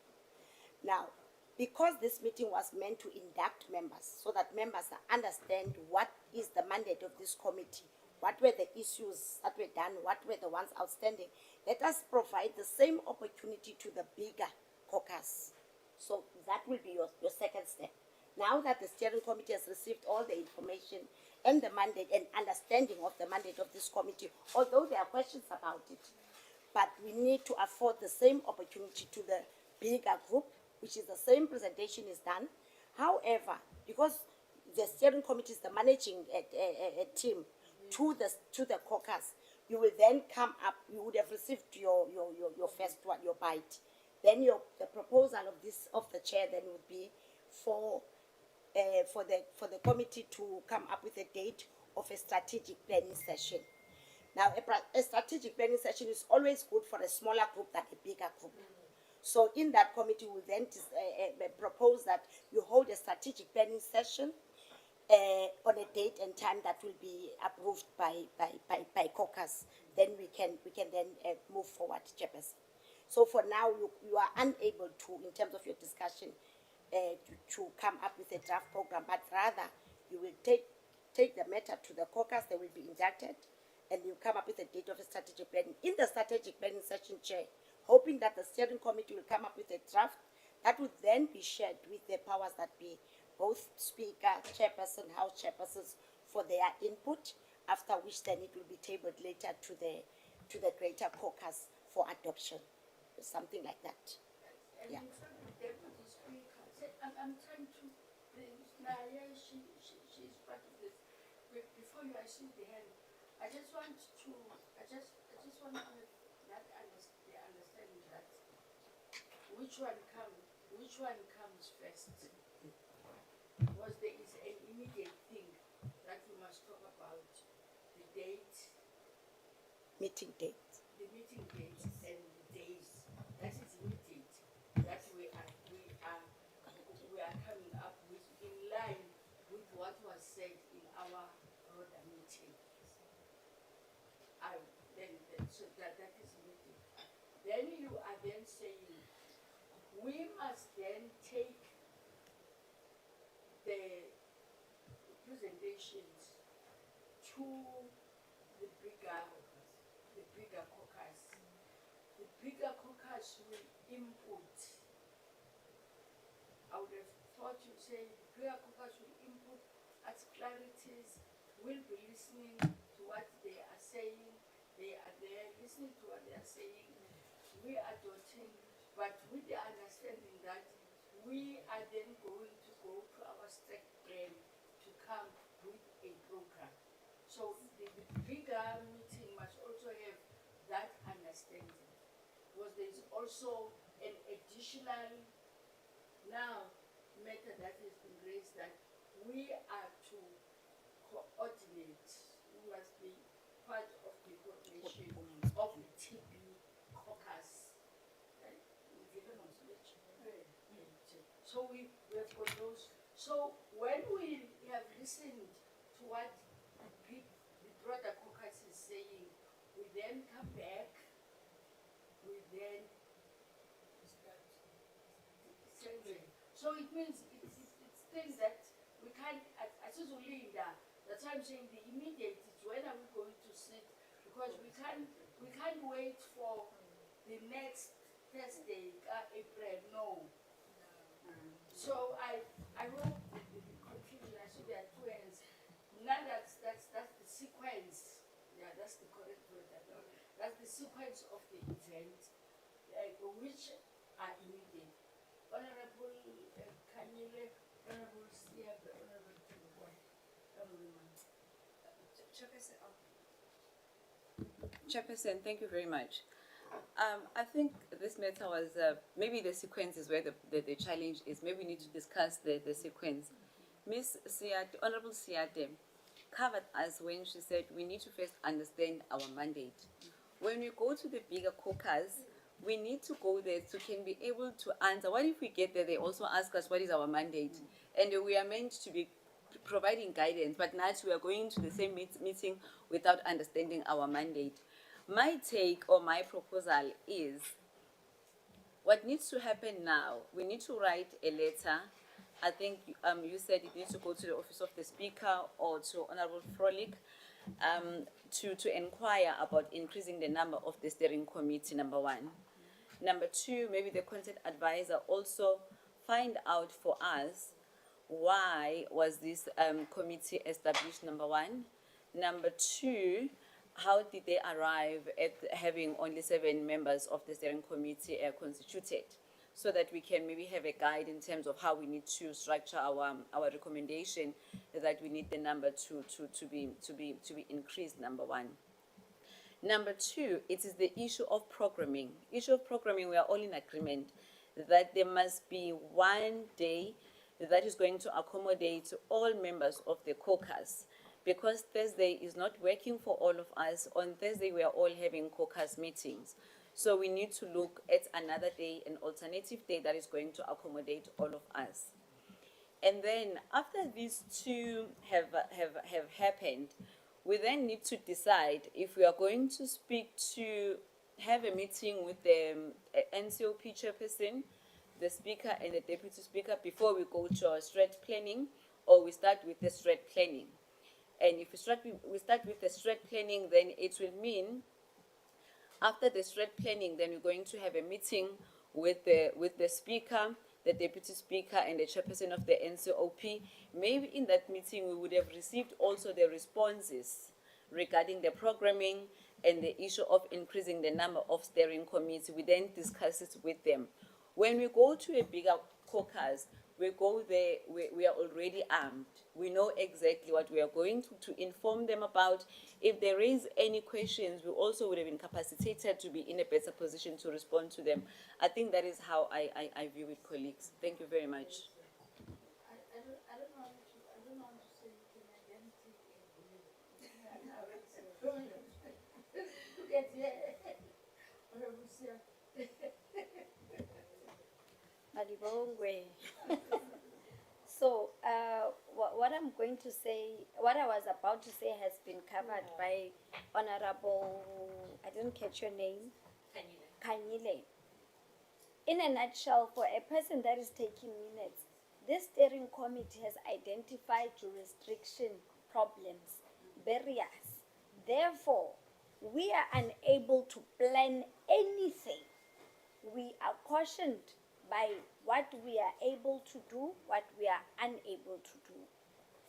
Now, because this meeting was meant to induct members, so that members understand what is the mandate of this committee, what were the issues that were done, what were the ones outstanding, let us provide the same opportunity to the bigger caucus. So that will be your second step. Now that the steering committee has received all the information and the mandate and understanding of the mandate of this committee, although there are questions about it, but we need to afford the same opportunity to the bigger group, which is the same presentation is done. However, because the steering committee is the managing team to the caucus, you will then come up, you would have received your first one, your bite. Then the proposal of the chair then would be for the committee to come up with a date of a strategic planning session. Now, a strategic planning session is always good for a smaller group than a bigger group. So in that committee, we will then propose that you hold a strategic planning session on a date and time that will be approved by caucus. Then we can then move forward, Chairperson. So for now, you are unable to, in terms of your discussion, to come up with a draft program, but rather you will take the matter to the caucus. They will be inducted, and you come up with a date of a strategic planning. In the strategic planning session, Chair, hoping that the steering committee will come up with a draft that would then be shared with the powers that be, both speaker, chairperson, house chairpersons, for their input, after which then it will be tabled later to the greater caucus for adoption, something like that. Yeah. Deputy Speaker, I'm trying to, she's part of this. Before you, I see the hand. I just want to have that the understanding that which one comes first. Because there is an immediate thing that we must talk about, the date, Meeting date. the meeting date and the days. That is immediate. That we are coming up with, in line with what was said in our broader meeting. So that is immediate. Then you are then saying we must then take the presentations to the bigger caucus. The bigger caucus will input. I would have thought you say the bigger caucus will input, ask clarities, will be listening to what they are saying. They are there listening to what they are saying. We are adopting, but with the understanding that we are then going to go to our fast-track plan to come with a program. So the bigger meeting must also have that understanding. Because there is also an additional now matter that has been raised that we are to coordinate, we must be part of the coordination of the TB caucus. Right? So we have got those. So when we have listened to what the broader caucus is saying, we then come back, we then start changing. So it means it's things that we can't, as Linda, that's why I'm saying the immediate is when are we going to sit, because we can't wait for the next Thursday, April, no. So I hope the confusion, I see there are two ends. Now that's the sequence. Yeah, that's the correct word. That's the sequence of the event, which are immediate. Honorable Kanyile, Honorable Siab, Honorable Tungwa, Chairperson, thank you very much. I think this matter was, maybe the sequence is where the challenge is. Maybe we need to discuss the sequence. Ms. Siate, Honorable Siate, covered us when she said we need to first understand our mandate. When we go to the bigger caucus, we need to go there to can be able to answer. What if we get there, they also ask us what is our mandate? And we are meant to be providing guidance, but now we are going to the same meeting without understanding our mandate. My take or my proposal is what needs to happen now, we need to write a letter. I think you said it needs to go to the office of the speaker or to Honorable Frolic to inquire about increasing the number of the steering committee, number one. Number two, maybe the content advisor also find out for us why was this committee established, number one. Number two, how did they arrive at having only 7 members of the steering committee constituted, so that we can maybe have a guide in terms of how we need to structure our recommendation, that we need the number to be increased, number one. Number two, it is the issue of programming. Issue of programming, we are all in agreement that there must be one day that is going to accommodate all members of the caucus, because Thursday is not working for all of us. On Thursday, we are all having caucus meetings. So we need to look at another day, an alternative day that is going to accommodate all of us. And then after these two have happened, we then need to decide if we are going to speak to have a meeting with the NCOP chairperson, the speaker and the deputy speaker before we go to our strat planning, or we start with the strat planning. And if we start with the strat planning, then it will mean after the strat planning, then we're going to have a meeting with the speaker, the deputy speaker, and the chairperson of the NCOP. Maybe in that meeting we would have received also the responses regarding the programming and the issue of increasing the number of steering committees. We then discuss it with them. When we go to a bigger caucus, we go there, we are already armed. We know exactly what we are going to inform them about. If there is any questions, we also would have been capacitated to be in a better position to respond to them. I think that is how I view it, colleagues. Thank you very much. I don't want to say it in identity. Look at here. Honorable Sir. Malibongwe. So, what I'm going to say, what I was about to say has been covered by Honorable, I didn't catch your name, Kanyile. In a nutshell, for a person that is taking minutes, this steering committee has identified jurisdiction problems, barriers. Therefore, we are unable to plan anything. We are cautioned by what we are able to do, what we are unable to do.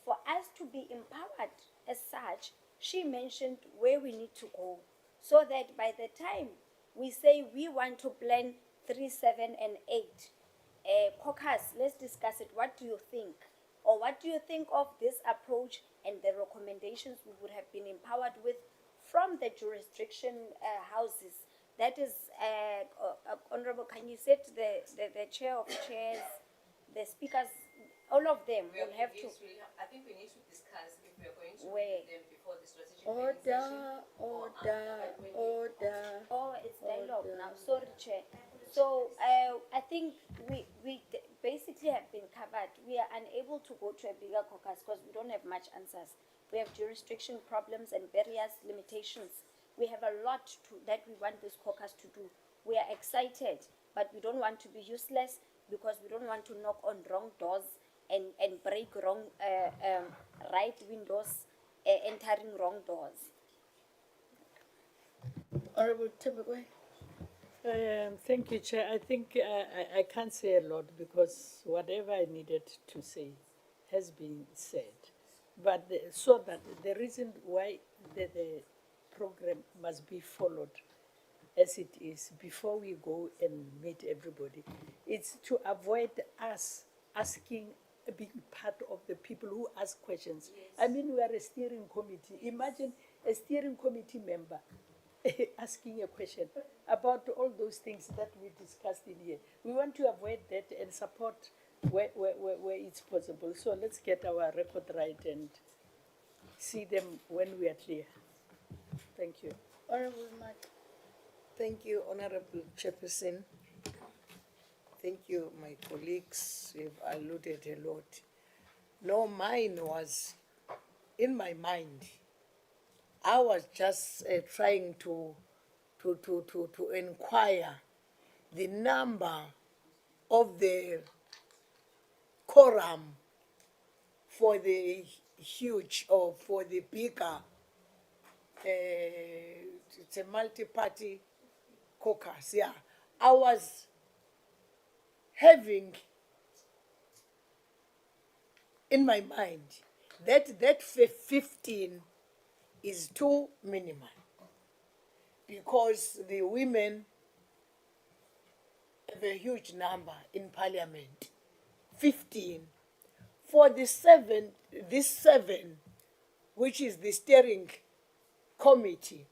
For us to be empowered as such, she mentioned where we need to go, so that by the time we say we want to plan 3, 7, and 8, caucus, let's discuss it. What do you think? Or what do you think of this approach and the recommendations we would have been empowered with from the jurisdiction houses? That is, Honorable Kanye said, the chair of chairs, the speakers, all of them will have to. I think we need to discuss if we are going to Where? meet them before the strategic Order. Oh, it's dialogue now. Sorry, Chair. So I think we basically have been covered. We are unable to go to a bigger caucus because we don't have much answers. We have jurisdiction problems and various limitations. We have a lot that we want this caucus to do. We are excited, but we don't want to be useless because we don't want to knock on wrong doors and break wrong right windows, entering wrong doors. Honorable Tebegwe. Thank you, Chair. I think I can't say a lot because whatever I needed to say has been said. But so that the reason why the program must be followed as it is before we go and meet everybody, it's to avoid us asking, being part of the people who ask questions. Yes. I mean, we are a steering committee. Imagine a steering committee member asking a question about all those things that we discussed in here. We want to avoid that and support where it's possible. So let's get our record right and see them when we are clear. Thank you. Honorable Mark. Thank you, Honorable Chairperson. Thank you, my colleagues. You've alluded a lot. No, mine was in my mind. I was just trying to inquire the number of the quorum for the huge or for the bigger, it's a multi-party caucus, yeah. I was having in my mind that 15 is too minimal because the women have a huge number in parliament. 15. For the this seven, which is the steering committee,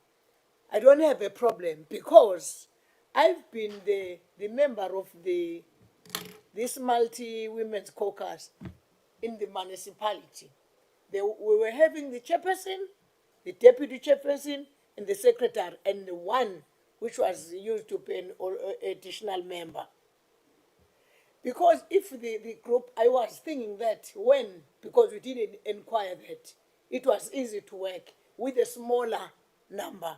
I don't have a problem because I've been the member of this multi-women's caucus in the municipality. We were having the chairperson, the deputy chairperson, and the secretary, and the one which was used to be an additional member. Because if the group, I was thinking that because we didn't inquire that, it was easy to work with a smaller number.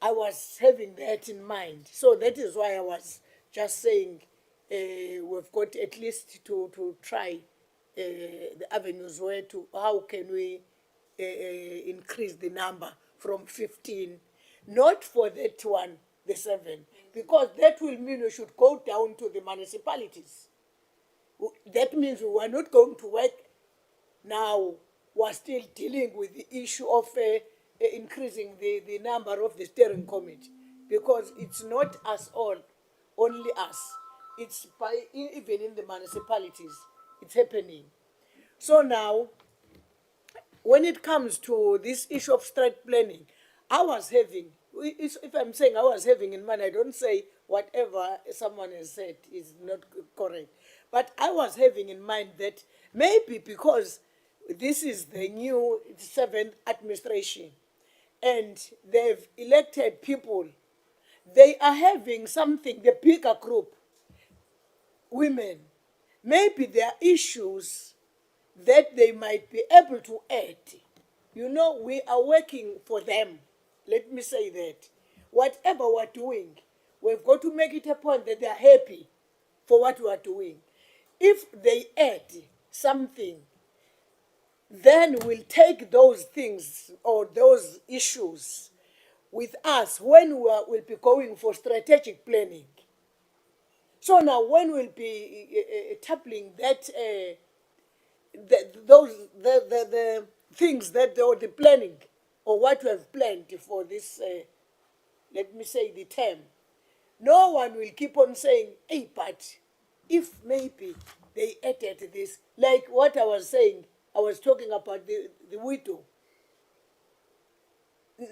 I was having that in mind. So that is why I was just saying we've got at least to try the avenues how can we increase the number from 15, not for that one, the 7, because that will mean we should go down to the municipalities. That means we are not going to work now. We're still dealing with the issue of increasing the number of the steering committee, because it's not us all, only us. It's even in the municipalities, it's happening. So now, when it comes to this issue of strat planning, I was having, if I'm saying I was having in mind, I don't say whatever someone has said is not correct. But I was having in mind that maybe because this is the new 7th administration and they've elected people, they are having something, the bigger group, women, maybe there are issues that they might be able to add. You know, we are working for them. Let me say that. Whatever we're doing, we've got to make it a point that they are happy for what we are doing. If they add something, then we'll take those things or those issues with us when we'll be going for strategic planning. So now when we'll be tackling that, the things that or the planning or what we have planned for this, let me say the term, no one will keep on saying, hey, but if maybe they added this. Like what I was saying, I was talking about the widow.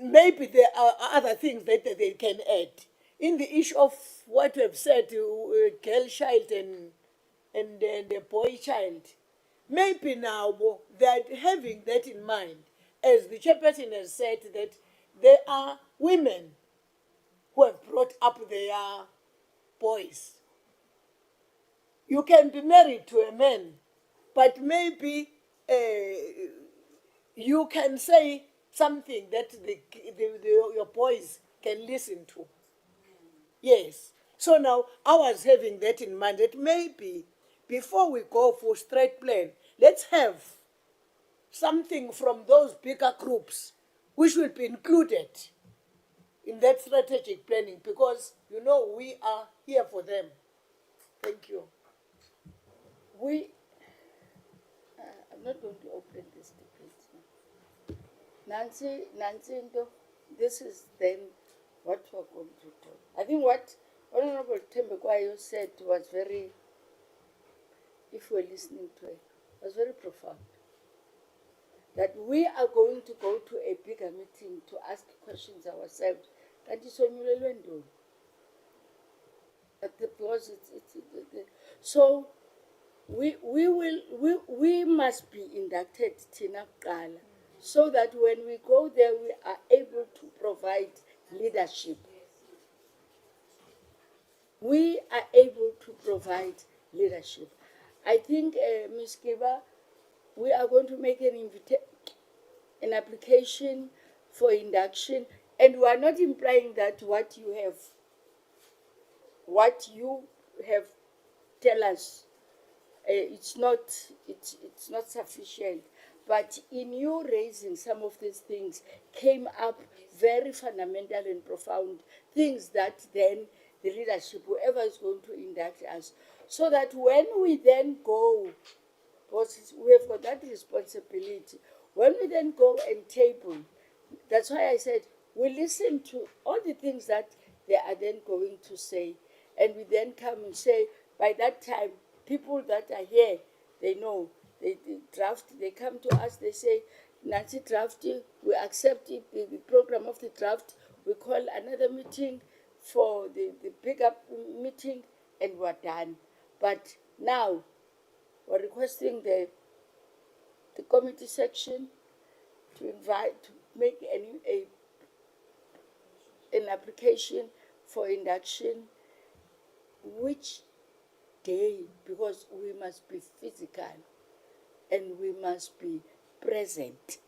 Maybe there are other things that they can add. In the issue of what we have said, girl child and the boy child, maybe now that having that in mind, as the chairperson has said, that there are women who have brought up their boys. You can be married to a man, but maybe you can say something that your boys can listen to. Yes. So now I was having that in mind that maybe before we go for straight plan, let's have something from those bigger groups which will be included in that strategic planning, because you know we are here for them. Thank you. I'm not going to open this debate now. Nancy, this is then what we're going to do. I think what Honorable Tembekwayo said was very, if we're listening to it, was very profound. That we are going to go to a bigger meeting to ask questions ourselves. Because so we must be inducted Tina Kala, so that when we go there we are able to provide leadership. We are able to provide leadership. I think, Ms. Kiba, we are going to make an application for induction, and we are not implying that what you have tell us it's not sufficient, but in you raising some of these things came up very fundamental and profound things that then the leadership, whoever is going to induct us, so that when we then go, because we have got that responsibility, when we then go and table, that's why I said we listen to all the things that they are then going to say, and we then come and say, by that time, people that are here, they know, they draft, they come to us, they say, Nancy drafting, we accept it, the program of the draft, we call another meeting for the big up meeting, and we're done. But now, we're requesting the committee section to make an application for induction, which day, because we must be physical and we must be present.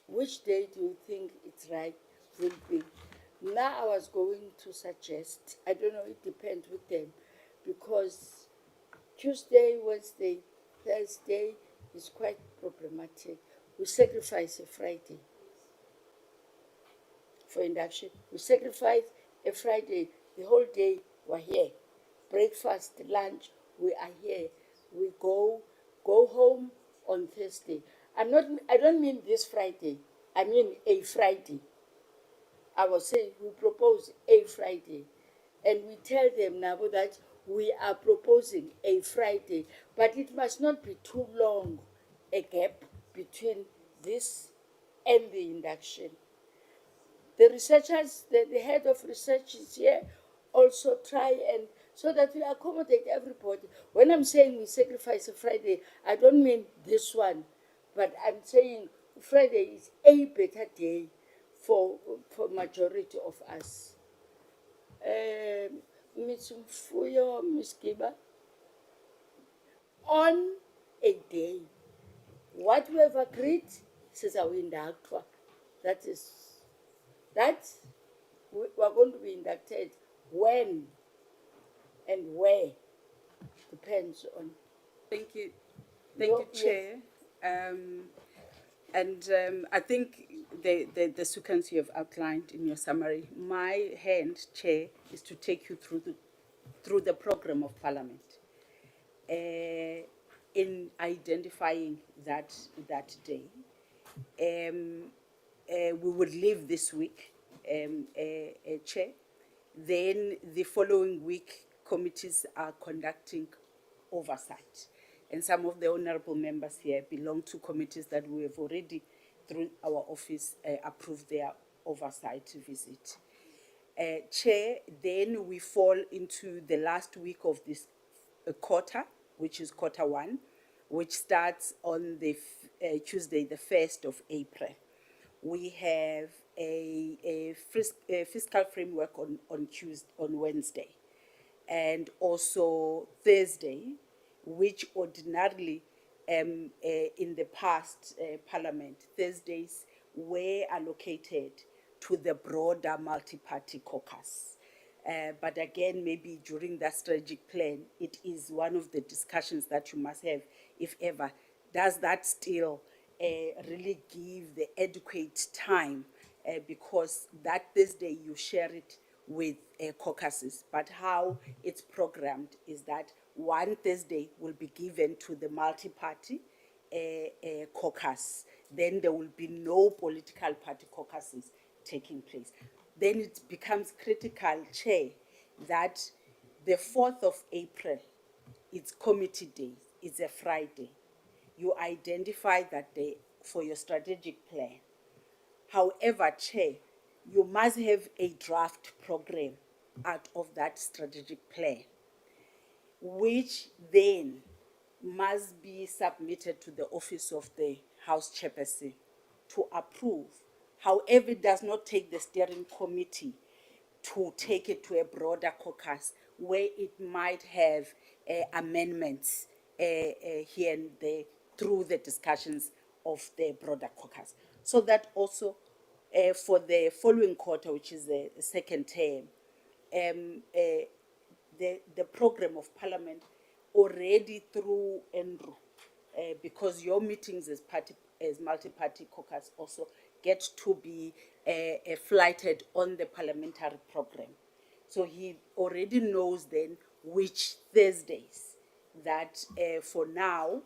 Which day do you think it's right will be? Now I was going to suggest, I don't know, it depends with them, because Tuesday, Wednesday, Thursday is quite problematic. We sacrifice a Friday for induction. We sacrifice a Friday, the whole day we're here. Breakfast, lunch, we are here. We go home on Thursday. I don't mean this Friday. I mean a Friday. I was saying we propose a Friday. And we tell them now that we are proposing a Friday, but it must not be too long a gap between this and the induction. The researchers, the head of research is here, also try and so that we accommodate everybody. When I'm saying we sacrifice a Friday, I don't mean this one, but I'm saying Friday is a better day for majority of us. Ms. Mfuyo, Ms. Giba, on a day, what we have agreed says we induct. That we are going to be inducted when and where depends on. Thank you, Chair. I think the sequence you have outlined in your summary. My hand, Chair, is to take you through the program of Parliament in identifying that day. We would leave this week, Chair. Then the following week committees are conducting oversight. And some of the honorable members here belong to committees that we have already, through our office, approved their oversight visit. Chair, then we fall into the last week of this quarter, which is quarter one, which starts on the Tuesday, the 1st of April. We have a fiscal framework on Wednesday, and also Thursday, which ordinarily in the past Parliament, Thursdays were allocated to the broader multi-party caucus. But again, maybe during that strategic plan, it is one of the discussions that you must have, if ever. Does that still really give the adequate time? Because that Thursday you share it with caucuses, but how it's programmed is that one Thursday will be given to the multi-party caucus. Then there will be no political party caucuses taking place. Then it becomes critical, Chair, that the 4th of April, it's committee day, it's a Friday. You identify that day for your strategic plan. However, Chair, you must have a draft program out of that strategic plan, which then must be submitted to the office of the House Chairperson to approve. However, it does not take the steering committee to take it to a broader caucus where it might have amendments here and there through the discussions of the broader caucus. So that also for the following quarter, which is the second term, the program of Parliament already through Andrew, because your meetings as multi-party caucus also get to be flighted on the parliamentary program. So he already knows then which Thursdays that for now,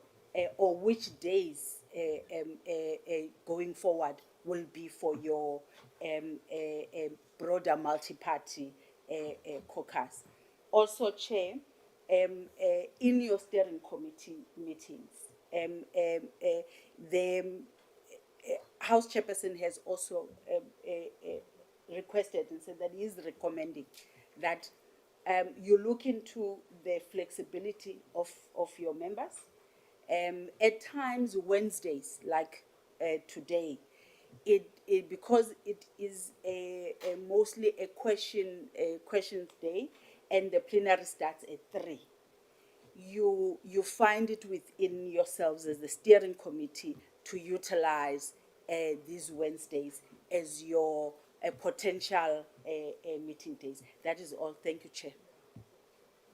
or which days going forward will be for your broader multi-party caucus. Also, Chair, in your steering committee meetings, the House Chairperson has also requested and said that he is recommending that you look into the flexibility of your members. At times, Wednesdays, like today, because it is mostly a questions day, and the plenary starts at 3. You find it within yourselves as the steering committee to utilize these Wednesdays as your potential meeting days. That is all. Thank you, Chair.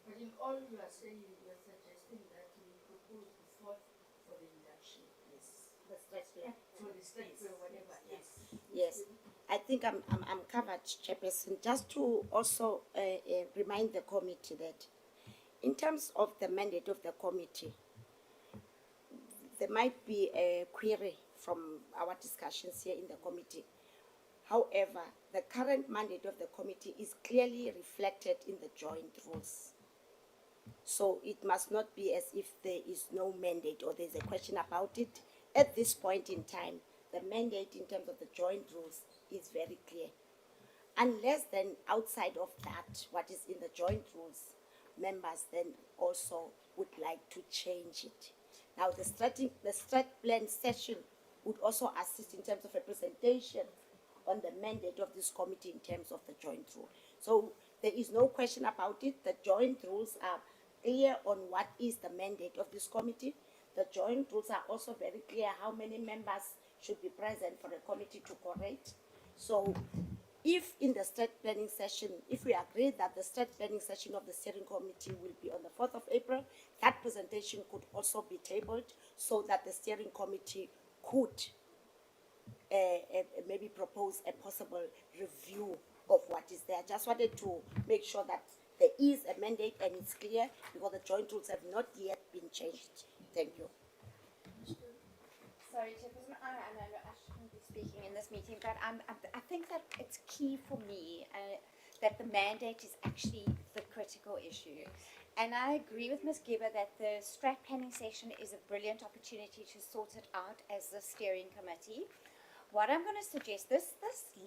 But in all you are saying, you are suggesting that we propose the 4th for the induction. Yes, the stretch plan. For the stretch plan, whatever. Yes, I think I'm covered, Chairperson. Just to also remind the committee that in terms of the mandate of the committee, there might be a query from our discussions here in the committee. However, the current mandate of the committee is clearly reflected in the joint rules. So it must not be as if there is no mandate or there's a question about it. At this point in time, the mandate in terms of the joint rules is very clear. Unless then outside of that, what is in the joint rules, members then also would like to change it. Now the strat plan session would also assist in terms of representation on the mandate of this committee in terms of the joint rule. So there is no question about it. The joint rules are clear on what is the mandate of this committee. The joint rules are also very clear how many members should be present for the committee to correct. So if in the strat planning session, if we agree that the strat planning session of the steering committee will be on the 4th of April, that presentation could also be tabled so that the steering committee could maybe propose a possible review of what is there. I just wanted to make sure that there is a mandate and it's clear because the joint rules have not yet been changed. Thank you. Sorry, Chairperson, I know I shouldn't be speaking in this meeting, but I think that it's key for me that the mandate is actually the critical issue. And I agree with Ms. Gibber that the strat planning session is a brilliant opportunity to sort it out as the steering committee. What I'm going to suggest, this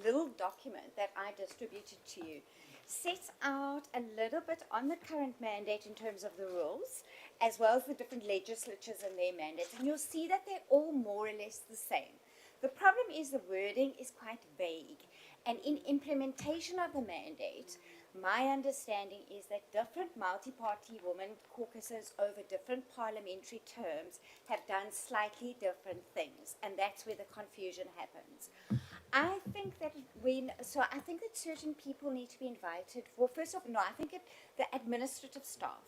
little document that I distributed to you sets out a little bit on the current mandate in terms of the rules, as well as the different legislatures and their mandates. And you'll see that they're all more or less the same. The problem is the wording is quite vague. And in implementation of the mandate, my understanding is that different multi-party women caucuses over different parliamentary terms have done slightly different things, and that's where the confusion happens. I think that I think that certain people need to be invited. Well, first of all, no, I think the administrative staff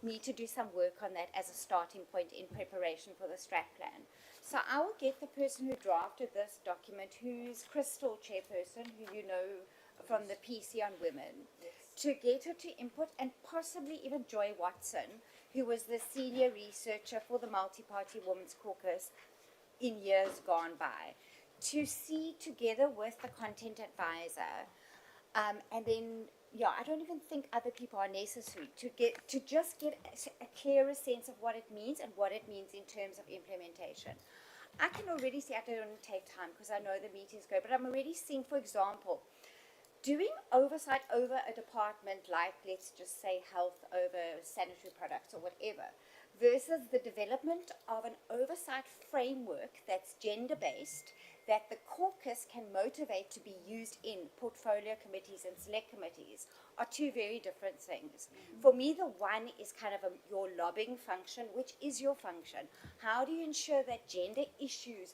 need to do some work on that as a starting point in preparation for the strat plan. So I will get the person who drafted this document, who's Crystal Chairperson, who you know from the PC on women, to get her to input, and possibly even Joy Watson, who was the senior researcher for the Multi-Party Women's Caucus in years gone by, to see together with the content advisor, and then, I don't even think other people are necessary, to just get a clearer sense of what it means and what it means in terms of implementation. I can already see, I don't take time because I know the meetings go, but I'm already seeing, for example, doing oversight over a department like, let's just say, health over sanitary products or whatever, versus the development of an oversight framework that's gender-based, that the caucus can motivate to be used in portfolio committees and select committees, are two very different things. For me, the one is kind of your lobbying function, which is your function. How do you ensure that gender issues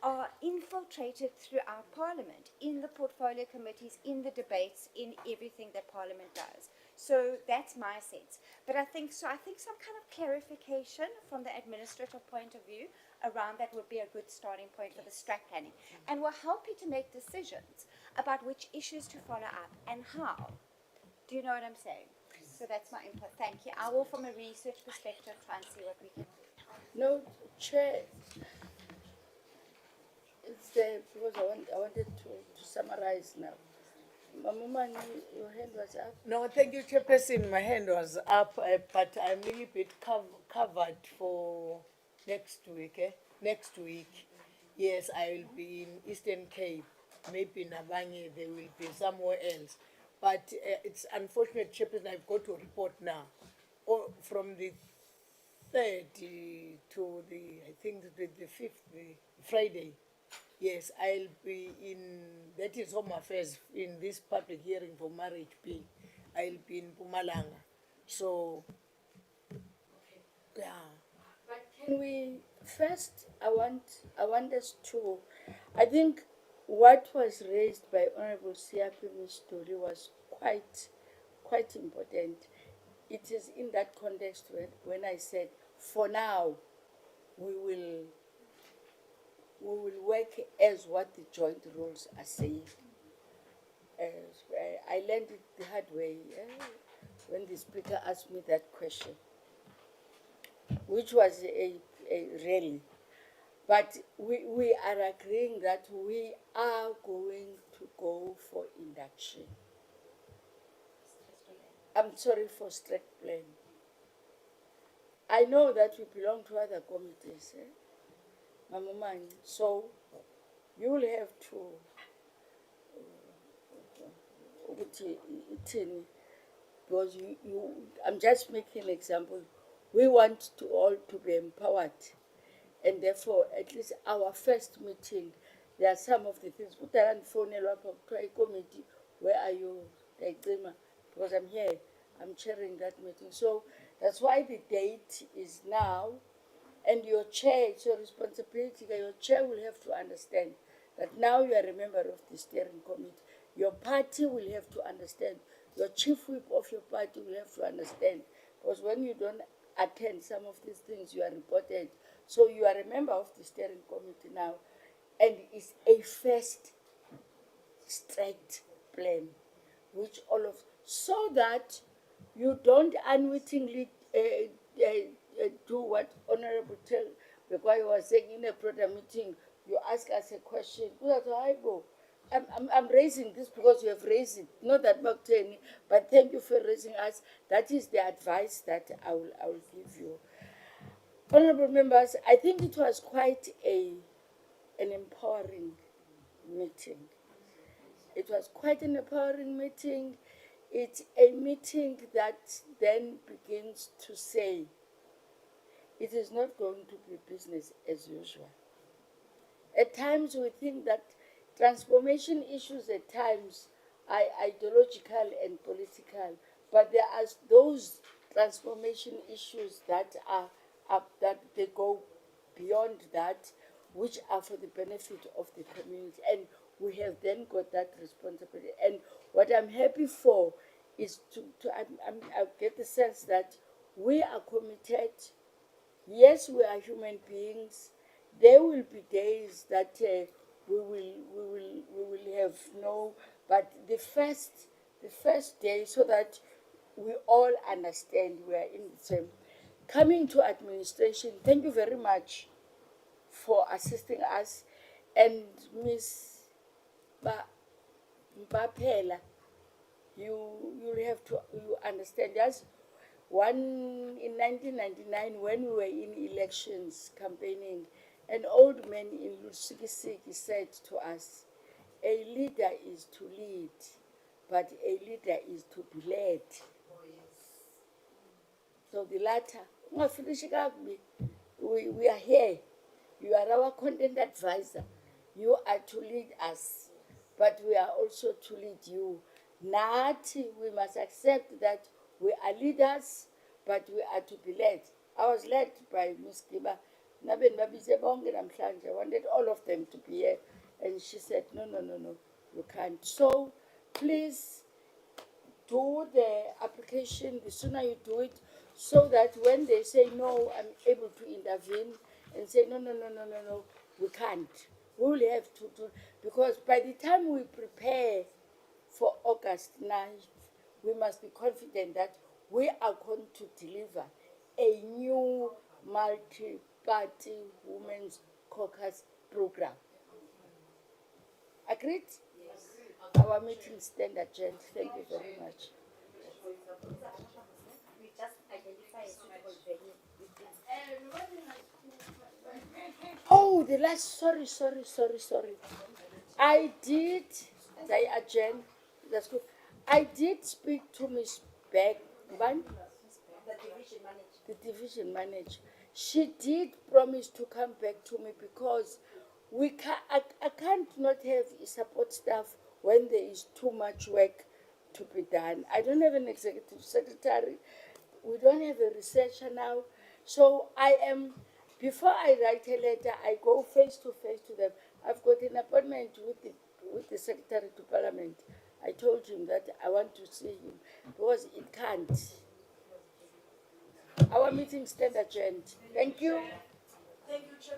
are infiltrated throughout Parliament, in the portfolio committees, in the debates, in everything that Parliament does? So that's my sense. But I think some kind of clarification from the administrative point of view around that would be a good starting point for the strat planning, and will help you to make decisions about which issues to follow up and how. Do you know what I'm saying? So that's my input. Thank you. I will, from a research perspective, try and see what we can do. No, Chair, it's there because I wanted to summarize now. Mamumani, your hand was up. No, thank you, Chairperson. My hand was up, but I'm a little bit covered for next week. Next week, yes, I will be in Eastern Cape. Maybe in Nabangi, they will be somewhere else. But it's unfortunate, Chairperson, I've got to report now. From the 3rd to I think the 5th, Friday. Yes, I'll be that is Home Affairs, in this public hearing for marriage bill. I'll be in Mpumalanga. So, yeah. But can we first? I want us to. I think what was raised by Honourable Siapimi's story was quite important. It is in that context when I said, for now, we will work as what the joint rules are saying. I learned it the hard way when the speaker asked me that question, which was a rally. But we are agreeing that we are going to go for induction. I'm sorry, for strat plan. I know that we belong to other committees, Mamumani, so you will have to because I'm just making an example. We want to all to be empowered, and therefore at least our first meeting, there are some of the things. Committee, where are you, because I'm here, I'm chairing that meeting. So that's why the date is now, and your chair, it's your responsibility. Your chair will have to understand that now you are a member of the steering committee. Your party will have to understand. Your chief whip of your party will have to understand. Because when you don't attend some of these things, you are reported. So you are a member of the steering committee now, and it's a first strat plan, which so that you don't unwittingly do what Honorable Bekwayo was saying in a program meeting. You ask us a question. I'm raising this because you have raised it. Not that Makteni, but thank you for raising us. That is the advice that I will give you. Honorable members, I think it was quite an empowering meeting. It was quite an empowering meeting. It's a meeting that then begins to say, it is not going to be business as usual. At times we think that transformation issues at times are ideological and political, but there are those transformation issues that that they go beyond that, which are for the benefit of the community, and we have then got that responsibility. And what I'm happy for is I get the sense that we are committed. Yes, we are human beings. There will be days that we will have no, but the first day, so that we all understand we are in the same. Coming to administration, thank you very much for assisting us, and Miss Mpapela, you have to understand. Yes, one in 1999 when we were in elections campaigning, an old man in Lusikisiki said to us, "A leader is to lead, but a leader is to be led." So the latter, we are here. You are our content advisor. You are to lead us, but we are also to lead you. Nathi, we must accept that we are leaders, but we are to be led. I was led by Ms. Kiba. I wanted all of them to be here. And she said, no, you can't. So please do the application the sooner you do it, so that when they say no, I'm able to intervene and say, no, we can't. We will have to do, because by the time we prepare for August 9th, we must be confident that we are going to deliver a new multi-party women's caucus program. Agreed? Yes. Our meeting stand adjourned. Thank you very much. We just identify a suitable venue. Oh, the last, sorry. I did, they adjourn, that's good. I did speak to Miss Beckman, the division manager. She did promise to come back to me, because I can't not have support staff when there is too much work to be done. I don't have an executive secretary. We don't have a researcher now. So before I write a letter, I go face to face to them. I've got an appointment with the Secretary to Parliament. I told him that I want to see him, because it can't. Our meeting stand adjourned. Thank you. Thank you, Chair.